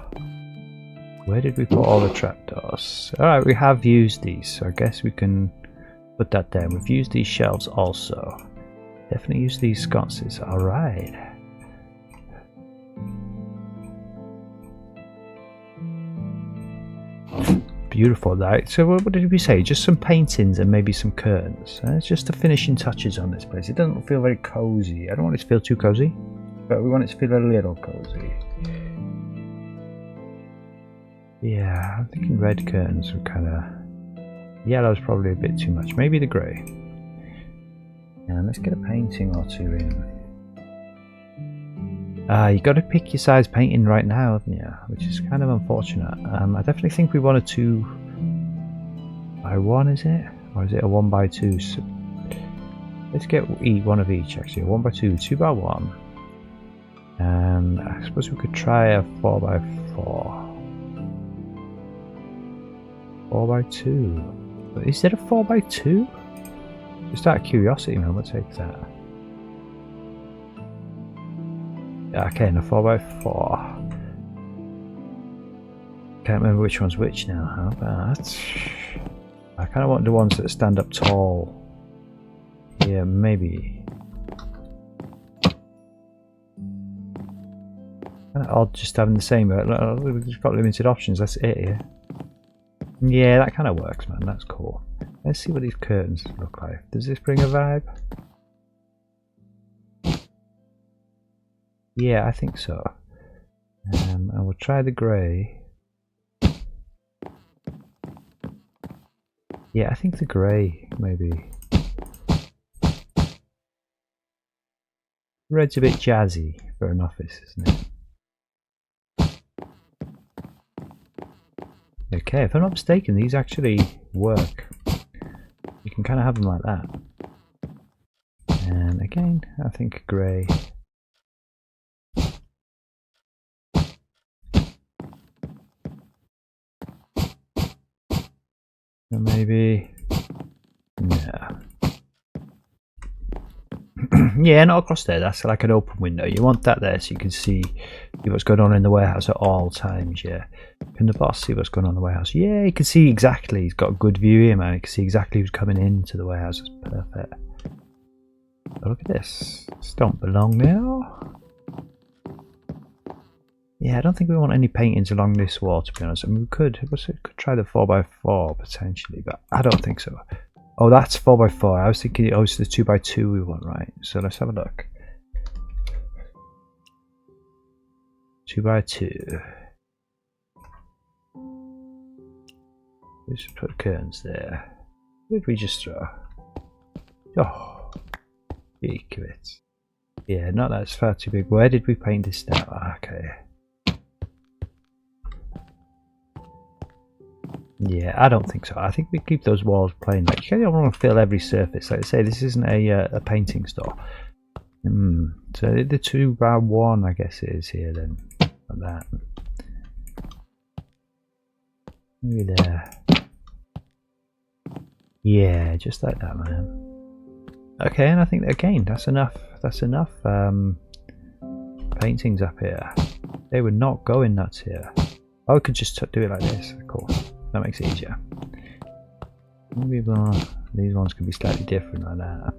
Where did we put all the trapdoors? Alright, we have used these, so I guess we can put that there. We've used these shelves also. Definitely use these sconces. Alright. Beautiful, right? So what did we say? Just some paintings and maybe some curtains. It's just the finishing touches on this place. It doesn't feel very cozy. I don't want it to feel too cozy, but we want it to feel a little cozy. Yeah, I'm thinking red curtains are kind of... Yellow's probably a bit too much. Maybe the grey. And let's get a painting or two in. You got to pick your size painting right now, haven't you? Which is kind of unfortunate. I definitely think we want a 2x1, is it? Or is it a 1x2? So let's get one of each actually. A 1x2, 2x1. And I suppose we could try a 4x4. 4x2. But is there a 4x2? Just out of curiosity, man, we'll take that. Okay, and a 4x4. Can't remember which one's which now. How about... I kind of want the ones that stand up tall. Yeah, maybe. Kind of odd just having the same, but we've just got limited options. That's it here. Yeah, that kind of works, man. That's cool. Let's see what these curtains look like. Does this bring a vibe? Yeah, I think so. And we'll try the grey. Yeah, I think the grey, maybe. Red's a bit jazzy for an office, isn't it? Okay, if I'm not mistaken, these actually work. You can kind of have them like that. And again, I think grey. And maybe... yeah. Yeah, not across there. That's like an open window. You want that there so you can see what's going on in the warehouse at all times. Yeah. Can the boss see what's going on in the warehouse? Yeah, he can see exactly. He's got a good view here, man. He can see exactly who's coming into the warehouse. It's perfect. Oh, look at this. This don't belong now. Yeah, I don't think we want any paintings along this wall, to be honest. I mean, we could try the 4x4 potentially, but I don't think so. Oh, that's 4x4. I was thinking, oh, it's the 2x2 we want, right? So let's have a look. 2x2. Let's put curtains there. What did we just throw? Oh, eek of it. Yeah, not that's far too big. Where did we paint this now? Okay. Yeah, I don't think so. I think we keep those walls plain. Like, you don't want to fill every surface. Like I say, this isn't a painting store. So the 2x1, I guess it is here then. Like that. Maybe there. Yeah, just like that, man. Okay, and I think again that's enough. That's enough paintings up here. They would not go in nuts here. Oh, we could just do it like this. Cool. That makes it easier. Maybe these ones could be slightly different like that.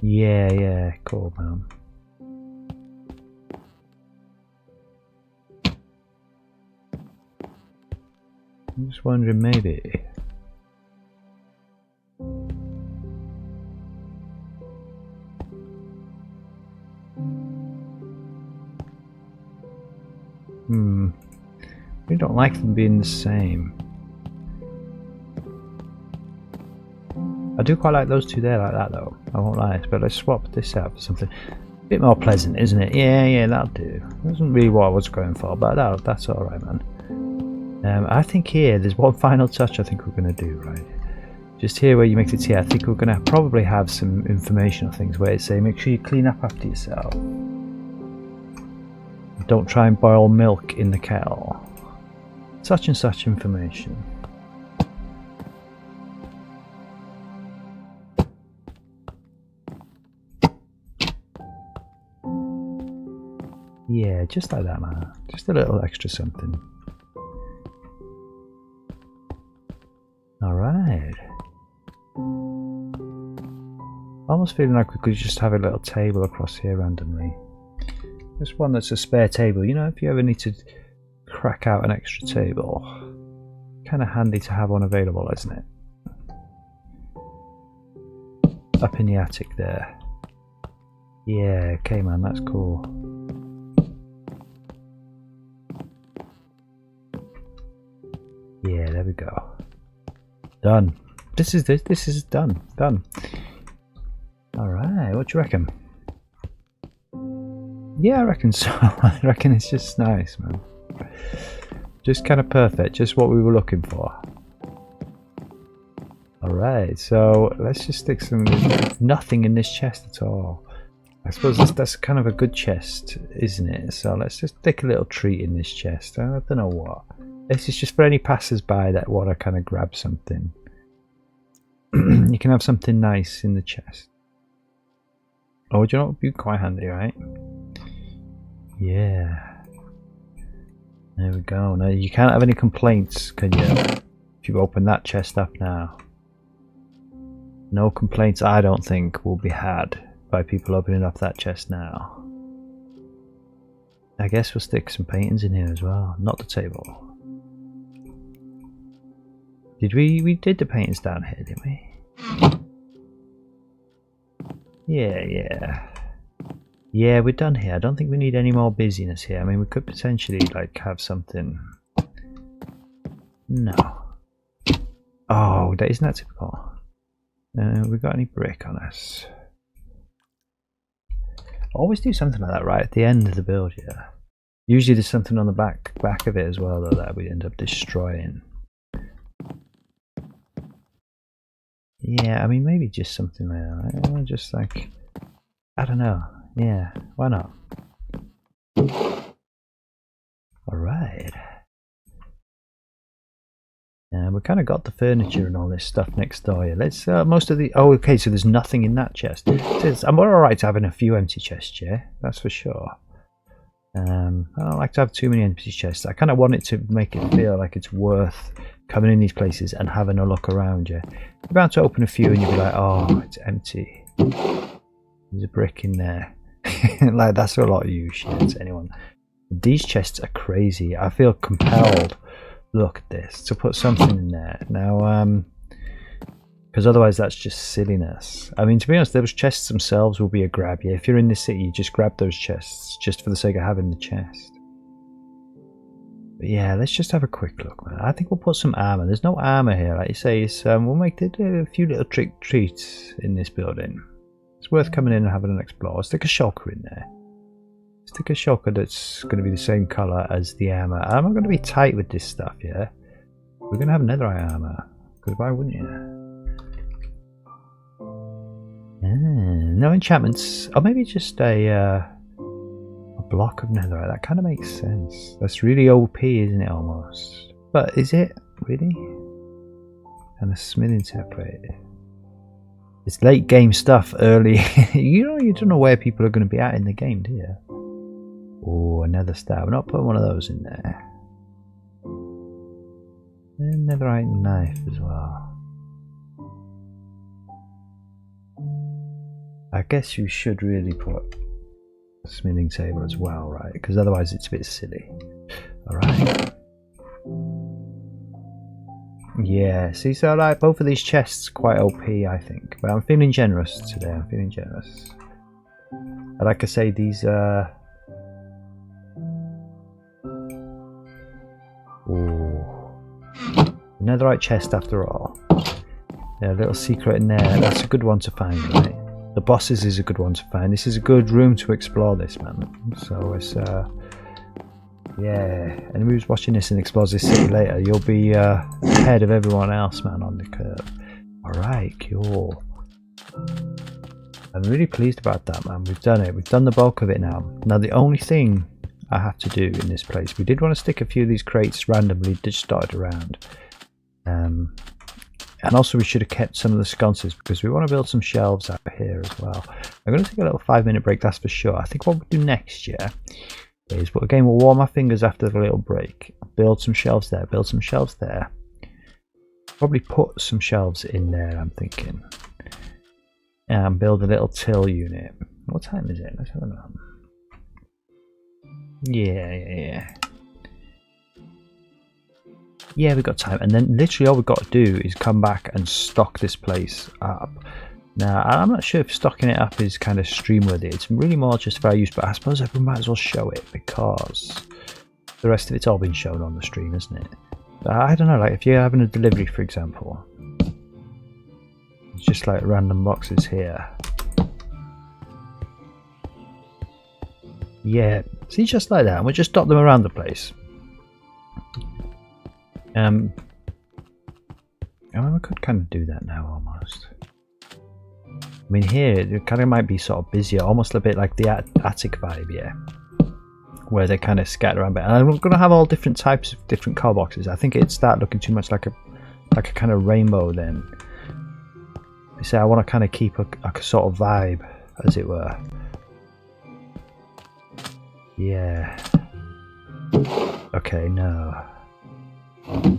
Yeah, yeah, cool, man. I'm just wondering, maybe. We don't like them being the same. I do quite like those two there like that though, I won't lie, but let's swap this out for something a bit more pleasant, isn't it? Yeah, yeah, that'll do. Wasn't really what I was going for, but that's alright, man. I think here, there's one final touch I think we're going to do, right? Just here where you make it here, I think we're going to probably have some informational things where it say, make sure you clean up after yourself. Don't try and boil milk in the kettle. Such and such information. Yeah, just like that, man. Just a little extra something. Alright. Almost feeling like we could just have a little table across here randomly. Just one that's a spare table, you know, if you ever need to crack out an extra table. Kind of handy to have one available, isn't it? Up in the attic there. Yeah, okay, man, that's cool. Yeah, there we go. Done. This is done. Done. Alright, what do you reckon? Yeah, I reckon so. I reckon it's just nice, man. Just kind of perfect, just what we were looking for. Alright, so let's just stick some... nothing in this chest at all. I suppose that's kind of a good chest, isn't it? So let's just stick a little treat in this chest. I don't know what. This is just for any passers-by that want to kind of grab something. You can have something nice in the chest. Oh, do you know what would be quite handy, right? Yeah. There we go. Now you can't have any complaints, can you? If you open that chest up now. No complaints, I don't think, will be had by people opening up that chest now. I guess we'll stick some paintings in here as well, not the table. Did we did the paintings down here, didn't we? Yeah, we're done here. I don't think we need any more busyness here. I mean, we could potentially like have something. No. Oh, isn't that typical? We got any brick on us? Always do something like that right at the end of the build, yeah. Usually there's something on the back of it as well, though, that we end up destroying. Yeah, I mean, maybe just something like that. Just like, I don't know. Yeah, why not? Alright. We kind of got the furniture and all this stuff next door here. Let's, most of the, oh, okay, so there's nothing in that chest. I'm alright having a few empty chests, yeah, that's for sure. I don't like to have too many empty chests. I kind of want it to make it feel like it's worth coming in these places and having a look around you. You're about to open a few and you'll be like, oh, it's empty. There's a brick in there. Like, that's a lot of you shit, anyone. These chests are crazy. I feel compelled, look at this, to put something in there. Now, because otherwise that's just silliness. I mean, to be honest, those chests themselves will be a grab. Yeah, if you're in the city, you just grab those chests just for the sake of having the chest. But yeah, let's just have a quick look, man. I think we'll put some armor. There's no armor here, like you say. It's, we'll make a few little treats in this building. It's worth coming in and having an explore. Stick a shulker in there. Stick a shulker that's going to be the same colour as the armour. I'm not going to be tight with this stuff, yeah? We're going to have netherite armour. Because why wouldn't you? No enchantments. Or maybe just a block of netherite. That kind of makes sense. That's really OP, isn't it, almost? But is it? Really? And a smithing template. It's late game stuff, early. You don't know where people are going to be at in the game, do you? Oh, another star. We're not putting one of those in there. And netherite knife as well. I guess you should really put a smithing table as well, right? Because otherwise it's a bit silly. Alright. Yeah, see, so like both of these chests quite OP, I think. But I'm feeling generous today. I'm feeling generous. Like I say, these ooh, netherite chest after all. Yeah, a little secret in there. That's a good one to find, right? The bosses is a good one to find. This is a good room to explore, this, man. So it's yeah, anyone who's watching this and explores this city later, you'll be ahead of everyone else, man, on the curve. Alright, cool. I'm really pleased about that, man. We've done it. We've done the bulk of it now. Now, the only thing I have to do in this place, we did want to stick a few of these crates randomly just dotted around. And also we should have kept some of the sconces because we want to build some shelves out here as well. I'm going to take a little 5-minute break, that's for sure. I think what we'll do next, yeah, is, but again, we'll warm our fingers after the little break. Build some shelves there, build some shelves there. Probably put some shelves in there, I'm thinking. And build a little till unit. What time is it? Let's have a look. Yeah. Yeah, we've got time. And then literally all we've got to do is come back and stock this place up. Now, I'm not sure if stocking it up is kind of stream worthy. It's really more just for our use, but I suppose we might as well show it because the rest of it's all been shown on the stream, isn't it? But I don't know, like if you're having a delivery, for example, it's just like random boxes here. Yeah, see, just like that, and we'll just dot them around the place. I mean, we could kind of do that now, almost. I mean, here, it kind of might be sort of busier, almost a bit like the attic vibe, yeah. Where they kind of scatter around a bit. And I'm going to have all different types of different car boxes. I think it'd start looking too much like a kind of rainbow then. So I want to kind of keep a sort of vibe, as it were. Yeah. Okay, no.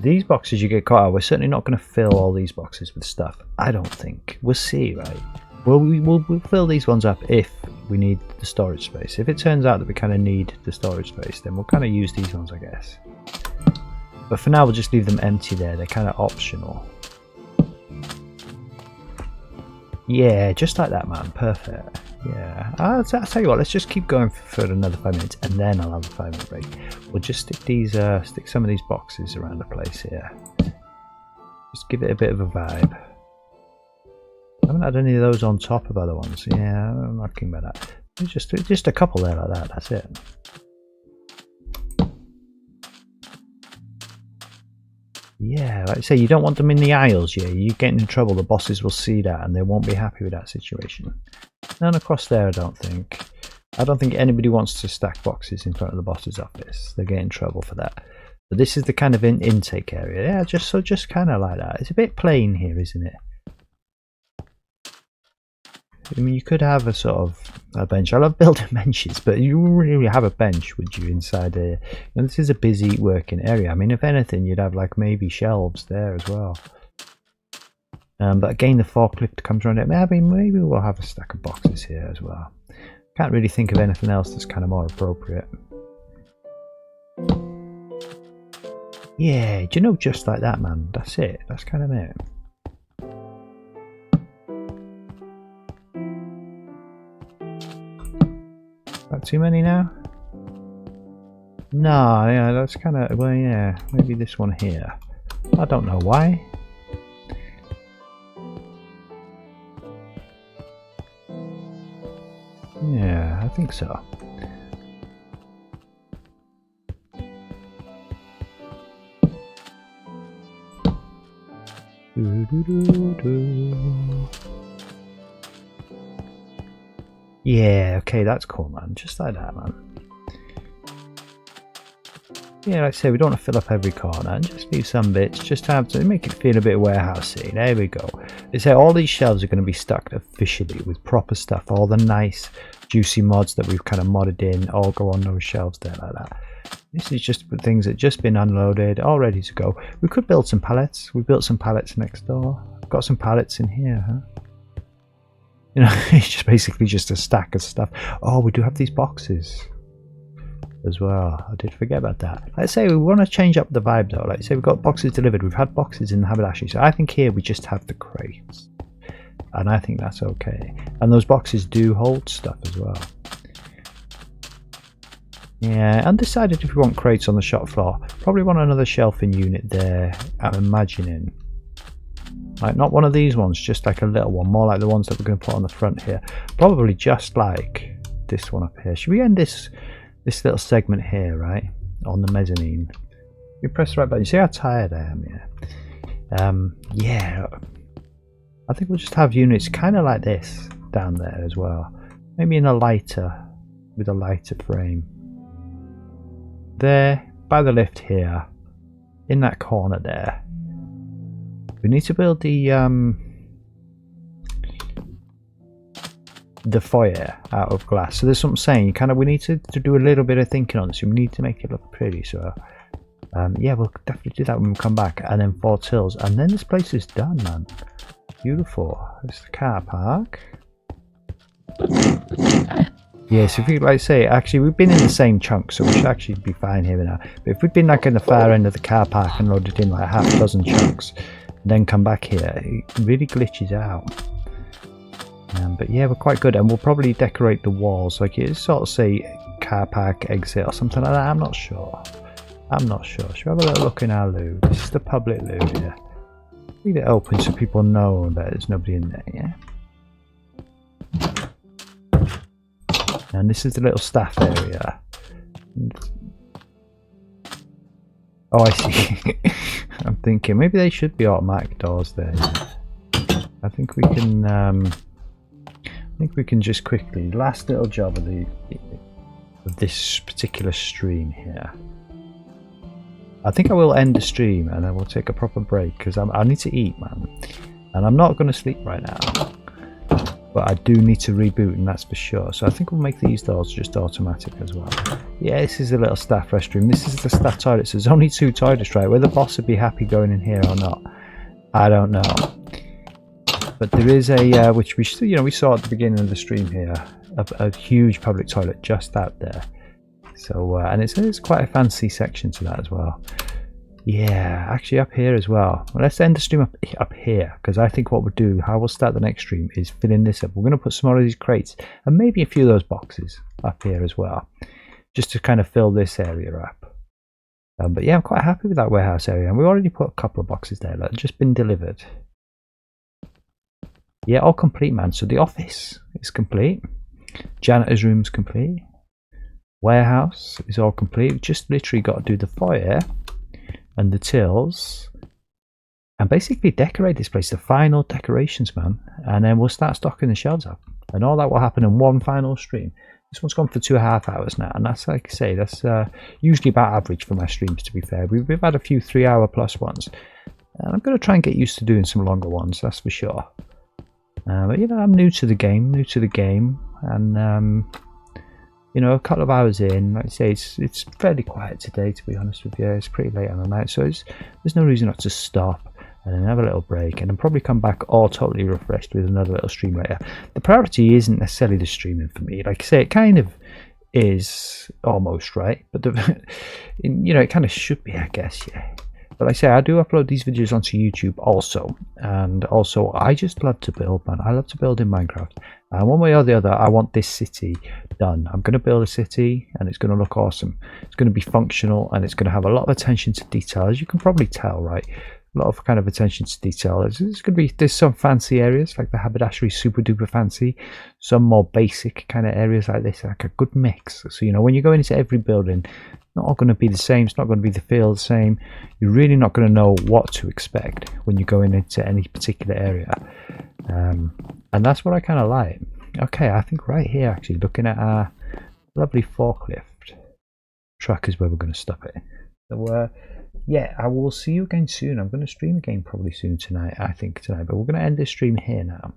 These boxes you get caught out, we're certainly not going to fill all these boxes with stuff. I don't think. We'll see, right? We'll fill these ones up if we need the storage space. If it turns out that we kind of need the storage space, then we'll kind of use these ones, I guess. But for now, we'll just leave them empty there. They're kind of optional. Yeah, just like that, man. Perfect. Yeah. I'll tell you what, let's just keep going for another 5 minutes, and then I'll have a 5-minute break. We'll just stick these, stick some of these boxes around the place here. Just give it a bit of a vibe. I haven't had any of those on top of other ones. Yeah, I'm not keen about that. Just a couple there like that. That's it. Yeah, like I say, you don't want them in the aisles. Yeah, you're getting in trouble. The bosses will see that, and they won't be happy with that situation. None across there, I don't think. I don't think anybody wants to stack boxes in front of the boss's office. They get in trouble for that. But this is the kind of intake area. Yeah, just kind of like that. It's a bit plain here, isn't it? I mean, you could have a sort of a bench. I love building benches, but you wouldn't really have a bench, would you, inside a... And this is a busy working area. I mean, if anything, you'd have like maybe shelves there as well. But again, the forklift comes around it. I mean, maybe we'll have a stack of boxes here as well. Can't really think of anything else that's kind of more appropriate. Yeah, do you know, just like that, man. That's it. That's kind of it. Not too many now? No, yeah, that's kind of, well, yeah, maybe this one here. I don't know why. Yeah, I think so. Yeah, okay, that's cool, man. Just like that, man. Yeah, like I say, we don't want to fill up every corner, and just leave some bits, just to have to make it feel a bit warehousey. There we go. They say all these shelves are going to be stocked officially with proper stuff. All the nice, juicy mods that we've kind of modded in all go on those shelves there like that. This is just things that just been unloaded, all ready to go. We could build some pallets. We built some pallets next door. Got some pallets in here, huh? You know, it's just basically just a stack of stuff. Oh, we do have these boxes as well. I did forget about that. Let's say we want to change up the vibe though. Like say we've got boxes delivered. We've had boxes in the haberdashery. So I think here we just have the crates. And I think that's okay. And those boxes do hold stuff as well. Yeah, undecided if we want crates on the shop floor. Probably want another shelving unit there, I'm imagining. Like not one of these ones, just like a little one, more like the ones that we're going to put on the front here. Probably just like this one up here. Should we end this little segment here, right, on the mezzanine? You press the right button. You see how tired I am? Yeah. Yeah. I think we'll just have units kind of like this down there as well. Maybe in a lighter, with a lighter frame. There, by the lift here, in that corner there. We need to build the foyer out of glass. So there's something saying we need to do a little bit of thinking on this. We need to make it look pretty. So yeah, we'll definitely do that when we come back. And then 4 tills, and then this place is done, man. Beautiful. It's the car park. Yeah, so if you like say, actually we've been in the same chunk, so we should actually be fine here now. But if we'd been like in the far end of the car park and loaded in like half a dozen chunks, then come back here, it really glitches out. But yeah, we're quite good, and we'll probably decorate the walls like it sort of say car park exit or something like that. I'm not sure. Should we have a little look in our loo? This is the public loo here. Leave it open so people know that there's nobody in there, yeah? And this is the little staff area. Oh, I see. I'm thinking maybe they should be automatic doors there. I think we can just quickly, last little job of this particular stream here. I think I will end the stream and then we'll take a proper break because I need to eat, man, and I'm not going to sleep right now. But I do need to reboot, and that's for sure. So I think we'll make these doors just automatic as well. Yeah, this is a little staff restroom. This is the staff toilet. So there's only 2 toilets, right? Whether the boss would be happy going in here or not, I don't know. But there is a which we saw at the beginning of the stream here. a huge public toilet just out there. So and it's quite a fancy section to that as well. Yeah, actually up here as well. Well, let's end the stream up here, because I think what we'll do, how we'll start the next stream, is filling this up. We're going to put some more of these crates and maybe a few of those boxes up here as well, just to kind of fill this area up. But yeah, I'm quite happy with that warehouse area, and we already put a couple of boxes there that have just been delivered. Yeah, all complete, man. So the office is complete, janitor's room's complete, warehouse is all complete. We've just literally got to do the foyer and the tills and basically decorate this place, the final decorations, man, and then we'll start stocking the shelves up, and all that will happen in one final stream. This one's gone for 2.5 hours now, and that's, like I say, that's usually about average for my streams, to be fair. We've had a few 3-hour plus ones, and I'm going to try and get used to doing some longer ones, that's for sure. But you know, I'm new to the game, and you know, a couple of hours in, like I say, it's fairly quiet today, to be honest with you. It's pretty late on the night, so there's no reason not to stop and then have a little break, and then probably come back all totally refreshed with another little stream later. The priority isn't necessarily the streaming for me. Like I say, it kind of is almost, right? But you know, it kind of should be, I guess, yeah. But like I say, I do upload these videos onto YouTube also, and also I just love to build, man. I love to build in Minecraft. One way or the other, I want this city done. I'm going to build a city, and it's going to look awesome. It's going to be functional, and it's going to have a lot of attention to detail, as you can probably tell, right? A lot of kind of attention to detail. There's some fancy areas like the haberdashery, super duper fancy. Some more basic kind of areas like this, like a good mix. So you know, when you go into every building, not all going to be the same. It's not going to be the feel the same. You're really not going to know what to expect when you're going into any particular area, and that's what I kind of like. Okay, I think right here, actually, looking at our lovely forklift truck is where we're going to stop it. So yeah, I will see you again soon. I'm going to stream again probably soon tonight, I think tonight, but we're going to end this stream here now.